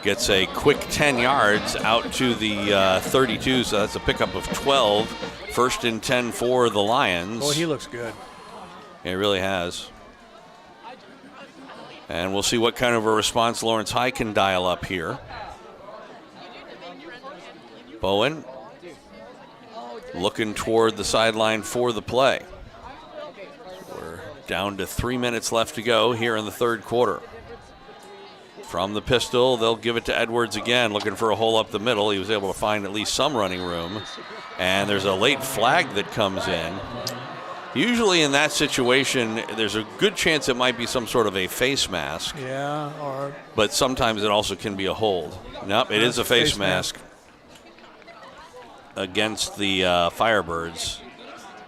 [SPEAKER 2] Gets a quick 10 yards out to the 32, so that's a pickup of 12. First and 10 for the Lions.
[SPEAKER 3] Boy, he looks good.
[SPEAKER 2] He really has. And we'll see what kind of a response Lawrence High can dial up here. Bowen looking toward the sideline for the play. We're down to 3 minutes left to go here in the third quarter. From the pistol, they'll give it to Edwards again, looking for a hole up the middle. He was able to find at least some running room. And there's a late flag that comes in. Usually in that situation, there's a good chance it might be some sort of a face mask.
[SPEAKER 3] Yeah, or...
[SPEAKER 2] But sometimes it also can be a hold. Nope, it is a face mask against the Firebirds.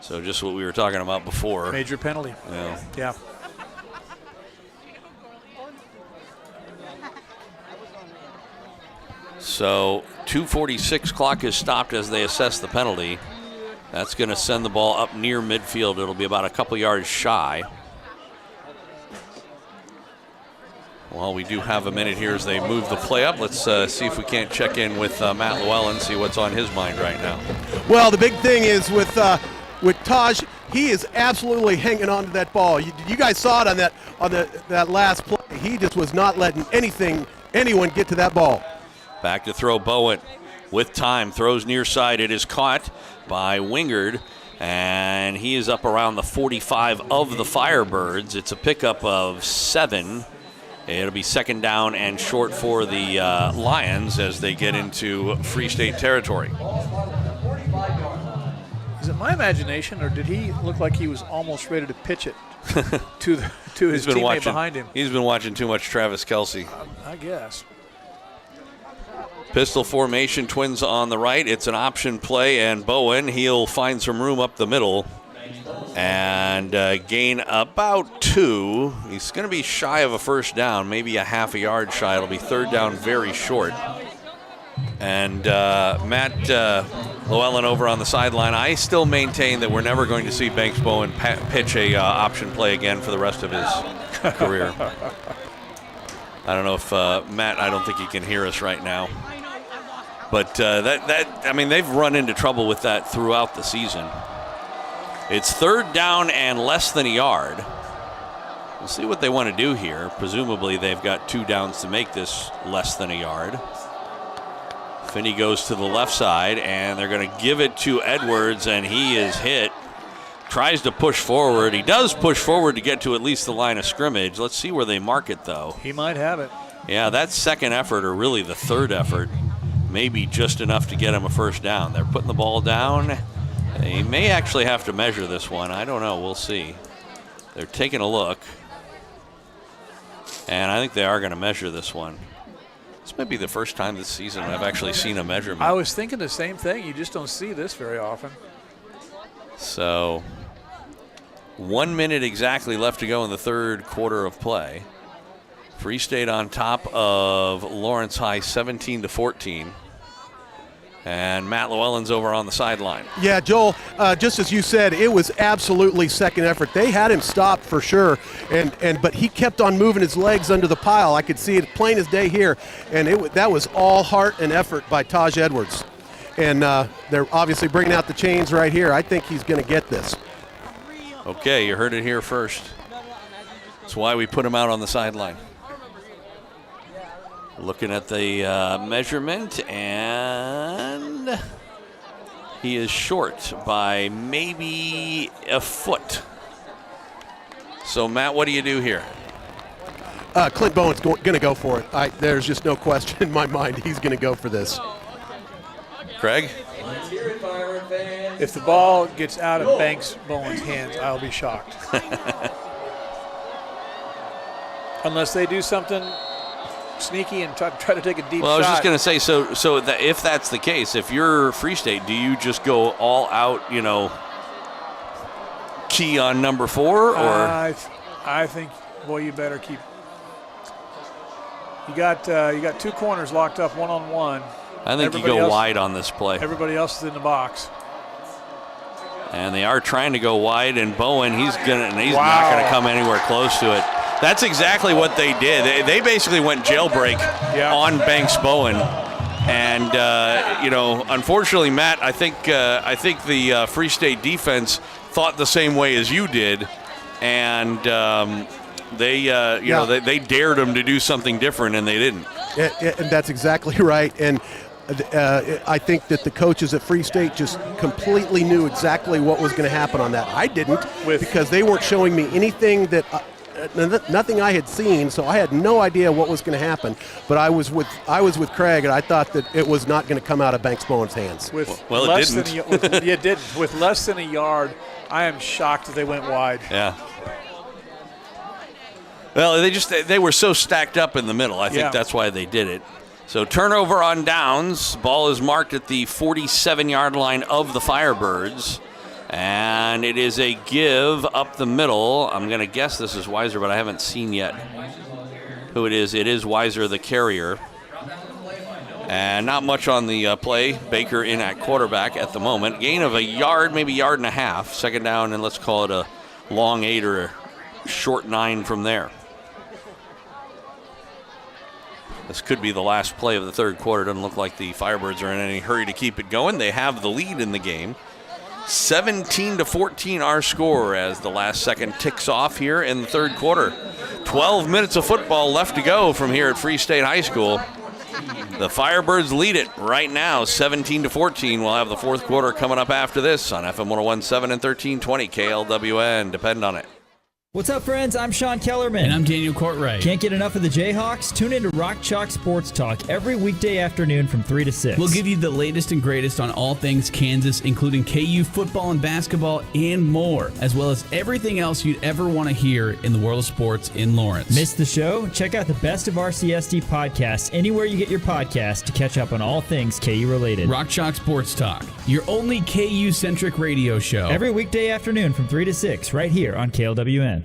[SPEAKER 2] So just what we were talking about before.
[SPEAKER 3] Major penalty. Yeah.
[SPEAKER 2] So 2:46 clock is stopped as they assess the penalty. That's going to send the ball up near midfield. It'll be about a couple yards shy. Well, we do have a minute here as they move the play up. Let's see if we can't check in with Matt Llewellyn, see what's on his mind right now.
[SPEAKER 8] Well, the big thing is with Taj, he is absolutely hanging on to that ball. You guys saw it on that last play. He just was not letting anyone get to that ball.
[SPEAKER 2] Back to throw Bowen with time. Throws near side. It is caught by Wingard, and he is up around the 45 of the Firebirds. It's a pickup of 7. It'll be second down and short for the Lions as they get into Free State territory.
[SPEAKER 3] Is it my imagination, or did he look like he was almost ready to pitch it to his teammate behind him?
[SPEAKER 2] He's been watching too much Travis Kelce.
[SPEAKER 3] I guess.
[SPEAKER 2] Pistol formation, Twins on the right. It's an option play, and Bowen, he'll find some room up the middle and gain about 2. He's going to be shy of a first down, maybe a half a yard shy. It'll be third down very short. And Matt Llewellyn over on the sideline. I still maintain that we're never going to see Banks Bowen pitch a option play again for the rest of his career. I don't know if Matt, I don't think he can hear us right now. But they've run into trouble with that throughout the season. It's third down and less than a yard. We'll see what they want to do here. Presumably they've got 2 downs to make this less than a yard. Finney goes to the left side, and they're going to give it to Edwards, and he is hit. Tries to push forward. He does push forward to get to at least the line of scrimmage. Let's see where they mark it, though.
[SPEAKER 3] He might have it.
[SPEAKER 2] Yeah, that second effort, or really the third effort, maybe just enough to get him a first down. They're putting the ball down, They may actually have to measure this one. I don't know. We'll see. They're taking a look. And I think they are going to measure this one. This might be the first time this season I've actually seen a measurement.
[SPEAKER 3] I was thinking the same thing. You just don't see this very often.
[SPEAKER 2] So 1 minute exactly left to go in the third quarter of play. Free State on top of Lawrence High 17-14. And Matt Llewellyn's over on the sideline.
[SPEAKER 8] Yeah, Joel, just as you said, it was absolutely second effort. They had him stopped for sure, but he kept on moving his legs under the pile. I could see it plain as day here, and that was all heart and effort by Taj Edwards. And they're obviously bringing out the chains right here. I think he's going to get this.
[SPEAKER 2] Okay, you heard it here first. That's why we put him out on the sideline. Looking at the measurement, and he is short by maybe a foot. So, Matt, what do you do here?
[SPEAKER 8] Clint Bowen's going to go for it. There's just no question in my mind. He's going to go for this.
[SPEAKER 2] Craig?
[SPEAKER 3] If the ball gets out of Banks Bowen's hands, I'll be shocked. Unless they do something sneaky and try to take a deep shot.
[SPEAKER 2] Well, I was just going to say, so if that's the case, if you're Free State, do you just go all out, key on number 4? Or
[SPEAKER 3] I think, boy, you better keep. You got 2 corners locked up 1-on-1.
[SPEAKER 2] I think you go wide on this play.
[SPEAKER 3] Everybody else is in the box.
[SPEAKER 2] And they are trying to go wide, and Bowen, he's not going to come anywhere close to it. That's exactly what they did. They basically went jailbreak on Banks Bowen, and unfortunately, Matt, I think the Free State defense thought the same way as you did, and they dared them to do something different, and they didn't.
[SPEAKER 8] And that's exactly right. And I think that the coaches at Free State just completely knew exactly what was going to happen on that. I didn't, because they weren't showing me anything that. Nothing I had seen, so I had no idea what was going to happen. But I was with Craig, and I thought that it was not going to come out of Banks Bowen's hands.
[SPEAKER 2] It didn't.
[SPEAKER 3] It didn't. With less than a yard, I am shocked that they went wide.
[SPEAKER 2] Yeah. Well, they were so stacked up in the middle. I think that's why they did it. So turnover on downs. Ball is marked at the 47-yard line of the Firebirds. And it is a give up the middle. I'm going to guess this is Weiser, but I haven't seen yet who it is. It is Weiser, the carrier. And not much on the play. Baker in at quarterback at the moment. Gain of a yard, maybe yard and a half. Second down, and let's call it a long 8 or a short 9 from there. This could be the last play of the third quarter. Doesn't look like the Firebirds are in any hurry to keep it going. They have the lead in the game. 17-14 our score as the last second ticks off here in the third quarter. 12 minutes of football left to go from here at Free State High School. The Firebirds lead it right now, 17-14. We'll have the fourth quarter coming up after this on FM 101.7 and 1320 KLWN. Depend on it.
[SPEAKER 9] What's up, friends? I'm Sean Kellerman.
[SPEAKER 10] And I'm Daniel Courtwright.
[SPEAKER 9] Can't get enough of the Jayhawks? Tune in to Rock Chalk Sports Talk every weekday afternoon from 3 to 6.
[SPEAKER 10] We'll give you the latest and greatest on all things Kansas, including KU football and basketball and more, as well as everything else you'd ever want to hear in the world of sports in Lawrence.
[SPEAKER 9] Missed the show? Check out the Best of RCSD podcasts anywhere you get your podcasts to catch up on all things KU related.
[SPEAKER 10] Rock Chalk Sports Talk, your only KU-centric radio show.
[SPEAKER 9] Every weekday afternoon from 3 to 6, right here on KLWN.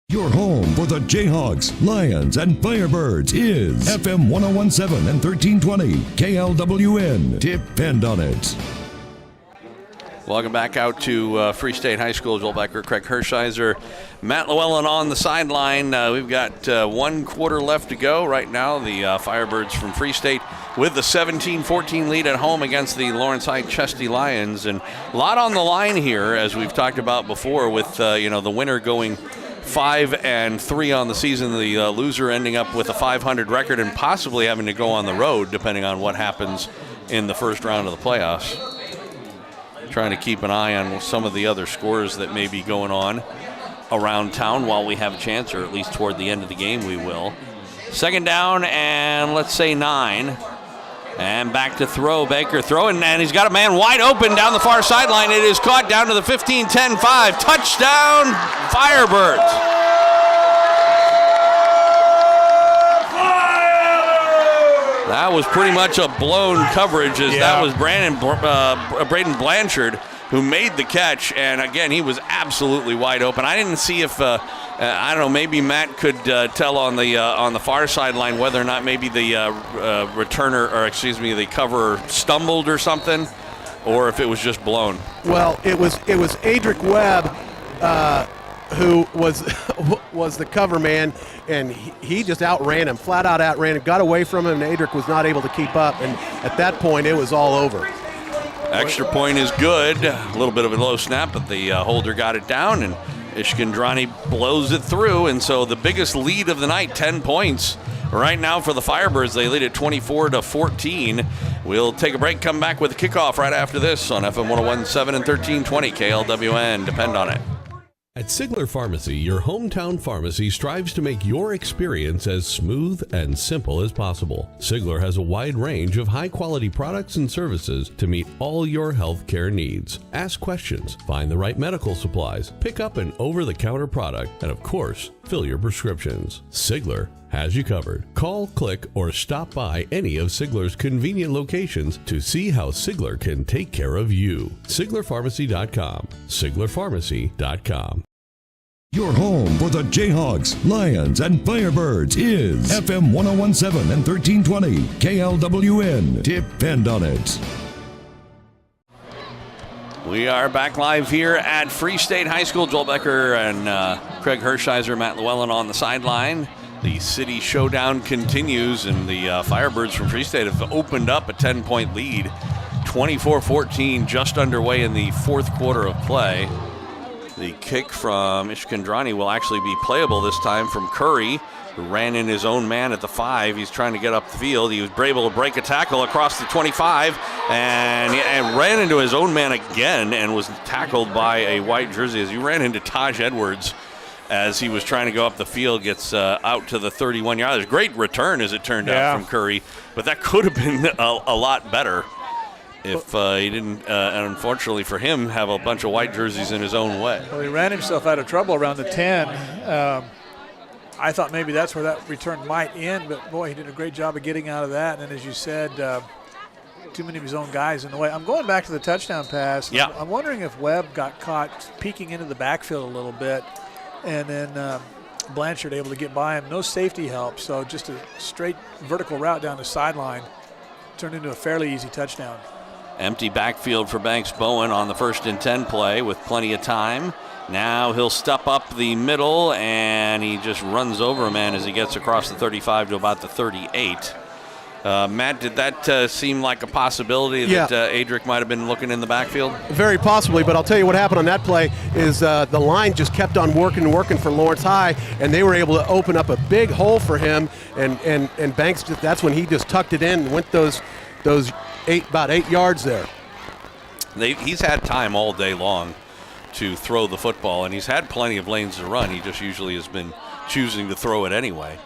[SPEAKER 1] Your home for the Jayhawks, Lions, and Firebirds is FM 101.7 and 1320 KLWN. Depend on it.
[SPEAKER 2] Welcome back out to Free State High School. Joel Becker, Craig Hershiser, Matt Llewellyn on the sideline. We've got 1 quarter left to go right now. The Firebirds from Free State with the 17-14 lead at home against the Lawrence High Chesty Lions. And a lot on the line here, as we've talked about before, with the winner going 5-3 on the season, the loser ending up with a 500 record and possibly having to go on the road depending on what happens in the first round of the playoffs. Trying to keep an eye on some of the other scores that may be going on around town while we have a chance, or at least toward the end of the game we will. Second down and let's say 9. And back to throw. Baker throwing, and he's got a man wide open down the far sideline. It is caught down to the 15, 10, 5. Touchdown, Firebirds. That was pretty much a blown coverage, as that was Braden Blanchard who made the catch. And again, he was absolutely wide open. I didn't see if I don't know. Maybe Matt could tell on the far sideline whether or not maybe the returner, or excuse me, the cover stumbled or something, or if it was just blown.
[SPEAKER 8] Well, it was Adric Webb who was the cover man, and he just outran him, flat out outran him, got away from him, and Adric was not able to keep up. And at that point, it was all over.
[SPEAKER 2] Extra point is good. A little bit of a low snap, but the holder got it down, and Ishkandrani blows it through. And so the biggest lead of the night, 10 points. Right now for the Firebirds, they lead at 24-14. We'll take a break, come back with a kickoff right after this on FM 101.7 and 1320 KLWN. Depend on it.
[SPEAKER 5] At Sigler Pharmacy, your hometown pharmacy strives to make your experience as smooth and simple as possible. Sigler has a wide range of high-quality products and services to meet all your healthcare needs. Ask questions, find the right medical supplies, pick up an over-the-counter product, and of course, fill your prescriptions. Sigler has you covered. Call, click, or stop by any of Sigler's convenient locations to see how Sigler can take care of you. SiglerPharmacy.com. SiglerPharmacy.com.
[SPEAKER 1] Your home for the Jayhawks, Lions, and Firebirds is FM 101.7 and 1320 KLWN. Depend on it.
[SPEAKER 2] We are back live here at Free State High School. Joel Becker and Craig Hershiser, Matt Llewellyn on the sideline. The city showdown continues, and the Firebirds from Free State have opened up a 10-point lead. 24-14, just underway in the fourth quarter of play. The kick from Ishkandrani will actually be playable this time from Curry, who ran in his own man at the 5. He's trying to get up the field. He was able to break a tackle across the 25 and ran into his own man again and was tackled by a white jersey as he ran into Taj Edwards as he was trying to go up the field, gets out to the 31-yard. There's a great return, as it turned out, from Curry, but that could have been a lot better if he didn't, and unfortunately for him, have a bunch of white jerseys in his own way.
[SPEAKER 3] Well, he ran himself out of trouble around the 10. I thought maybe that's where that return might end, but boy, he did a great job of getting out of that. And as you said, too many of his own guys in the way. I'm going back to the touchdown pass.
[SPEAKER 2] Yeah.
[SPEAKER 3] I'm wondering if Webb got caught peeking into the backfield a little bit, and then Blanchard able to get by him. No safety help, so just a straight vertical route down the sideline turned into a fairly easy touchdown.
[SPEAKER 2] Empty backfield for Banks Bowen on the 1st and 10 play with plenty of time. Now he'll step up the middle, and he just runs over a man as he gets across the 35 to about the 38. Matt, did that seem like a possibility that Adric might have been looking in the backfield?
[SPEAKER 8] Very possibly, but I'll tell you what happened on that play is the line just kept on working for Lawrence High, and they were able to open up a big hole for him, and Banks, that's when he just tucked it in and went those about 8 yards there.
[SPEAKER 2] He's had time all day long to throw the football, and he's had plenty of lanes to run. He just usually has been choosing to throw it anyway.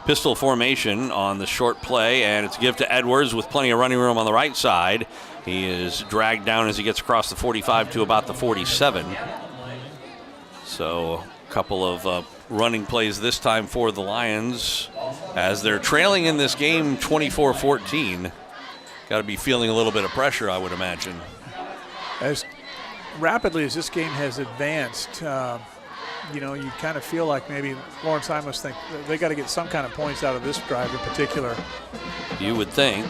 [SPEAKER 2] Pistol formation on the short play, and it's a give to Edwards with plenty of running room on the right side. He is dragged down as he gets across the 45 to about the 47. So a couple of running plays this time for the Lions as they're trailing in this game 24-14. Got to be feeling a little bit of pressure, I would imagine.
[SPEAKER 3] As rapidly as this game has advanced, you kind of feel like maybe Lawrence High must think they got to get some kind of points out of this drive in particular.
[SPEAKER 2] You would think,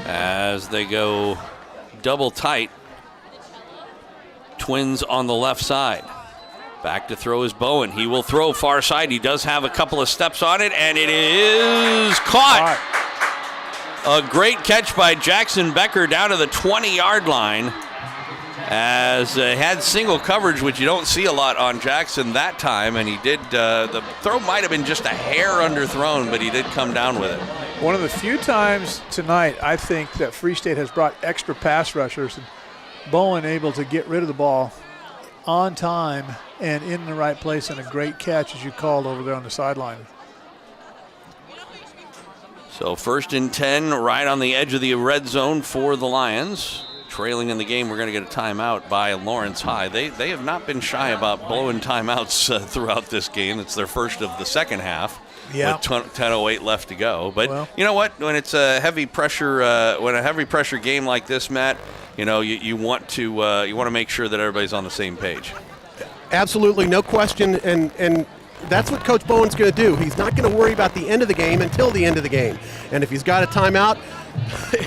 [SPEAKER 2] as they go double tight. Twins on the left side. Back to throw is Bowen. He will throw far side. He does have a couple of steps on it, and it is caught. A great catch by Jackson Becker down to the 20-yard line, as had single coverage, which you don't see a lot on Jackson that time, and he did, the throw might have been just a hair underthrown, but he did come down with it.
[SPEAKER 3] One of the few times tonight, I think, that Free State has brought extra pass rushers, and Bowen able to get rid of the ball on time and in the right place, and a great catch, as you called over there on the sideline.
[SPEAKER 2] So 1st and 10, right on the edge of the red zone for the Lions. Trailing in the game, we're going to get a timeout by Lawrence High. They have not been shy about blowing timeouts throughout this game. It's their first of the second half.
[SPEAKER 3] Yeah.
[SPEAKER 2] With 10:08 left to go. But
[SPEAKER 3] Well,
[SPEAKER 2] you know what? When it's a heavy pressure game like this, Matt, you want to make sure that everybody's on the same page.
[SPEAKER 8] Absolutely, no question, and that's what Coach Bowen's going to do. He's not going to worry about the end of the game until the end of the game. And if he's got a timeout,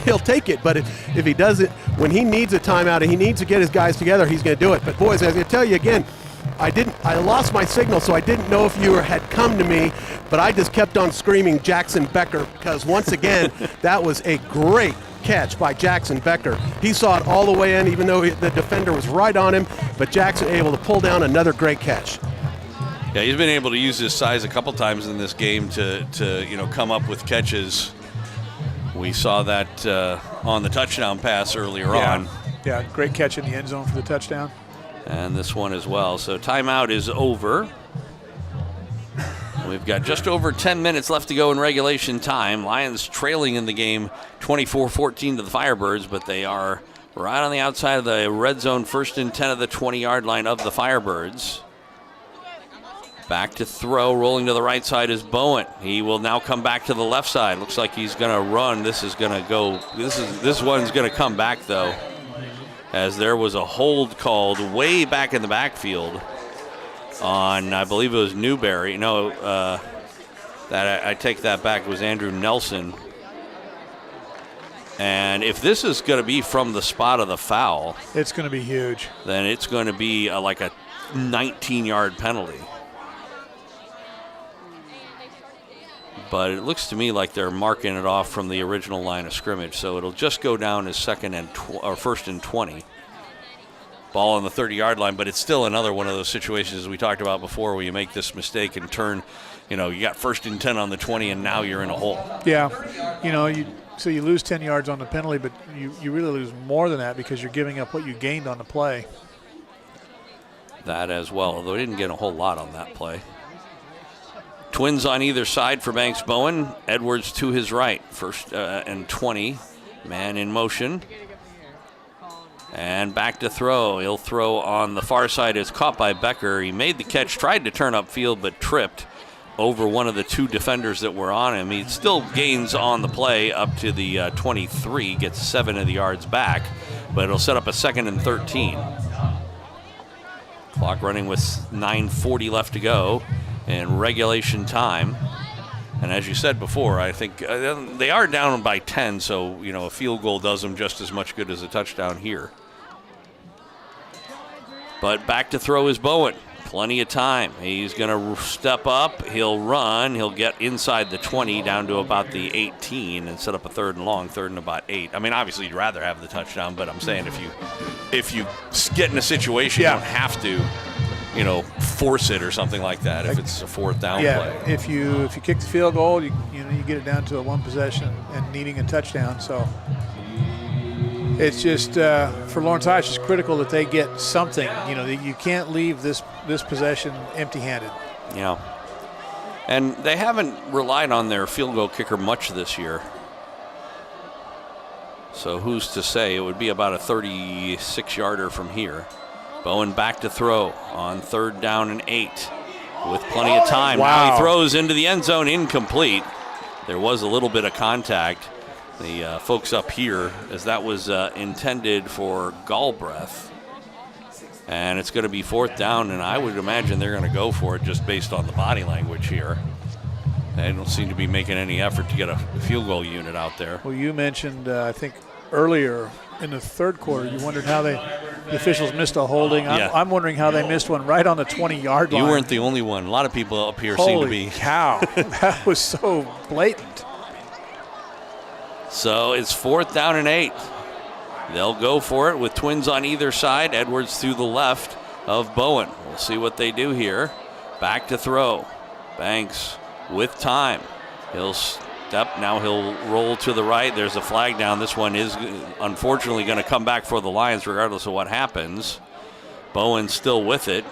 [SPEAKER 8] he'll take it. But if he does it, when he needs a timeout and he needs to get his guys together, he's going to do it. But boys, as I tell you again, I lost my signal, so I didn't know if you had come to me, but I just kept on screaming Jackson Becker, because once again, that was a great catch by Jackson Becker. He saw it all the way in, even though the defender was right on him, but Jackson able to pull down another great catch.
[SPEAKER 2] Yeah, he's been able to use his size a couple times in this game to come up with catches. We saw that on the touchdown pass earlier on.
[SPEAKER 3] Yeah, great catch in the end zone for the touchdown.
[SPEAKER 2] And this one as well. So timeout is over. We've got just over 10 minutes left to go in regulation time. Lions trailing in the game 24-14 to the Firebirds, but they are right on the outside of the red zone, 1st and 10 of the 20-yard line of the Firebirds. Back to throw, rolling to the right side is Bowen. He will now come back to the left side. Looks like he's going to run. This is going to go. This one's going to come back, though, as there was a hold called way back in the backfield on, I believe it was Newberry. No, I take that back. It was Andrew Nelson. And if this is going to be from the spot of the foul,
[SPEAKER 3] it's going to be huge.
[SPEAKER 2] Then it's going to be like a 19-yard penalty. But it looks to me like they're marking it off from the original line of scrimmage, so it'll just go down as 1st and 20. Ball on the 30-yard line, but it's still another one of those situations we talked about before where you make this mistake and turn, you got 1st and 10 on the 20 and now you're in a hole.
[SPEAKER 3] Yeah, so you lose 10 yards on the penalty, but you really lose more than that because you're giving up what you gained on the play.
[SPEAKER 2] That as well, although he didn't get a whole lot on that play. Twins on either side for Banks Bowen. Edwards to his right. 1st and 20. Man in motion. And back to throw. He'll throw on the far side. It's caught by Becker. He made the catch, tried to turn upfield, but tripped over one of the two defenders that were on him. He still gains on the play up to the 23, gets 7 of the yards back, but it'll set up a 2nd and 13. Clock running with 9:40 left to go in regulation time. And as you said before, I think they are down by 10, so a field goal does them just as much good as a touchdown here. But back to throw is Bowen. Plenty of time. He's going to step up. He'll run. He'll get inside the 20 down to about the 18 and set up a 3rd and long, 3rd and about 8. I mean, obviously you'd rather have the touchdown, but I'm saying if you get in a situation, you don't have to force it or something like that if it's a 4th down play.
[SPEAKER 3] If you kick the field goal, you get it down to a 1 possession and needing a touchdown. So it's just for Lawrence High, it's just critical that they get something. You can't leave this possession empty-handed.
[SPEAKER 2] Yeah, and they haven't relied on their field goal kicker much this year. So who's to say? It would be about a 36-yarder from here. Bowen back to throw on 3rd down and 8 with plenty of time.
[SPEAKER 3] Wow.
[SPEAKER 2] Now he throws into the end zone, incomplete. There was a little bit of contact. The folks up here, as that was intended for Galbraith. And it's going to be 4th down, and I would imagine they're going to go for it just based on the body language here. They don't seem to be making any effort to get a field goal unit out there.
[SPEAKER 3] Well, you mentioned, I think, earlier in the 3rd quarter, you wondered how the officials missed a holding. I'm wondering how they missed one right on the 20-yard line.
[SPEAKER 2] You weren't the only one. A lot of people up here seem to be.
[SPEAKER 3] Holy cow. That was so blatant.
[SPEAKER 2] So it's 4th down and 8. They'll go for it with twins on either side. Edwards to the left of Bowen. We'll see what they do here. Back to throw. Banks with time. He'll step. Now he'll roll to the right. There's a flag down. This one is unfortunately going to come back for the Lions regardless of what happens. Bowen's still with it.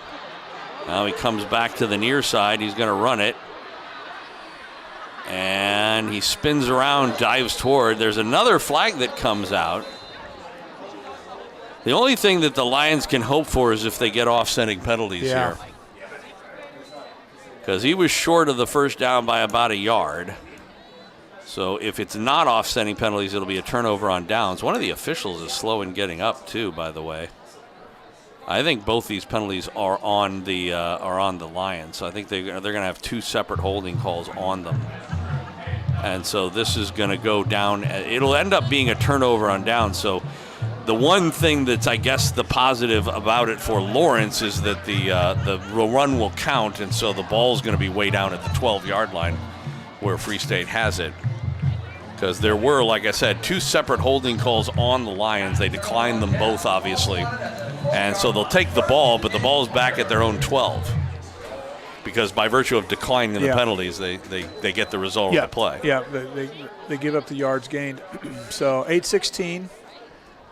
[SPEAKER 2] Now he comes back to the near side. He's going to run it. And he spins around, dives toward. There's another flag that comes out. The only thing that the Lions can hope for is if they get offsetting penalties here. Because he was short of the first down by about a yard. So if it's not offsetting penalties, it'll be a turnover on downs. One of the officials is slow in getting up, too, by the way. I think both these penalties are on the Lions. So I think they're going to have two separate holding calls on them. And so this is going to go down. It'll end up being a turnover on down. So the one thing that's, I guess, the positive about it for Lawrence is that the run will count, and so the ball's going to be way down at the 12-yard line where Free State has it. Because there were, like I said, two separate holding calls on the Lions. They declined them both, obviously. And so they'll take the ball, but the ball's back at their own 12. Because by virtue of declining the penalties, they get the result of the play.
[SPEAKER 3] Yeah, they give up the yards gained. So 8:16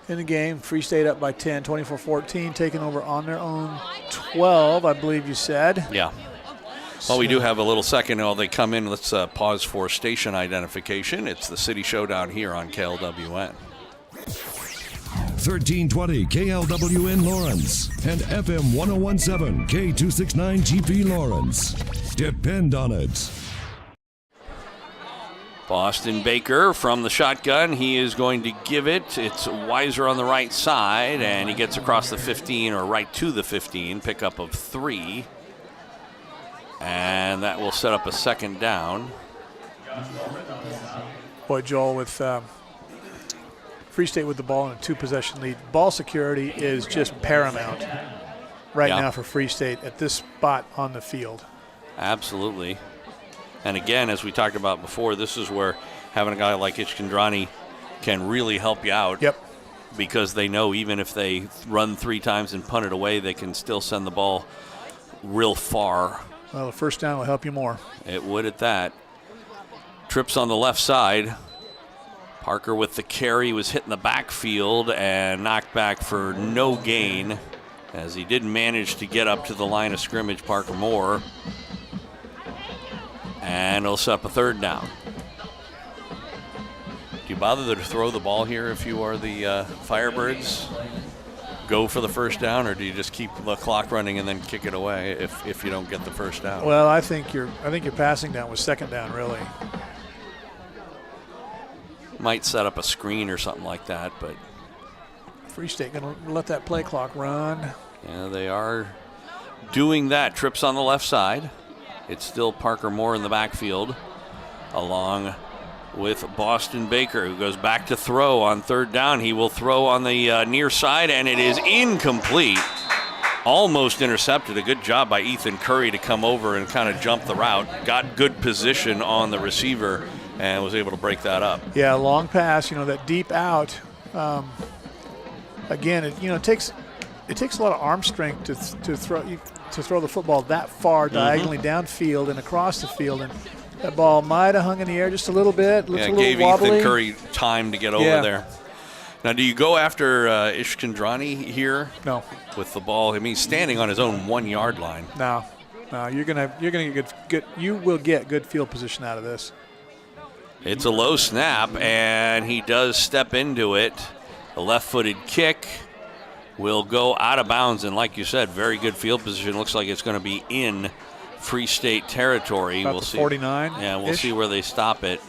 [SPEAKER 3] in the game. Free State up by 10, 24-14, taking over on their own 12, I believe you said.
[SPEAKER 2] Yeah. Well, we do have a little second while they come in. Let's pause for station identification. It's the City Showdown here on KLWN.
[SPEAKER 1] 1320 KLWN Lawrence and FM 1017 K269 GP Lawrence. Depend on it.
[SPEAKER 2] Boston Baker from the shotgun. He is going to give it. It's Weiser on the right side, and he gets across the 15 or right to the 15. Pickup of 3. And that will set up a second down.
[SPEAKER 3] Boy, Joel, with Free State with the ball in a 2-possession lead, ball security is just paramount right now for Free State at this spot on the field.
[SPEAKER 2] Absolutely. And again, as we talked about before, this is where having a guy like Ishkandrani can really help you out.
[SPEAKER 3] Yep.
[SPEAKER 2] Because they know even if they run 3 times and punt it away, they can still send the ball real far.
[SPEAKER 3] Well, the first down will help you more.
[SPEAKER 2] It would at that. Trips on the left side. Parker with the carry was hit in the backfield and knocked back for no gain as he did manage to get up to the line of scrimmage, Parker Moore. And he'll set up a third down. Do you bother to throw the ball here if you are the Firebirds? Go for the first down, or do you just keep the clock running and then kick it away if you don't get the first down?
[SPEAKER 3] Well, I think your passing down was second down, really.
[SPEAKER 2] Might set up a screen or something like that, but
[SPEAKER 3] Free State going to let that play clock run.
[SPEAKER 2] Yeah, they are doing that. Trips on the left side. It's still Parker Moore in the backfield, along with Boston Baker, who goes back to throw on third down. He will throw on the near side, and it is incomplete. Almost intercepted. A good job by Ethan Curry to come over and kind of jump the route. Got good position on the receiver and was able to break that up.
[SPEAKER 3] Yeah, long pass, that deep out. Again, it takes a lot of arm strength to throw the football that far diagonally downfield and across the field, and that ball might have hung in the air just a little bit. Looks a little
[SPEAKER 2] gave
[SPEAKER 3] wobbly.
[SPEAKER 2] Ethan Curry time to get over there. Now, do you go after Ishkandrani here?
[SPEAKER 3] No.
[SPEAKER 2] With the ball, I mean, standing on his own 1 yard line.
[SPEAKER 3] No, you're gonna get good. You will get good field position out of this.
[SPEAKER 2] It's a low snap, and he does step into it. The left-footed kick will go out of bounds, and like you said, very good field position. Looks like it's going to be in Free State territory.
[SPEAKER 3] About
[SPEAKER 2] we'll
[SPEAKER 3] the
[SPEAKER 2] see.
[SPEAKER 3] 49.
[SPEAKER 2] Yeah, we'll see where they stop it.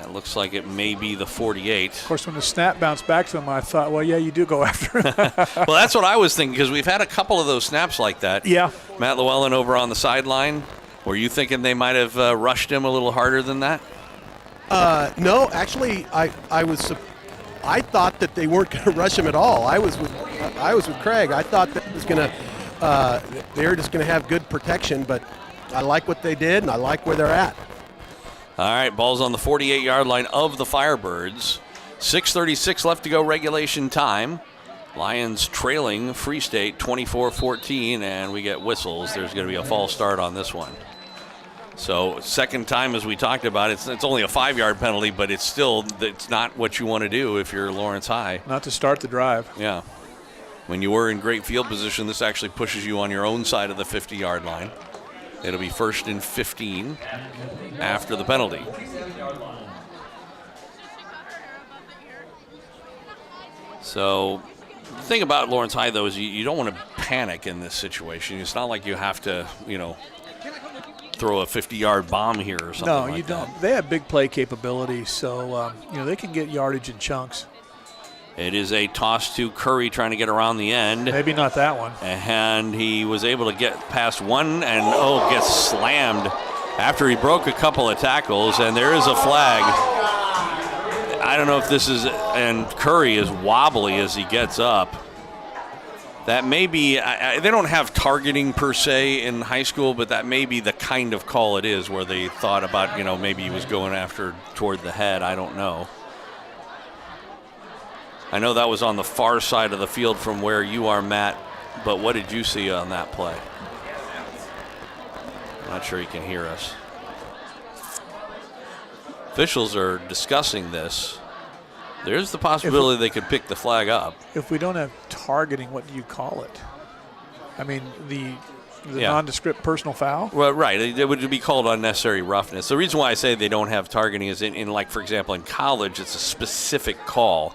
[SPEAKER 2] It looks like it may be the 48.
[SPEAKER 3] Of course, when the snap bounced back to him, I thought, well, yeah, you do go after it.
[SPEAKER 2] Well, that's what I was thinking, because we've had a couple of those snaps like that.
[SPEAKER 3] Yeah.
[SPEAKER 2] Matt Llewellyn over on the sideline. Were you thinking they might have rushed him a little harder than that?
[SPEAKER 8] No, actually, I thought that they weren't going to rush him at all. I was with Craig. I thought that it was going to they were just going to have good protection, but I like what they did, and I like where they're at.
[SPEAKER 2] All right, ball's on the 48-yard line of the Firebirds. 6:36 left to go regulation time. Lions trailing Free State 24-14, and we get whistles. There's going to be a false start on this one. So second time, as we talked about, it's only a 5-yard penalty, but it's not what you want to do if you're Lawrence High.
[SPEAKER 3] Not to start the drive.
[SPEAKER 2] Yeah. When you were in great field position, this actually pushes you on your own side of the 50-yard line. It'll be 1st and 15 after the penalty. So the thing about Lawrence High, though, is you don't want to panic in this situation. It's not like you have to, throw a 50-yard bomb here or something like that. No, you don't.
[SPEAKER 3] They have big play capability, so, they can get yardage in chunks.
[SPEAKER 2] It is a toss to Curry trying to get around the end.
[SPEAKER 3] Maybe not that one.
[SPEAKER 2] And he was able to get past one and, gets slammed after he broke a couple of tackles, and there is a flag. I don't know if this is, and Curry is wobbly as he gets up. That may be, they don't have targeting per se in high school, but that may be the kind of call it is where they thought about, maybe he was going after toward the head. I don't know. I know that was on the far side of the field from where you are, Matt, but what did you see on that play? I'm not sure he can hear us. Officials are discussing this. There's the possibility they could pick the flag up.
[SPEAKER 3] If we don't have targeting, what do you call it? I mean, the nondescript personal foul?
[SPEAKER 2] Well, right. It would be called unnecessary roughness. The reason why I say they don't have targeting is in like, for example, in college, it's a specific call,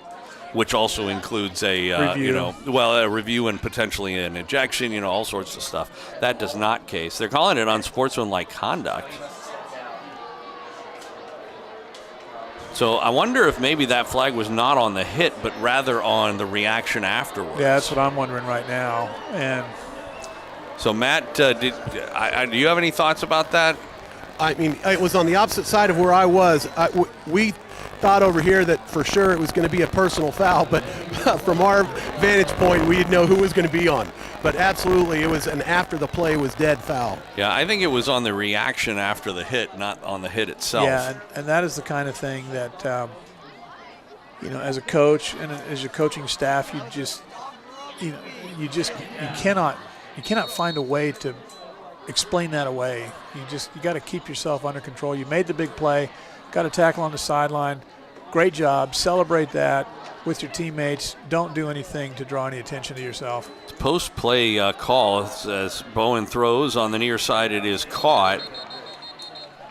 [SPEAKER 2] which also includes a
[SPEAKER 3] review.
[SPEAKER 2] A review and potentially an ejection, all sorts of stuff. That does not case. They're calling it unsportsmanlike conduct. So I wonder if maybe that flag was not on the hit, but rather on the reaction afterwards.
[SPEAKER 3] Yeah, that's what I'm wondering right now. And
[SPEAKER 2] so, Matt, do you have any thoughts about that?
[SPEAKER 8] I mean, it was on the opposite side of where I was. We thought over here that for sure it was going to be a personal foul, but from our vantage point, we didn't know who was going to be on. But absolutely, it was an after the play was dead foul.
[SPEAKER 2] Yeah, I think it was on the reaction after the hit, not on the hit itself.
[SPEAKER 3] Yeah, and that is the kind of thing that, as a coach and as your coaching staff, you cannot find a way to explain that away. You got to keep yourself under control. You made the big play, got a tackle on the sideline. Great job. Celebrate that with your teammates. Don't do anything to draw any attention to yourself.
[SPEAKER 2] Post-play call as Bowen throws on the near side. It is caught.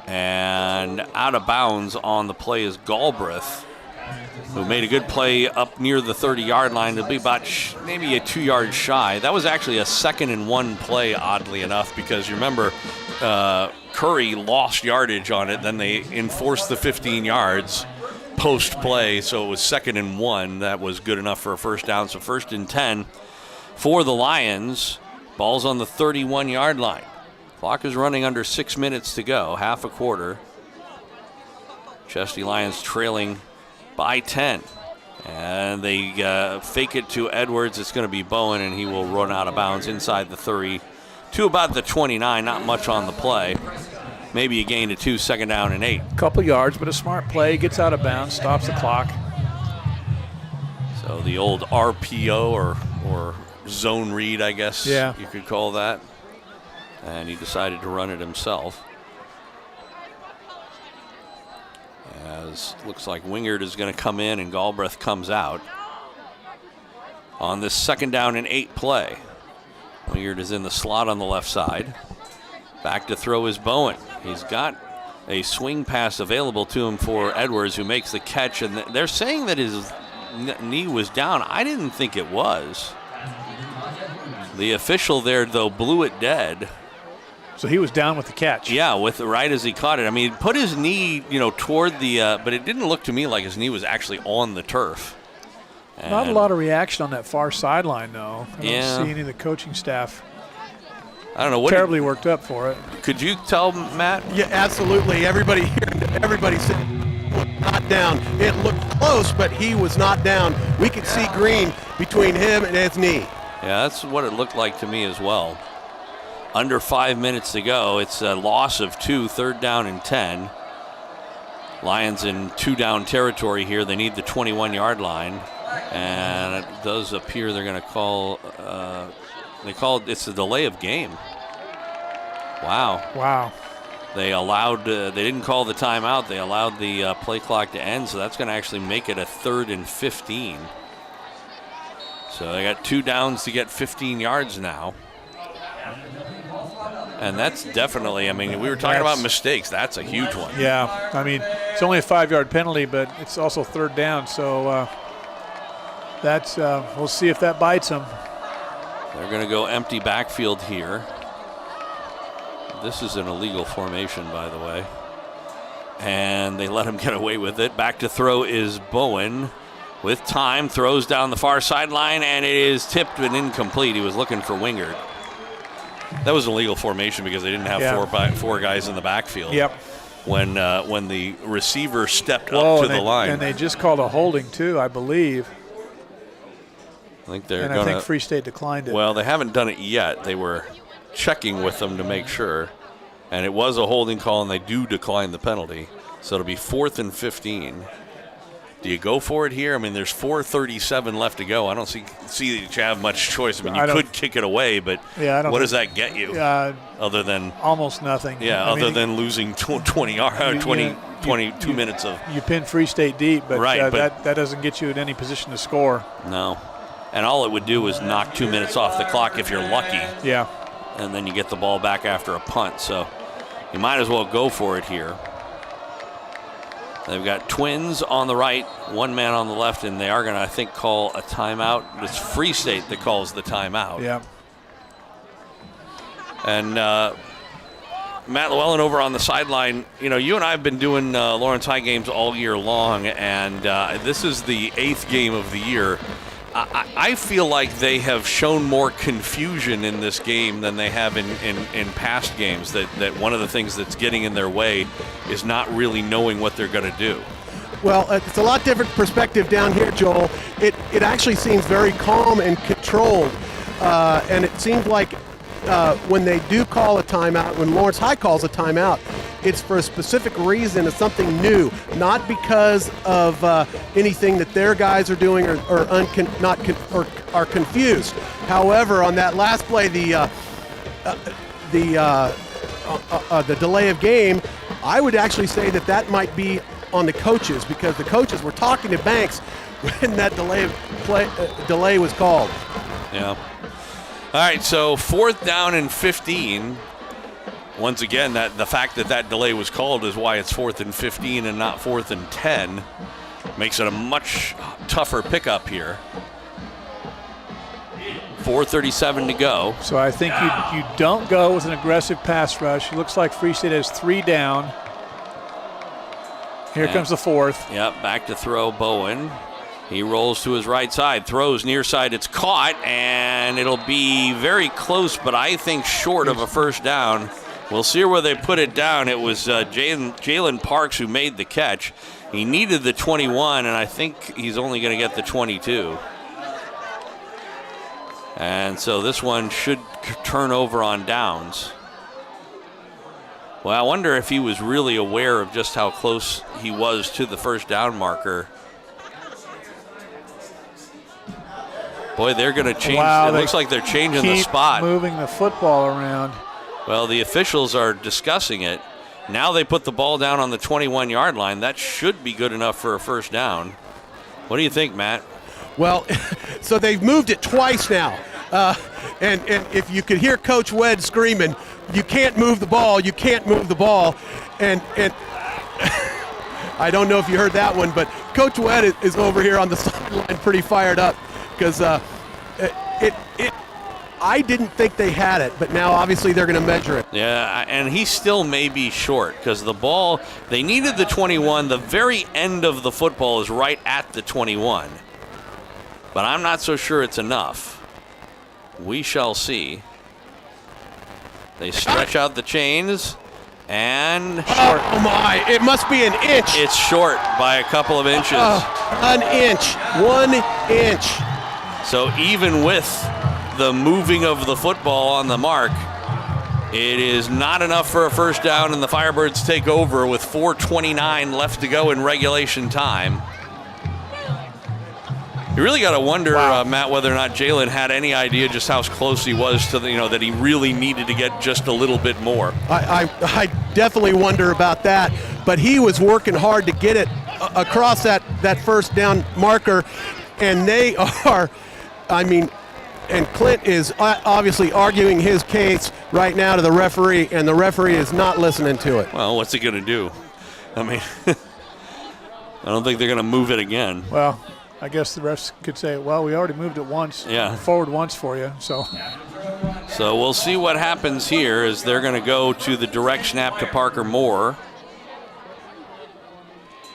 [SPEAKER 2] And out of bounds on the play is Galbraith, who made a good play up near the 30-yard line. It'll be about maybe a 2 yard shy. That was actually a 2nd and 1 play, oddly enough, because you remember Curry lost yardage on it. Then they enforced the 15 yards post-play, so it was 2nd and 1. That was good enough for a first down. So 1st and 10 for the Lions. Ball's on the 31-yard line. Clock is running under 6 minutes to go, half a quarter. Chesty Lions trailing by 10. And they fake it to Edwards. It's going to be Bowen, and he will run out of bounds inside the 30 to about the 29. Not much on the play. Maybe a gain of 2, 2nd down and 8.
[SPEAKER 3] Couple yards, but a smart play. Gets out of bounds, stops the clock.
[SPEAKER 2] So the old RPO or zone read, I guess you could call that. And he decided to run it himself. As looks like Wingard is going to come in and Galbraith comes out on this 2nd down and 8 play. Wingard is in the slot on the left side. Back to throw is Bowen. He's got a swing pass available to him for Edwards, who makes the catch. And they're saying that his knee was down. I didn't think it was. The official there, though, blew it dead.
[SPEAKER 3] So he was down with the catch.
[SPEAKER 2] Yeah, right as he caught it. I mean, he put his knee, toward the, but it didn't look to me like his knee was actually on the turf. And
[SPEAKER 3] not a lot of reaction on that far sideline, though. I don't see any of the coaching staff.
[SPEAKER 2] I don't know.
[SPEAKER 3] Terribly worked up for it.
[SPEAKER 2] Could you tell, Matt?
[SPEAKER 8] Yeah, absolutely. Everybody said not down. It looked close, but he was not down. We could see green between him and his knee.
[SPEAKER 2] Yeah, that's what it looked like to me as well. Under 5 minutes to go. It's a loss of 2, 3rd down and 10. Lions in 2-down territory here. They need the 21-yard line. And it does appear they're going to call, it's a delay of game.
[SPEAKER 3] Wow.
[SPEAKER 2] They allowed, they didn't call the timeout. They allowed the play clock to end, so that's going to actually make it a 3rd and 15. So they got 2 downs to get 15 yards now. And that's definitely, I mean, we were talking about mistakes. That's a huge one.
[SPEAKER 3] Yeah, I mean, it's only a 5-yard penalty, but it's also third down. So that's we'll see if that bites them.
[SPEAKER 2] They're going to go empty backfield here. This is an illegal formation, by the way. And they let him get away with it. Back to throw is Bowen. With time, throws down the far sideline, and it is tipped and incomplete. He was looking for Wingard. That was an illegal formation because they didn't have four guys in the backfield.
[SPEAKER 3] Yep.
[SPEAKER 2] When the receiver stepped up to the line.
[SPEAKER 3] And they just called a holding, too, I believe.
[SPEAKER 2] I think I
[SPEAKER 3] think Free State declined it.
[SPEAKER 2] Well, they haven't done it yet. They were checking with them to make sure. And it was a holding call, and they do decline the penalty. So it'll be 4th and 15. Do you go for it here? I mean, there's 4:37 left to go. I don't see that you have much choice. I mean, you could kick it away, but what does that get you? Other than
[SPEAKER 3] almost nothing.
[SPEAKER 2] Yeah, other than losing 22 minutes of.
[SPEAKER 3] You pin Free State deep, but, that doesn't get you in any position to score.
[SPEAKER 2] No, and all it would do is knock 2 minutes off the clock if you're lucky.
[SPEAKER 3] Yeah,
[SPEAKER 2] and then you get the ball back after a punt. So you might as well go for it here. They've got Twins on the right, one man on the left, and they are going to, I think, call a timeout. It's Free State that calls the timeout.
[SPEAKER 3] Yeah.
[SPEAKER 2] And Matt Llewellyn over on the sideline, you and I have been doing Lawrence High games all year long, and this is the 8th game of the year. I feel like they have shown more confusion in this game than they have in past games, that one of the things that's getting in their way is not really knowing what they're going to do.
[SPEAKER 8] Well, it's a lot different perspective down here, Joel. It actually seems very calm and controlled, and it seems like when they do call a timeout, when Lawrence High calls a timeout, it's for a specific reason. It's something new, not because of anything that their guys are doing or are confused. However, on that last play, the delay of game, I would actually say that might be on the coaches, because the coaches were talking to Banks when that delay was called.
[SPEAKER 2] Yeah. All right, so 4th down and 15. Once again, the fact that delay was called is why it's 4th and 15 and not 4th and 10. Makes it a much tougher pickup here. 4:37 to go.
[SPEAKER 3] So I think you don't go with an aggressive pass rush. It looks like Free State has 3 down. Here comes the 4th.
[SPEAKER 2] Yep, back to throw Bowen. He rolls to his right side, throws near side. It's caught, and it'll be very close, but I think short of a first down. We'll see where they put it down. It was Jalen Parks who made the catch. He needed the 21, and I think he's only going to get the 22. And so this one should turn over on downs. Well, I wonder if he was really aware of just how close he was to the first down marker. Boy, they're going to change.
[SPEAKER 3] Wow,
[SPEAKER 2] it looks like they're changing the spot.
[SPEAKER 3] Moving the football around.
[SPEAKER 2] Well, the officials are discussing it. Now they put the ball down on the 21-yard line. That should be good enough for a first down. What do you think, Matt?
[SPEAKER 8] Well, so they've moved it twice now. And if you could hear Coach Wedd screaming, you can't move the ball, you can't move the ball. And I don't know if you heard that one, but Coach Wedd is over here on the sideline pretty fired up, because I didn't think they had it, but now obviously they're going to measure it.
[SPEAKER 2] Yeah, and he still may be short, because the ball, they needed the 21. The very end of the football is right at the 21. But I'm not so sure it's enough. We shall see. They stretch out the chains, and short.
[SPEAKER 8] Oh my, it must be an inch.
[SPEAKER 2] It's short by a couple of inches.
[SPEAKER 8] An inch, 1 inch.
[SPEAKER 2] So even with the moving of the football on the mark, it is not enough for a first down, and the Firebirds take over with 4:29 left to go in regulation time. You really got to wonder, Matt, whether or not Jalen had any idea just how close he was to that he really needed to get just a little bit more.
[SPEAKER 8] I definitely wonder about that, but he was working hard to get it across that first down marker, and they are, And Clint is obviously arguing his case right now to the referee, and the referee is not listening to it.
[SPEAKER 2] Well, what's he going to do? I mean, I don't think they're going to move it again.
[SPEAKER 3] Well, I guess the refs could say, well, we already moved it once, forward once for you. So
[SPEAKER 2] we'll see what happens here as they're going to go to the direct snap to Parker Moore.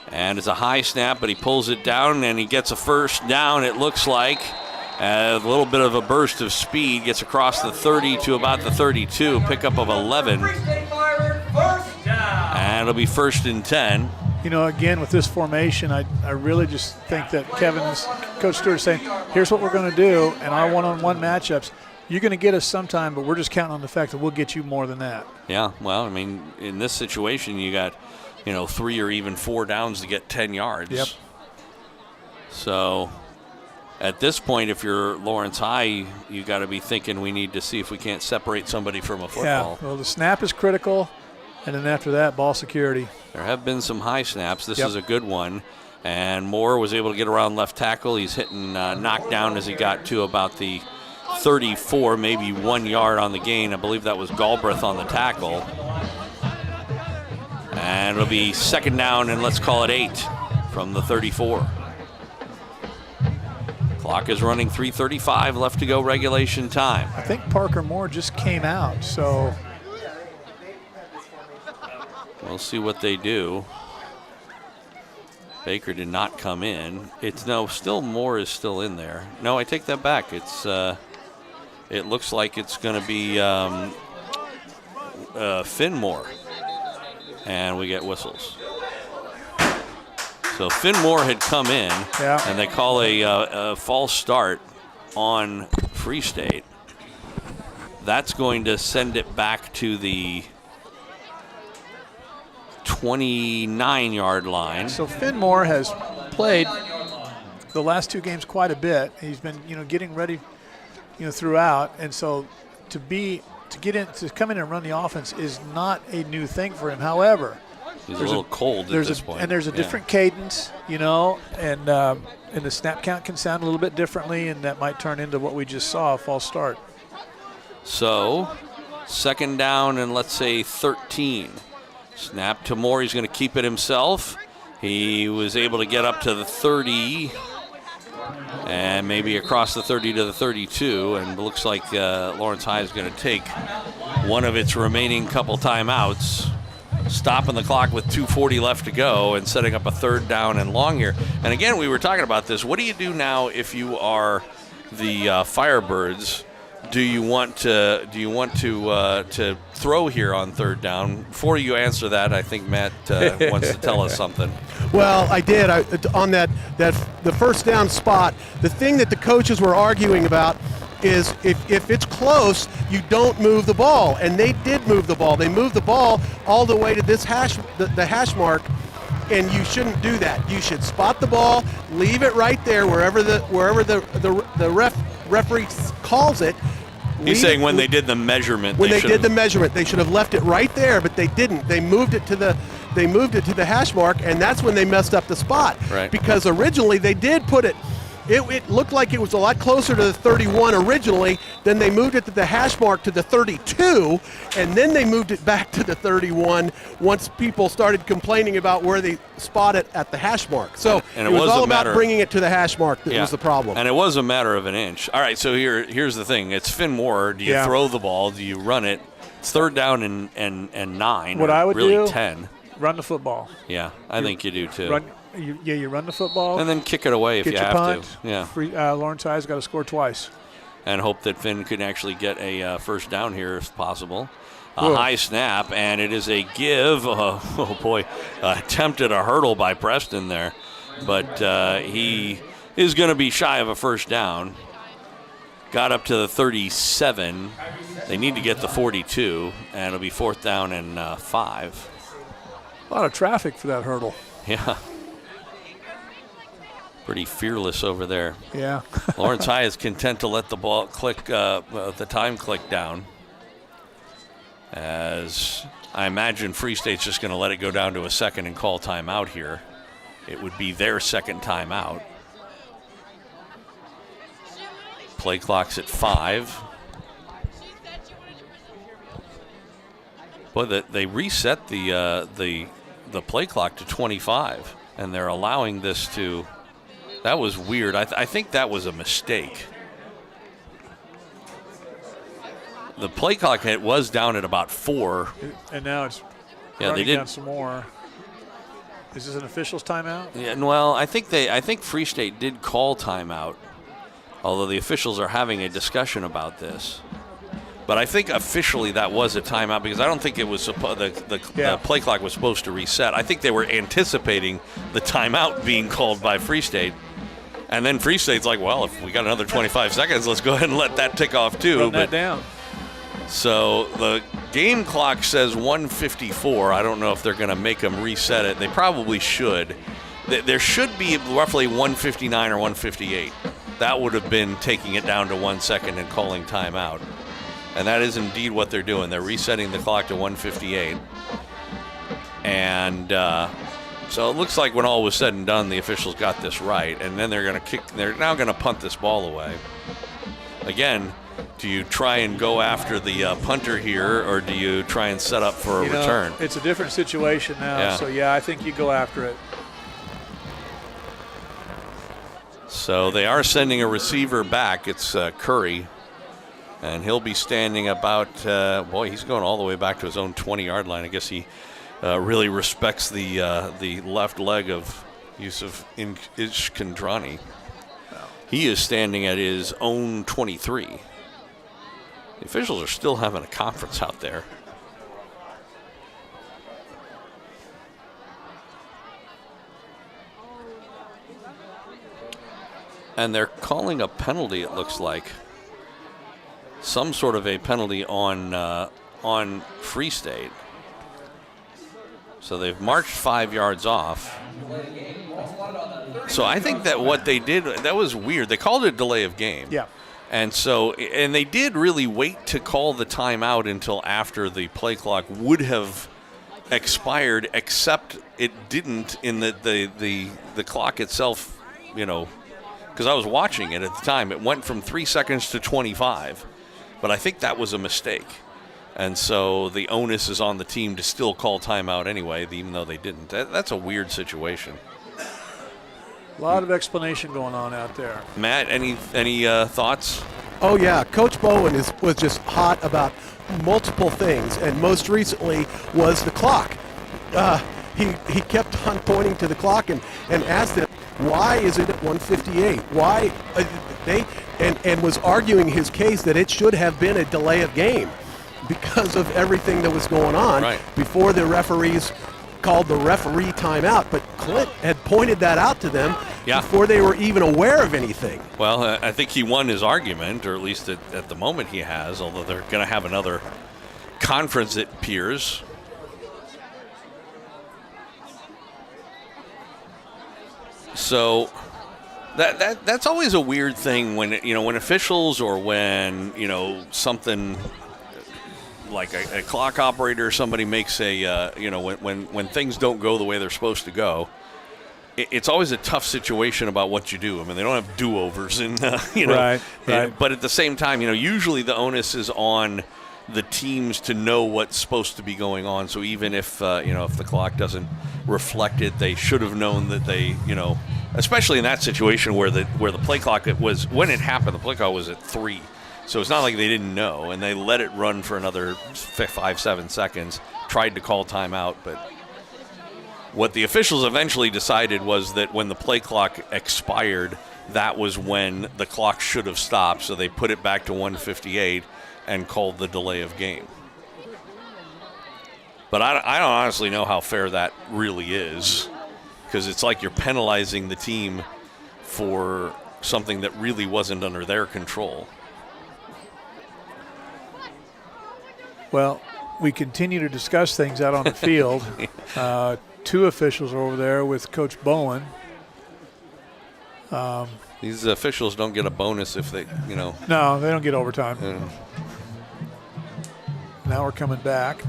[SPEAKER 2] And it's a high snap, but he pulls it down, and he gets a first down, it looks like. A little bit of a burst of speed, gets across the 30 to about the 32, pickup of 11. And it'll be 1st and 10.
[SPEAKER 3] You know, again, with this formation, I really just think that Coach Stewart is saying, here's what we're going to do, and our one-on-one matchups, you're going to get us sometime, but we're just counting on the fact that we'll get you more than that.
[SPEAKER 2] Yeah, well, I mean, in this situation, you got, 3 or even 4 downs to get 10 yards.
[SPEAKER 3] Yep.
[SPEAKER 2] So at this point, if you're Lawrence High, you got to be thinking we need to see if we can't separate somebody from a football.
[SPEAKER 3] Yeah, well, the snap is critical, and then after that, ball security.
[SPEAKER 2] There have been some high snaps. This
[SPEAKER 3] Yep.
[SPEAKER 2] is a good one. And Moore was able to get around left tackle. He's hitting knockdown as he got to about the 34, maybe 1 yard on the gain. I believe that was Galbraith on the tackle. And it'll be 2nd down, and let's call it 8 from the 34. Clock is running, 3:35 left to go, regulation time.
[SPEAKER 3] I think Parker Moore just came out, so
[SPEAKER 2] we'll see what they do. Baker did not come in. Still Moore is still in there. No, I take that back. It looks like it's going to be Finn Moore. And we get whistles. So Finn Moore had come in, and they call a false start on Free State. That's going to send it back to the 29-yard line.
[SPEAKER 3] So Finn Moore has played the last 2 games quite a bit. He's been, getting ready, throughout, and so to come in and run the offense is not a new thing for him. However,
[SPEAKER 2] he's a little cold at this point.
[SPEAKER 3] And there's a different cadence, and the snap count can sound a little bit differently, and that might turn into what we just saw, a false start.
[SPEAKER 2] So 2nd down and let's say 13. Snap to Moore. He's going to keep it himself. He was able to get up to the 30 and maybe across the 30 to the 32, and it looks like Lawrence High is going to take one of its remaining couple timeouts, stopping the clock with 2:40 left to go and setting up a 3rd down and long here. And again, we were talking about this. What do you do now if you are the Firebirds? Do you want to throw here on 3rd down? Before you answer that, I think Matt wants to tell us something.
[SPEAKER 8] Well, I did. On the 1st down spot, the thing that the coaches were arguing about is if it's close, you don't move the ball. And they did move the ball. They moved the ball all the way to this the hash mark, and you shouldn't do that. You should spot the ball, leave it right there wherever the referee calls it.
[SPEAKER 2] He's saying when they did the measurement.
[SPEAKER 8] When they did the measurement, they should have left it right there, but they didn't. They moved it to the hash mark, and that's when they messed up the spot.
[SPEAKER 2] Right.
[SPEAKER 8] Because originally they did put it. It looked like it was a lot closer to the 31 originally. Then they moved it to the hash mark to the 32, and then they moved it back to the 31 once people started complaining about where they spot it at the hash mark. So
[SPEAKER 2] and
[SPEAKER 8] it was all about bringing it to the hash mark that was the problem.
[SPEAKER 2] And it was a matter of an inch. All right, so here's the thing. It's Finn Moore. Do you throw the ball? Do you run it? It's 3rd down and 9.
[SPEAKER 3] What I would
[SPEAKER 2] really
[SPEAKER 3] do,
[SPEAKER 2] 10.
[SPEAKER 3] Run the football.
[SPEAKER 2] Yeah, I think you do too.
[SPEAKER 3] You run the football.
[SPEAKER 2] And then kick it away if you have
[SPEAKER 3] punt.
[SPEAKER 2] to. Yeah.
[SPEAKER 3] Lawrence High's got to score twice.
[SPEAKER 2] And hope that Finn can actually get a 1st down here if possible. A high snap, and it is a give. Oh boy, attempted a hurdle by Preston there. But he is going to be shy of a 1st down. Got up to the 37. They need to get the 42, and it'll be 4th down and 5.
[SPEAKER 3] A lot of traffic for that hurdle.
[SPEAKER 2] Yeah. Pretty fearless over there.
[SPEAKER 3] Yeah.
[SPEAKER 2] Lawrence High is content to let the ball click, the time click down. As I imagine Free State's just going to let it go down to a 2nd and call timeout here. It would be their 2nd timeout. Play clock's at 5. Boy, they reset the play clock to 25, and they're allowing this to. That was weird. I think that was a mistake. The play clock was down at about 4,
[SPEAKER 3] and now it's running down some more. Is this an official's timeout?
[SPEAKER 2] Yeah. Well, I think Free State did call timeout, although the officials are having a discussion about this. But I think officially that was a timeout because I don't think it was the play clock was supposed to reset. I think they were anticipating the timeout being called by Free State. And then Free State's like, well, if we got another 25 seconds, let's go ahead and let that tick off too.
[SPEAKER 3] Run that down.
[SPEAKER 2] So the game clock says 1:54. I don't know if they're going to make them reset it. They probably should. There should be roughly 1:59 or 1:58. That would have been taking it down to 1 second and calling timeout. And that is indeed what they're doing. They're resetting the clock to 1:58. And so it looks like when all was said and done, the officials got this right. And then they're now going to punt this ball away. Again, do you try and go after the punter here, or do you try and set up for a return?
[SPEAKER 3] It's a different situation now. So, I think you go after it.
[SPEAKER 2] So they are sending a receiver back. It's Curry. And he'll be standing about, he's going all the way back to his own 20-yard line. I guess he really respects the left leg of Yusuf Ishkandrani. He is standing at his own 23. The officials are still having a conference out there. And they're calling a penalty, it looks like. Some sort of a penalty on Free State. So they've marched 5 yards off. So I think that what they did, that was weird. They called it a delay of game.
[SPEAKER 3] Yeah.
[SPEAKER 2] And they did really wait to call the timeout until after the play clock would have expired, except it didn't in the clock itself, because I was watching it at the time. It went from 3 seconds to 25. But I think that was a mistake. And so the onus is on the team to still call timeout anyway, even though they didn't. That's a weird situation.
[SPEAKER 3] A lot of explanation going on out there.
[SPEAKER 2] Matt, any thoughts?
[SPEAKER 8] Oh, yeah. Coach Bowen was just hot about multiple things, and most recently was the clock. He kept on pointing to the clock and asked them, why is it at 1:58? Why and was arguing his case that it should have been a delay of game because of everything that was going on before the referees called the referee timeout. But Clint had pointed that out to them before they were even aware of anything.
[SPEAKER 2] Well, I think he won his argument, or at least at the moment he has, although they're going to have another conference, it appears. So that's always a weird thing when when officials or when something like a clock operator or somebody makes a when things don't go the way they're supposed to go. It's always a tough situation about what you do. I mean, they don't have do-overs, and
[SPEAKER 3] right.
[SPEAKER 2] But at the same time, usually the onus is on the teams to know what's supposed to be going on. So even if if the clock doesn't reflect it, they should have known that they especially in that situation where the play clock was when it happened. The play clock was at 3, so it's not like they didn't know, and they let it run for another 5-7 seconds. Tried to call timeout, but what the officials eventually decided was that when the play clock expired, that was when the clock should have stopped. So they put it back to 1:58. And called the delay of game. But I don't honestly know how fair that really is, because it's like you're penalizing the team for something that really wasn't under their control.
[SPEAKER 3] Well, we continue to discuss things out on the field. 2 officials are over there with Coach Bowen.
[SPEAKER 2] These officials don't get a bonus if they,
[SPEAKER 3] No, they don't get overtime. Now we're coming back.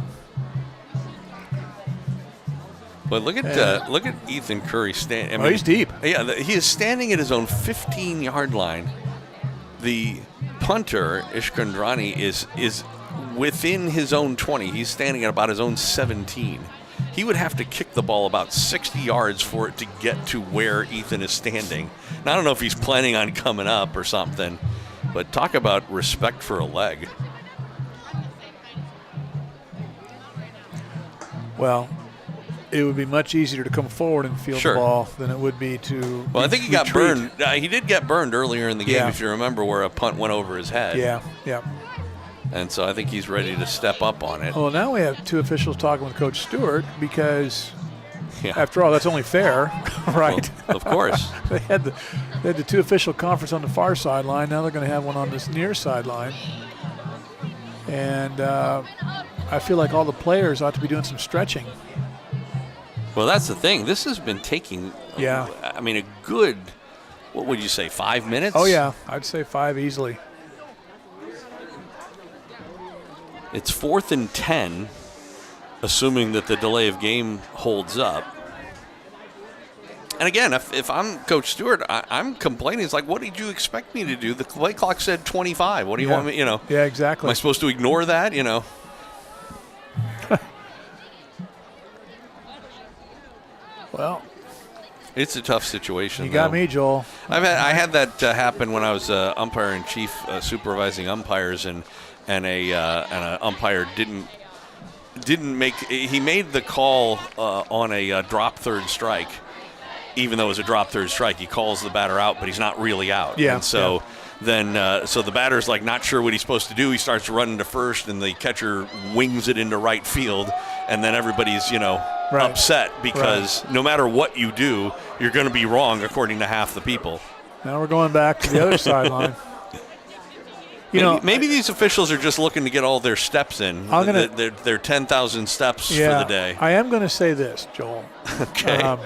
[SPEAKER 2] But look at Ethan Curry standing.
[SPEAKER 3] He's deep.
[SPEAKER 2] Yeah, he is standing at his own 15-yard line. the punter, Ishkandrani, is within his own 20. He's standing at about his own 17. He would have to kick the ball about 60 yards for it to get to where Ethan is standing. And I don't know if he's planning on coming up or something, but talk about respect for a leg.
[SPEAKER 3] Well, it would be much easier to come forward and field the ball than it would be to
[SPEAKER 2] Well, I think he got burned. He did get burned earlier in the game,
[SPEAKER 3] Yeah.
[SPEAKER 2] if you remember, where a punt went over his head.
[SPEAKER 3] Yeah.
[SPEAKER 2] And so I think he's ready to step up on it.
[SPEAKER 3] Well, now we have two officials talking with Coach Stewart because, after all, that's only fair, right?
[SPEAKER 2] Well, of course.
[SPEAKER 3] They had the two official conference on the far sideline. Now they're going to have one on this near sideline. And I feel like all the players ought to be doing some stretching.
[SPEAKER 2] Well, that's the thing. This has been taking, I mean, a good, what would you say, 5 minutes?
[SPEAKER 3] Oh, yeah. I'd say 5 easily.
[SPEAKER 2] It's 4th and 10, assuming that the delay of game holds up. And again, if I'm Coach Stewart, I'm complaining. It's like, what did you expect me to do? The play clock said 25. What do you want me,
[SPEAKER 3] Yeah, exactly.
[SPEAKER 2] Am I supposed to ignore that,
[SPEAKER 3] Well,
[SPEAKER 2] it's a tough situation.
[SPEAKER 3] You got me, Joel.
[SPEAKER 2] I had that happen when I was umpire in chief, supervising umpires, and an umpire didn't make. He made the call on a drop third strike, even though it was a drop third strike. He calls the batter out, but he's not really out.
[SPEAKER 3] Yeah.
[SPEAKER 2] And so then, so the batter's like not sure what he's supposed to do. He starts running to first, and the catcher wings it into right field, and then everybody's upset because no matter what you do, you're going to be wrong according to half the people.
[SPEAKER 3] Now we're going back to the other sideline.
[SPEAKER 2] Maybe these officials are just looking to get all their steps in. Their 10,000 steps for the day.
[SPEAKER 3] I am going to say this, Joel.
[SPEAKER 2] Okay.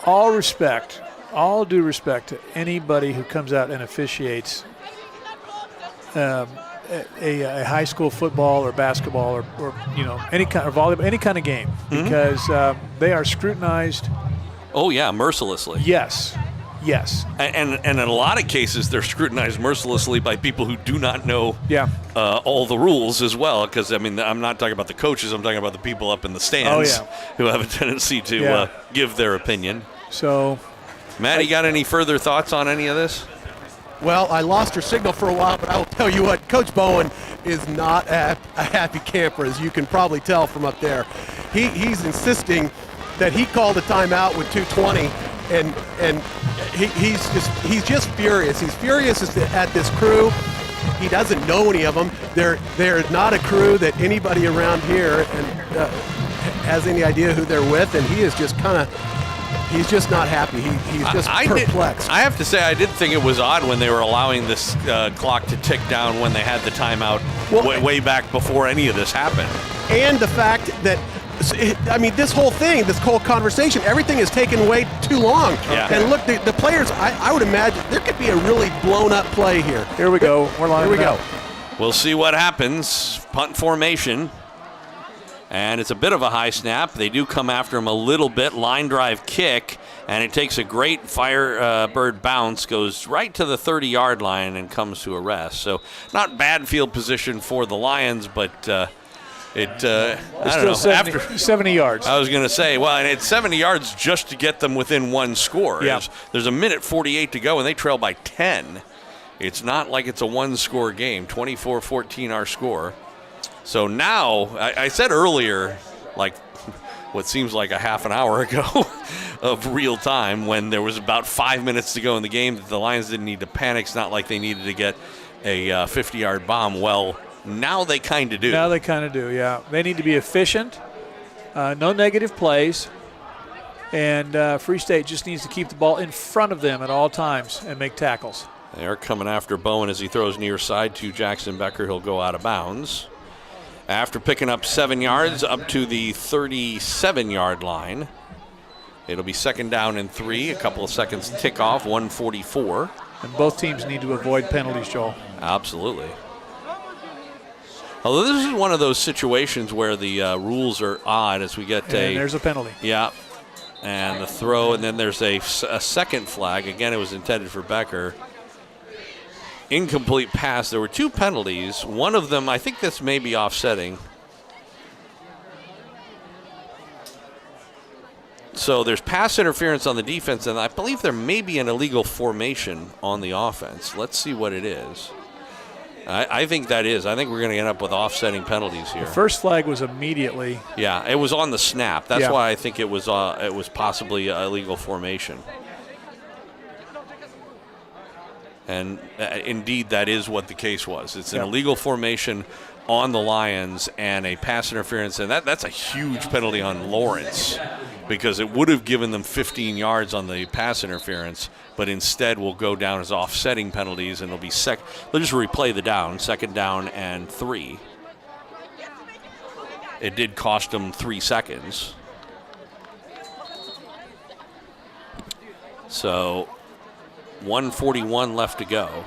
[SPEAKER 3] All due respect to anybody who comes out and officiates a high school football or basketball or any kind of volleyball, any kind of game, because they are scrutinized.
[SPEAKER 2] Oh yeah, mercilessly.
[SPEAKER 3] Yes.
[SPEAKER 2] And in a lot of cases, they're scrutinized mercilessly by people who do not know all the rules as well. Because, I mean, I'm not talking about the coaches. I'm talking about the people up in the stands who have a tendency to give their opinion.
[SPEAKER 3] So,
[SPEAKER 2] Matt, you got any further thoughts on any of this?
[SPEAKER 8] Well, I lost your signal for a while, but I will tell you what, Coach Bowen is not a happy camper, as you can probably tell from up there. He's insisting that he called a timeout with 2:20, and he's just furious. He's furious at this crew. He doesn't know any of them. They're not a crew that anybody around here has any idea who they're with, and he is just he's just not happy. He's just perplexed.
[SPEAKER 2] I have to say, I did think it was odd when they were allowing this clock to tick down when they had the timeout way back before any of this happened.
[SPEAKER 8] And the fact that, this whole thing, this whole conversation, everything is taking way too long.
[SPEAKER 2] Yeah.
[SPEAKER 8] And look, the players, I would imagine there could be a really blown up play here.
[SPEAKER 3] Here we go. We're lining
[SPEAKER 8] Here we go.
[SPEAKER 2] We'll see what happens. Punt formation. And it's a bit of a high snap. They do come after him a little bit. Line drive kick. And it takes a great Firebird bounce, goes right to the 30-yard line and comes to a rest. So not bad field position for the Lions, but I don't know.
[SPEAKER 3] 70 yards.
[SPEAKER 2] I was going to say, well, and it's 70 yards just to get them within one score.
[SPEAKER 3] Yeah.
[SPEAKER 2] There's a minute 48 to go, and they trail by 10. It's not like it's a one-score game. 24-14 our score. So now, I said earlier, like what seems like a half an hour ago of real time, when there was about 5 minutes to go in the game, that the Lions didn't need to panic. It's not like they needed to get a 50-yard bomb. Well, now they kind of do.
[SPEAKER 3] Now they kind of do, yeah. They need to be efficient, no negative plays, and Free State just needs to keep the ball in front of them at all times and make tackles.
[SPEAKER 2] They are coming after Bowen as he throws near side to Jackson Becker. He'll go out of bounds. After picking up 7 yards up to the 37-yard line. It'll be 2nd down and 3. A couple of seconds tick off, 1:44.
[SPEAKER 3] And both teams need to avoid penalties, Joel.
[SPEAKER 2] Absolutely. Although this is one of those situations where the rules are odd as we get
[SPEAKER 3] and there's a penalty.
[SPEAKER 2] Yeah. And the throw, and then there's a second flag. Again, it was intended for Becker. incomplete pass. There were 2 penalties. One of them, I think this may be offsetting. So there's pass interference on the defense, and I believe there may be an illegal formation on the offense. Let's see what it is. I think that is. I think we're going to end up with offsetting penalties here.
[SPEAKER 3] The first flag was immediately.
[SPEAKER 2] Yeah, it was on the snap. That's
[SPEAKER 3] Yeah.
[SPEAKER 2] why I think it was possibly a illegal formation. And indeed, that is what the case was. It's an illegal formation on the Lions and a pass interference, and that's a huge penalty on Lawrence because it would have given them 15 yards on the pass interference, but instead will go down as offsetting penalties, and it'll be they'll just replay the down, 2nd down and 3. It did cost them 3 seconds. So 1:41 left to go.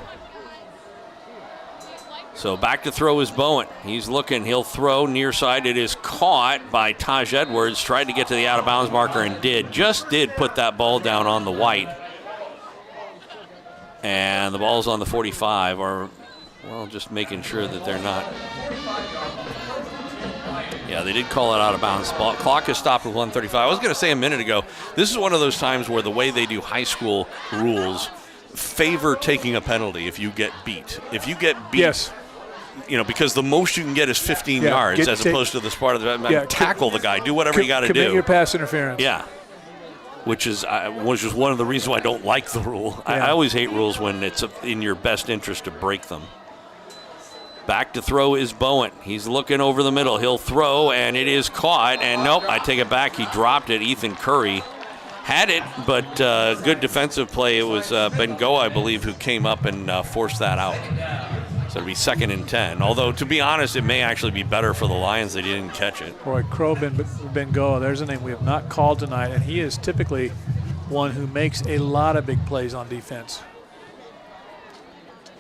[SPEAKER 2] So back to throw is Bowen. He's looking. He'll throw near side. It is caught by Taj Edwards. Tried to get to the out-of-bounds marker and just did put that ball down on the white. And the ball's on the 45, or, well, just making sure that they're not. Yeah, they did call it out of bounds. Clock is stopped with 1:35. I was going to say a minute ago, this is one of those times where the way they do high school rules favor taking a penalty if you get beat. If you get beat,
[SPEAKER 3] yes.
[SPEAKER 2] Because the most you can get is 15 yards as opposed to the part of the tackle the guy, do whatever you got to do.
[SPEAKER 3] Commit your pass interference.
[SPEAKER 2] Yeah. Which is one of the reasons why I don't like the rule.
[SPEAKER 3] Yeah.
[SPEAKER 2] I always hate rules when it's in your best interest to break them. Back to throw is Bowen. He's looking over the middle. He'll throw, and it is caught. And nope, I take it back. He dropped it. Ethan Curry had it, but good defensive play. It was Bengoa, I believe, who came up and forced that out. So it'll be 2nd and 10. Although, to be honest, it may actually be better for the Lions that he didn't catch it.
[SPEAKER 3] Boy, Crow Bengoa, there's a name we have not called tonight, and he is typically one who makes a lot of big plays on defense.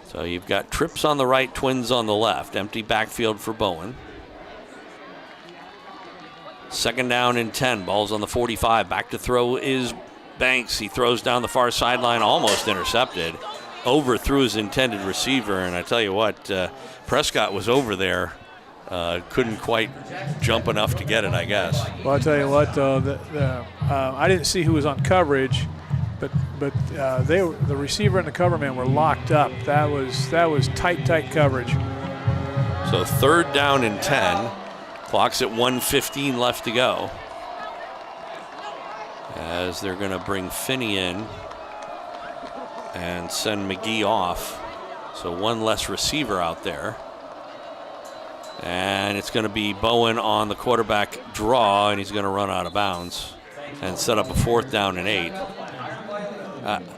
[SPEAKER 2] So you've got trips on the right, Twins on the left. Empty backfield for Bowen. 2nd down and 10. Ball's on the 45. Back to throw is Banks. He throws down the far sideline, almost intercepted. Overthrew his intended receiver, and I tell you what, Prescott was over there. Couldn't quite jump enough to get it, I guess.
[SPEAKER 3] Well, I'll tell you what, though, I didn't see who was on coverage, but the receiver and the cover man were locked up. That was tight coverage.
[SPEAKER 2] So 3rd down and 10. Clock's at 1:15 left to go. As they're going to bring Finney in and send McGee off. So one less receiver out there. And it's going to be Bowen on the quarterback draw, and he's going to run out of bounds and set up a 4th down and 8.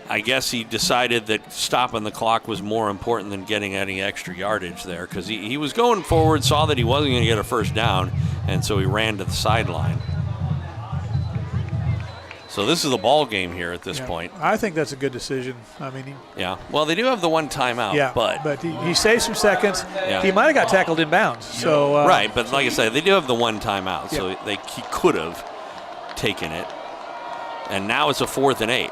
[SPEAKER 2] I guess he decided that stopping the clock was more important than getting any extra yardage there, because he was going forward, saw that he wasn't going to get a 1st down, and so he ran to the sideline. So this is a ball game here at this point.
[SPEAKER 3] I think that's a good decision. I mean,
[SPEAKER 2] well, they do have the one timeout,
[SPEAKER 3] but he saved some seconds.
[SPEAKER 2] Yeah.
[SPEAKER 3] He might have got tackled in bounds. So
[SPEAKER 2] right, but like I said, they do have the one timeout, so he could have taken it. And now it's a 4th and 8.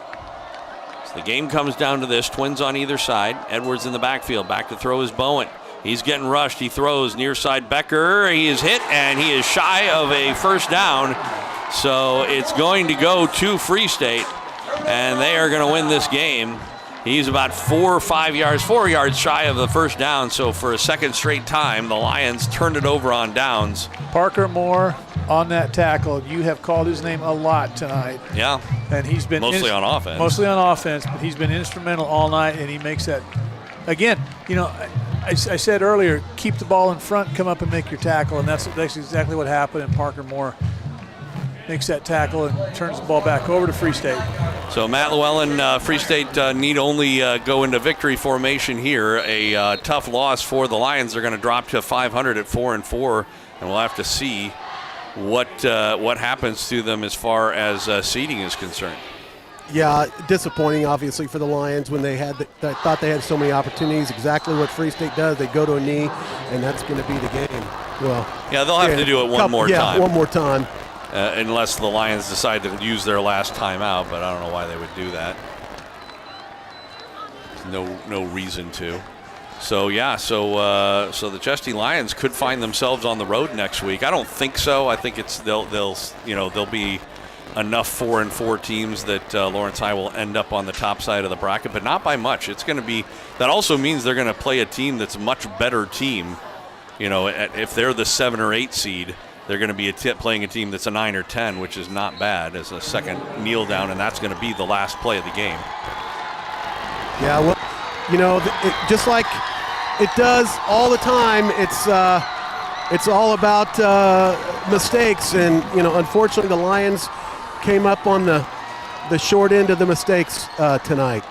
[SPEAKER 2] So the game comes down to this. Twins on either side. Edwards in the backfield. Back to throw is Bowen. He's getting rushed. He throws near side Becker. He is hit, and he is shy of a 1st down. So it's going to go to Free State, and they are going to win this game. He's about 4 yards shy of the 1st down. So for a 2nd straight time, the Lions turned it over on downs.
[SPEAKER 3] Parker Moore on that tackle. You have called his name a lot tonight.
[SPEAKER 2] Yeah.
[SPEAKER 3] And he's been
[SPEAKER 2] mostly on offense.
[SPEAKER 3] Mostly on offense, but he's been instrumental all night, and he makes that. Again, I said earlier, keep the ball in front, come up and make your tackle, and that's exactly what happened. And Parker Moore makes that tackle and turns the ball back over to Free State.
[SPEAKER 2] So Matt Llewellyn, Free State need only go into victory formation here. A tough loss for the Lions. They're going to drop to 500 at 4-4, and we'll have to see what happens to them as far as seeding is concerned.
[SPEAKER 8] Yeah, disappointing, obviously, for the Lions when they thought they had so many opportunities. Exactly what Free State does. They go to a knee, and that's going to be the game. Well,
[SPEAKER 2] yeah, they'll have to do it one more time.
[SPEAKER 8] Yeah, one more time.
[SPEAKER 2] Unless the Lions decide to use their last timeout, but I don't know why they would do that. No reason to. So the Chesty Lions could find themselves on the road next week. I don't think so. I think there'll be enough 4-4 teams that Lawrence High will end up on the top side of the bracket, but not by much. It's going to be, that also means they're going to play a team that's a much better team. If they're the 7 or 8 seed, they're going to be playing a team that's a 9 or 10, which is not bad as a second kneel down, and that's going to be the last play of the game.
[SPEAKER 8] Yeah, well, just like it does all the time, it's all about mistakes, and unfortunately the Lions came up on the short end of the mistakes tonight.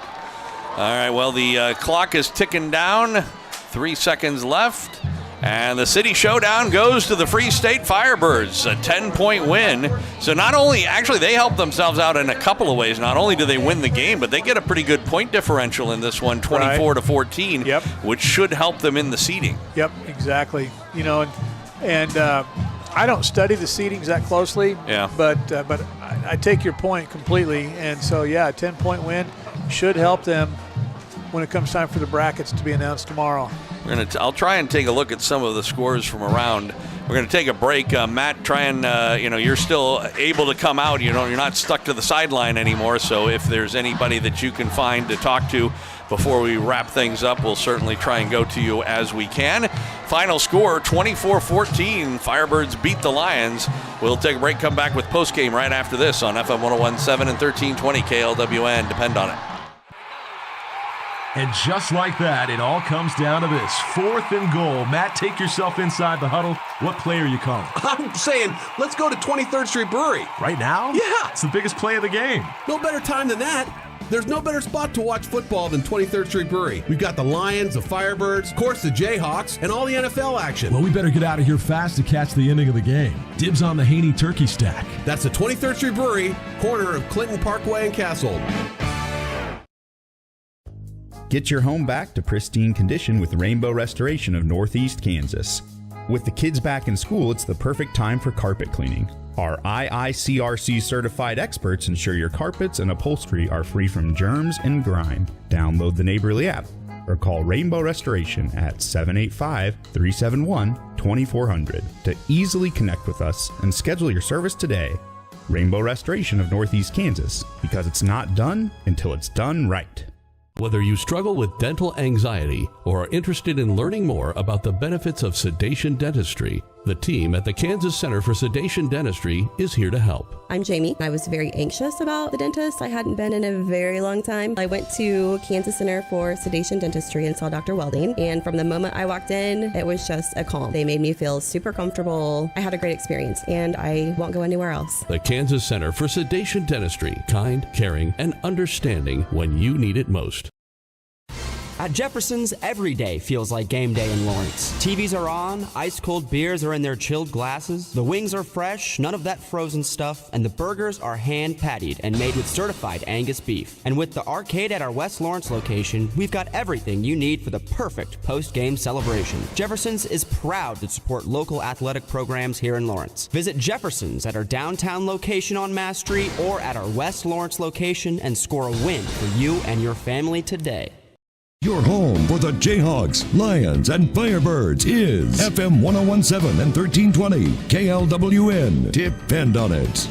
[SPEAKER 2] All right, well, the clock is ticking down. 3 seconds left. And the City Showdown goes to the Free State Firebirds, a 10-point win. So they help themselves out in a couple of ways. Not only do they win the game, but they get a pretty good point differential in this one, 24-14,
[SPEAKER 3] Yep.
[SPEAKER 2] which should help them in the seeding.
[SPEAKER 3] Yep, exactly. And I don't study the seedings that closely.
[SPEAKER 2] Yeah.
[SPEAKER 3] But I take your point completely. And so, a 10-point win should help them when it comes time for the brackets to be announced tomorrow.
[SPEAKER 2] I'll try and take a look at some of the scores from around. We're going to take a break. Matt, try and, you're still able to come out. You're not stuck to the sideline anymore. So if there's anybody that you can find to talk to before we wrap things up, we'll certainly try and go to you as we can. Final score, 24-14. Firebirds beat the Lions. We'll take a break, come back with postgame right after this on FM 101.7 and 1320 KLWN. Depend on it.
[SPEAKER 4] And just like that, it all comes down to this. 4th and goal. Matt, take yourself inside the huddle. What play are you calling?
[SPEAKER 17] I'm saying, let's go to 23rd Street Brewery.
[SPEAKER 4] Right now?
[SPEAKER 17] Yeah.
[SPEAKER 4] It's the biggest play of the game.
[SPEAKER 17] No better time than that. There's no better spot to watch football than 23rd Street Brewery. We've got the Lions, the Firebirds, of course the Jayhawks, and all the NFL action.
[SPEAKER 7] Well, we better get out of here fast to catch the ending of the game. Dibs on the Haney turkey stack.
[SPEAKER 17] That's the 23rd Street Brewery, corner of Clinton Parkway and Castle.
[SPEAKER 12] Get your home back to pristine condition with Rainbow Restoration of Northeast Kansas. With the kids back in school, it's the perfect time for carpet cleaning. Our IICRC certified experts ensure your carpets and upholstery are free from germs and grime. Download the Neighborly app or call Rainbow Restoration at 785-371-2400 to easily connect with us and schedule your service today. Rainbow Restoration of Northeast Kansas, because it's not done until it's done right.
[SPEAKER 5] Whether you struggle with dental anxiety or are interested in learning more about the benefits of sedation dentistry, the team at the Kansas Center for Sedation Dentistry is here to help.
[SPEAKER 18] I'm Jamie. I was very anxious about the dentist. I hadn't been in a very long time. I went to Kansas Center for Sedation Dentistry and saw Dr. Welding. And from the moment I walked in, it was just a calm. They made me feel super comfortable. I had a great experience and I won't go anywhere else.
[SPEAKER 5] The Kansas Center for Sedation Dentistry. Kind, caring, and understanding when you need it most.
[SPEAKER 16] At Jefferson's, every day feels like game day in Lawrence. TVs are on, ice-cold beers are in their chilled glasses, the wings are fresh, none of that frozen stuff, and the burgers are hand-pattied and made with certified Angus beef. And with the arcade at our West Lawrence location, we've got everything you need for the perfect post-game celebration. Jefferson's is proud to support local athletic programs here in Lawrence. Visit Jefferson's at our downtown location on Mass Street or at our West Lawrence location and score a win for you and your family today.
[SPEAKER 1] Your home for the Jayhawks, Lions, and Firebirds is FM 101.7 and 1320 KLWN. Depend on it.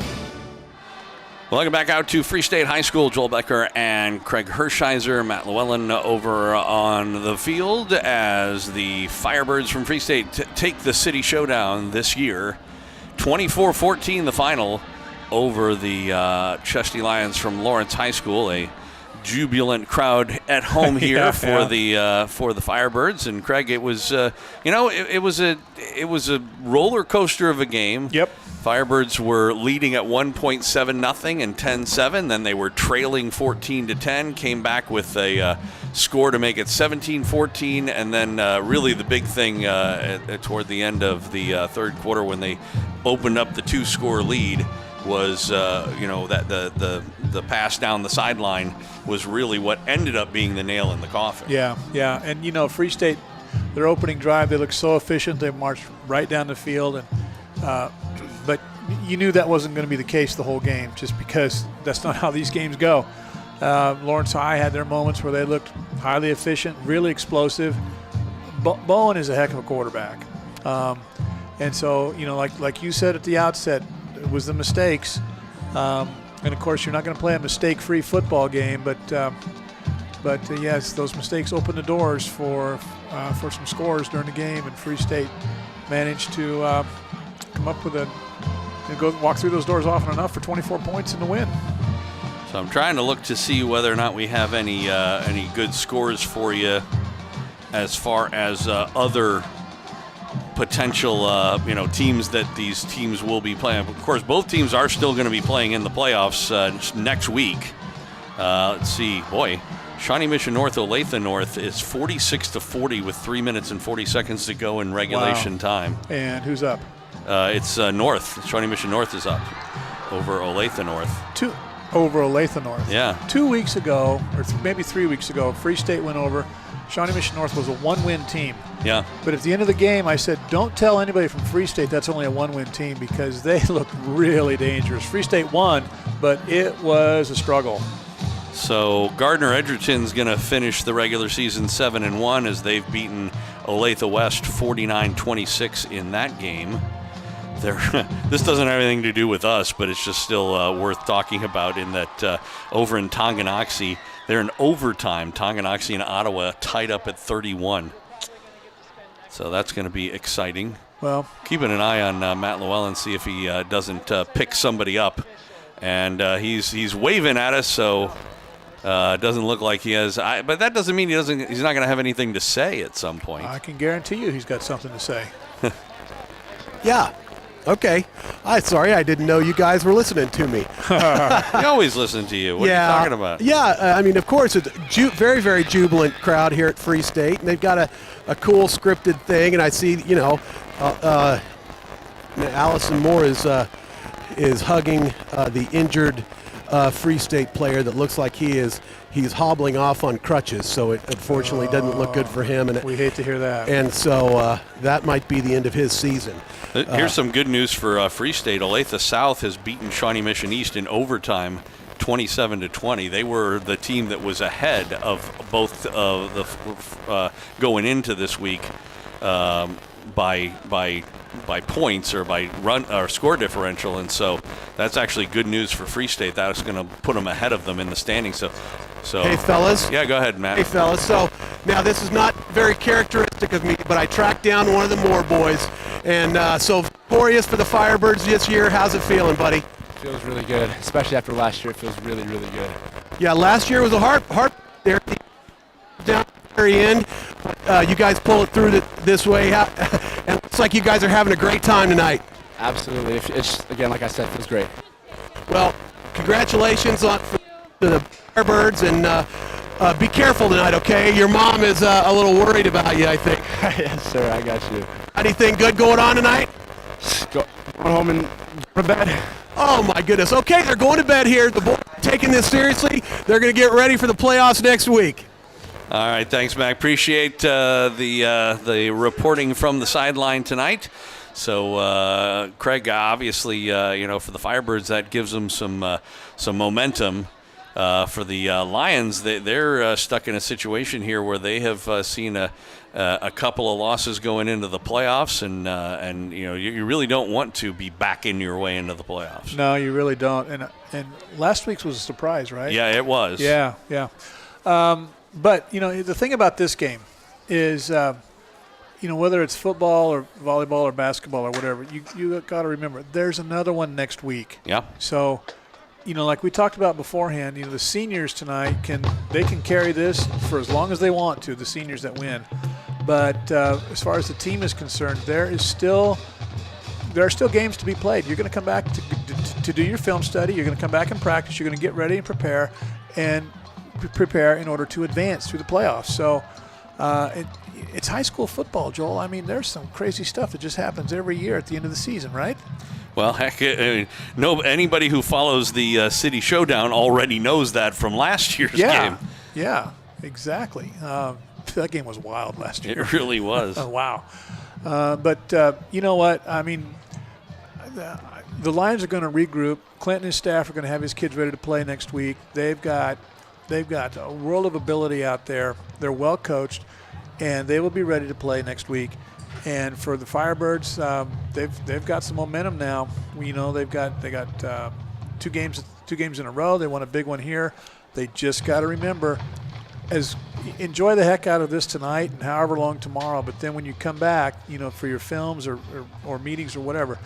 [SPEAKER 2] Welcome back out to Free State High School. Joel Becker and Craig Hershiser, Matt Llewellyn over on the field as the Firebirds from Free State take the City Showdown this year. 24-14 the final over the Chesty Lions from Lawrence High School. A jubilant crowd at home here for the Firebirds, and Craig, it was it was a roller coaster of a game.
[SPEAKER 3] Yep.
[SPEAKER 2] Firebirds were leading at 1.7-0 and 10-7. Then they were trailing 14-10. Came back with a score to make it 17-14, and then really the big thing toward the end of the third quarter when they opened up the 2-score lead was that the pass down the sideline was really what ended up being the nail in the coffin.
[SPEAKER 3] Yeah, and Free State, their opening drive, they looked so efficient. They marched right down the field, and but you knew that wasn't going to be the case the whole game, just because that's not how these games go. Lawrence High had their moments where they looked highly efficient, really explosive. Bowen is a heck of a quarterback. And so, like you said at the outset, it was the mistakes. And, of course, you're not going to play a mistake-free football game, but yes, those mistakes open the doors for some scores during the game, and Free State managed to come up with walk through those doors often enough for 24 points in the win.
[SPEAKER 2] So I'm trying to look to see whether or not we have any good scores for you as far as other potential teams that these teams will be playing. Of course, both teams are still going to be playing in the playoffs next week. Let's see. Boy, Shawnee Mission North, Olathe North is 46-40 with 3 minutes and 40 seconds to go in regulation time.
[SPEAKER 3] And who's up?
[SPEAKER 2] It's North. Shawnee Mission North is up over Olathe North.
[SPEAKER 3] Over Olathe North.
[SPEAKER 2] Yeah.
[SPEAKER 3] 2 weeks ago, or maybe 3 weeks ago, Free State went over. Shawnee Mission North was a one-win team.
[SPEAKER 2] Yeah.
[SPEAKER 3] But at the end of the game, I said, don't tell anybody from Free State that's only a one-win team, because they look really dangerous. Free State won, but it was a struggle.
[SPEAKER 2] So Gardner Edgerton's going to finish the regular season 7-1 as they've beaten Olathe West 49-26 in that game. This doesn't have anything to do with us, but it's just still worth talking about in that over in Tonganoxie, they're in overtime. Tonganoxie and Ottawa tied up at 31. So that's going to be exciting.
[SPEAKER 3] Well,
[SPEAKER 2] keeping an eye on Matt Llewellyn, see if he doesn't pick somebody up. And he's waving at us, so it doesn't look like he has. But that doesn't mean he's not going to have anything to say at some point.
[SPEAKER 3] I can guarantee you he's got something to say.
[SPEAKER 8] Yeah. Okay. Sorry, I didn't know you guys were listening to me.
[SPEAKER 2] We always listen to you. What are you talking about?
[SPEAKER 8] Yeah, I mean, of course, it's a very, very jubilant crowd here at Free State, and they've got a cool scripted thing, and I see, Allison Moore is hugging the injured Free State player that looks like he's hobbling off on crutches, so it unfortunately doesn't look good for him. And
[SPEAKER 3] we hate to hear that.
[SPEAKER 8] And so that might be the end of his season.
[SPEAKER 2] Here's some good news for Free State. Olathe South has beaten Shawnee Mission East in overtime, 27-20. They were the team that was ahead of both going into this week by points or by run or score differential, and so that's actually good news for Free State. That's going to put them ahead of them in the standings. So
[SPEAKER 8] hey, fellas.
[SPEAKER 2] Yeah, go ahead, Matt.
[SPEAKER 8] Hey, fellas. So now this is not very characteristic of me, but I tracked down one of the Moore boys, and so victorious for the Firebirds this year. How's it feeling, buddy?
[SPEAKER 19] Feels really good, especially after last year. It feels really, really good.
[SPEAKER 8] Yeah, last year was a hard there down at the very end. You guys pull it through this way, and it looks like you guys are having a great time tonight.
[SPEAKER 19] Absolutely. It's again, like I said, feels great.
[SPEAKER 8] Well, congratulations on the Firebirds, and be careful tonight, okay? Your mom is a little worried about you, I think.
[SPEAKER 19] Yes, sir. I got you.
[SPEAKER 8] Anything good going on tonight?
[SPEAKER 19] Going home and go to bed.
[SPEAKER 8] Oh, my goodness. Okay, they're going to bed here. The boys are taking this seriously. They're going to get ready for the playoffs next week.
[SPEAKER 2] All right, thanks, Mac. Appreciate the reporting from the sideline tonight. So, Craig, obviously, for the Firebirds, that gives them some momentum. For the Lions, they're stuck in a situation here where they have seen a couple of losses going into the playoffs, and you really don't want to be backing your way into the playoffs.
[SPEAKER 3] No, you really don't. And last week's was a surprise, right?
[SPEAKER 2] Yeah, it was.
[SPEAKER 3] Yeah. But the thing about this game is, whether it's football or volleyball or basketball or whatever, you got to remember there's another one next week.
[SPEAKER 2] Yeah.
[SPEAKER 3] So. Like we talked about beforehand, the seniors tonight can carry this for as long as they want to, the seniors that win. But as far as the team is concerned, there are still games to be played. You're going to come back to do your film study. You're going to come back and practice. You're going to get ready and prepare in order to advance through the playoffs. So it's high school football, Joel. I mean, there's some crazy stuff that just happens every year at the end of the season, right?
[SPEAKER 2] Well, heck, anybody who follows the City Showdown already knows that from last year's game.
[SPEAKER 3] Yeah, exactly. That game was wild last year.
[SPEAKER 2] It really was.
[SPEAKER 3] Wow. But you know what? I mean, the Lions are going to regroup. Clinton and his staff are going to have his kids ready to play next week. They've got a world of ability out there. They're well coached. and they will be ready to play next week. And for the Firebirds, they've got some momentum now. You know, they got two games in a row. They won a big one here. They just got to remember, enjoy the heck out of this tonight and however long tomorrow. But then when you come back, you know, for your films or meetings or whatever,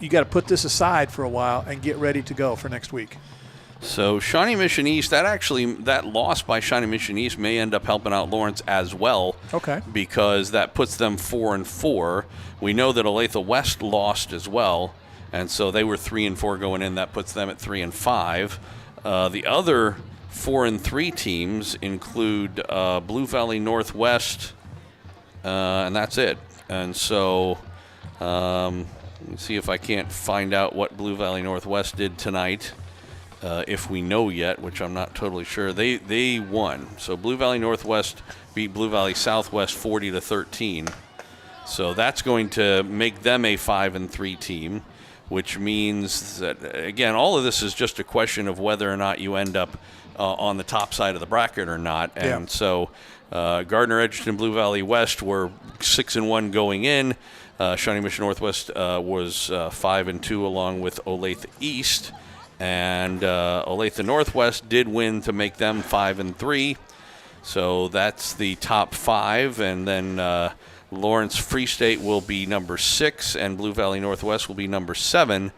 [SPEAKER 3] you got to put this aside for a while and get ready to go for next week.
[SPEAKER 2] So Shawnee Mission East, that loss by Shawnee Mission East may end up helping out Lawrence as well.
[SPEAKER 3] Okay.
[SPEAKER 2] Because that puts them 4-4. We know that Olathe West lost as well, and so they were 3-4 going in. That puts them at 3-5. The other 4-3 teams include Blue Valley Northwest, and that's it. And so let me see if I can't find out what Blue Valley Northwest did tonight. If we know yet, which I'm not totally sure. They won. So Blue Valley Northwest beat Blue Valley Southwest 40-13. So that's going to make them a 5-3 team, which means that, again, all of this is just a question of whether or not you end up on the top side of the bracket or not. And so Gardner, Edgerton, Blue Valley West were 6-1 going in. Shawnee Mission Northwest was 5-2 along with Olathe East. And Olathe Northwest did win to make them 5-3. So that's the top 5. And then Lawrence Free State will be number 6, and Blue Valley Northwest will be number 7.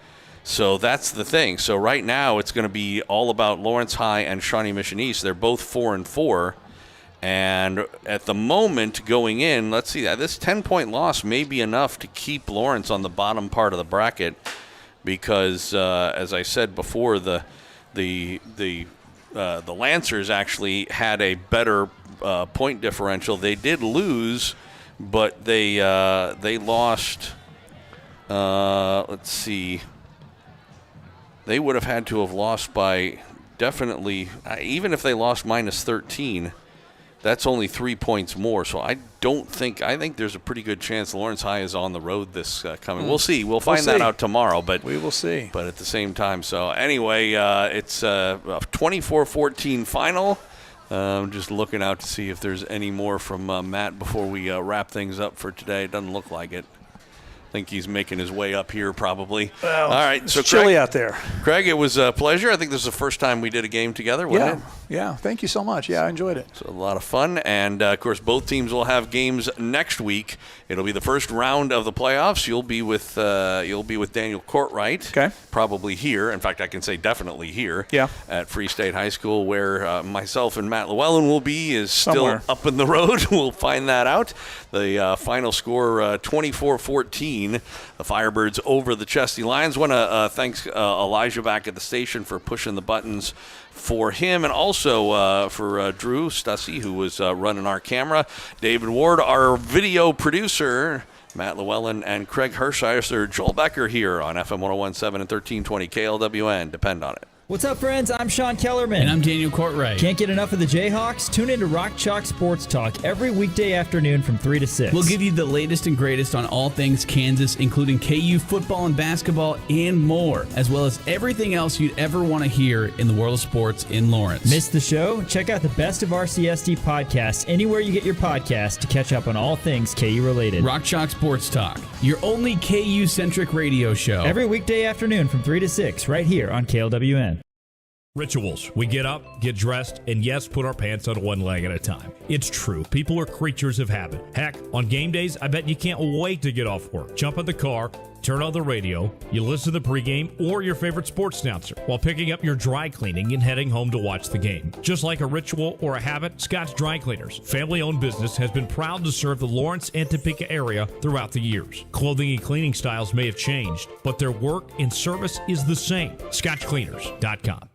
[SPEAKER 2] So that's the thing. So right now it's going to be all about Lawrence High and Shawnee Mission East. They're both 4-4. And at the moment going in, let's see, this 10-point loss may be enough to keep Lawrence on the bottom part of the bracket. Because, as I said before, the Lancers actually had a better point differential. They did lose, but they lost. Let's see. They would have had to have lost by definitely, even if they lost minus 13. That's only 3 points more, so I think there's a pretty good chance Lawrence High is on the road this coming. We'll see. We'll find that out tomorrow, but
[SPEAKER 3] we will see.
[SPEAKER 2] But at the same time, so anyway, it's a 24-14 final. Just looking out to see if there's any more from Matt before we wrap things up for today. It doesn't look like it. I think he's making his way up here probably.
[SPEAKER 3] Well,
[SPEAKER 2] all right,
[SPEAKER 3] it's
[SPEAKER 2] so
[SPEAKER 3] chilly out there.
[SPEAKER 2] Craig, it was a pleasure. I think this is the first time we did a game together, wasn't it?
[SPEAKER 3] Yeah, thank you so much. Yeah, I enjoyed it.
[SPEAKER 2] So a lot of fun, and of course, both teams will have games next week. It'll be the first round of the playoffs. You'll be with Daniel Courtwright.
[SPEAKER 3] Okay.
[SPEAKER 2] Probably here. In fact, I can say definitely here.
[SPEAKER 3] Yeah.
[SPEAKER 2] At Free State High School, where myself and Matt Llewellyn will be, is
[SPEAKER 3] Somewhere.
[SPEAKER 2] still up in the road. We'll find that out. The final score 24-14. The Firebirds over the Chesty Lions. Want to thank Elijah back at the station for pushing the buttons for him, and also for Drew Stussy, who was running our camera. David Ward, our video producer. Matt Llewellyn and Craig Hershiser. Joel Becker here on FM 101.7 and 1320 KLWN. Depend on it.
[SPEAKER 9] What's up, friends? I'm Sean Kellerman.
[SPEAKER 10] And I'm Daniel Courtwright.
[SPEAKER 9] Can't get enough of the Jayhawks? Tune in to Rock Chalk Sports Talk every weekday afternoon from 3 to 6.
[SPEAKER 10] We'll give you the latest and greatest on all things Kansas, including KU football and basketball and more, as well as everything else you'd ever want to hear in the world of sports in Lawrence.
[SPEAKER 9] Missed the show? Check out the Best of RCSD podcasts anywhere you get your podcasts to catch up on all things KU related.
[SPEAKER 10] Rock Chalk Sports Talk, your only KU-centric radio show.
[SPEAKER 9] Every weekday afternoon from 3 to 6 right here on KLWN.
[SPEAKER 7] Rituals. We get up, get dressed, and yes, put our pants on one leg at a time. It's true. People are creatures of habit. Heck, on game days, I bet you can't wait to get off work. Jump in the car, turn on the radio, you listen to the pregame or your favorite sports announcer while picking up your dry cleaning and heading home to watch the game. Just like a ritual or a habit, Scott's Dry Cleaners, family-owned business, has been proud to serve the Lawrence and Topeka area throughout the years. Clothing and cleaning styles may have changed, but their work and service is the same. ScotchCleaners.com.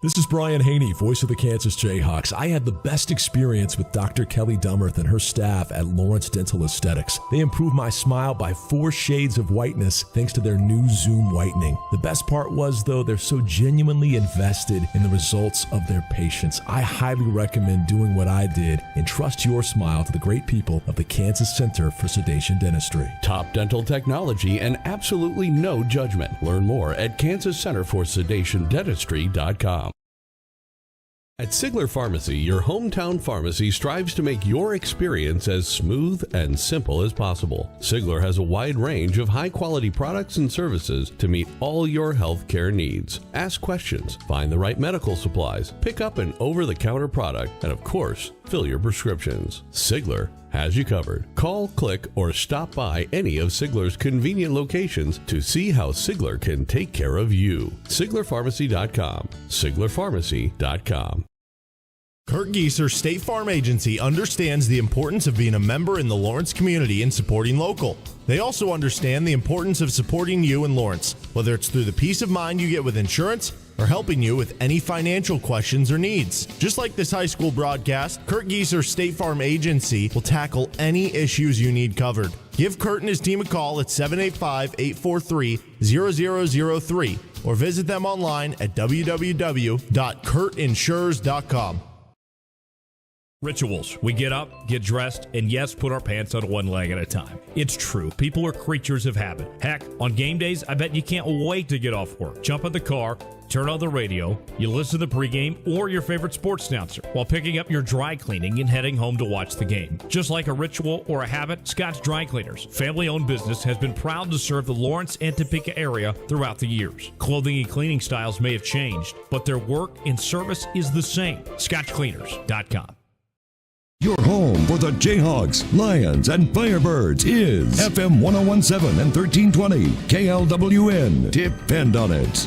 [SPEAKER 7] This is Brian Haney, voice of the Kansas Jayhawks. I had the best experience with Dr. Kelly Dummerth and her staff at Lawrence Dental Aesthetics. They improved my smile by 4 shades of whiteness thanks to their new Zoom whitening. The best part was, though, they're so genuinely invested in the results of their patients. I highly recommend doing what I did and trust your smile to the great people of the Kansas Center for Sedation Dentistry.
[SPEAKER 5] Top dental technology and absolutely no judgment. Learn more at kansascenterforsedationdentistry.com. At Sigler Pharmacy, your hometown pharmacy strives to make your experience as smooth and simple as possible. Sigler has a wide range of high-quality products and services to meet all your healthcare needs. Ask questions, find the right medical supplies, pick up an over-the-counter product, and of course, fill your prescriptions. Sigler has you covered. Call, click, or stop by any of Sigler's convenient locations to see how Sigler can take care of you. SiglerPharmacy.com. SiglerPharmacy.com.
[SPEAKER 11] Kurt Gieser State Farm Agency understands the importance of being a member in the Lawrence community and supporting local. They also understand the importance of supporting you in Lawrence, whether it's through the peace of mind you get with insurance or helping you with any financial questions or needs. Just like this high school broadcast, Kurt Gieser State Farm Agency will tackle any issues you need covered. Give Kurt and his team a call at 785-843-0003 or visit them online at www.kurtinsures.com.
[SPEAKER 20] Rituals. We get up, get dressed, and yes, put our pants on one leg at a time. It's true. People are creatures of habit. Heck, on game days, I bet you can't wait to get off work. Jump in the car, turn on the radio, you listen to Pregame or your favorite sports announcer while picking up your dry cleaning and heading home to watch the game. Just like a ritual or a habit, Scott's Dry Cleaners, family-owned business, has been proud to serve the Lawrence and Topeka area throughout the years. Clothing and cleaning styles may have changed, but their work and service is the same. ScotchCleaners.com.
[SPEAKER 1] Your home for the Jayhawks, Lions, and Firebirds is FM 1017 and 1320 KLWN. Depend on it.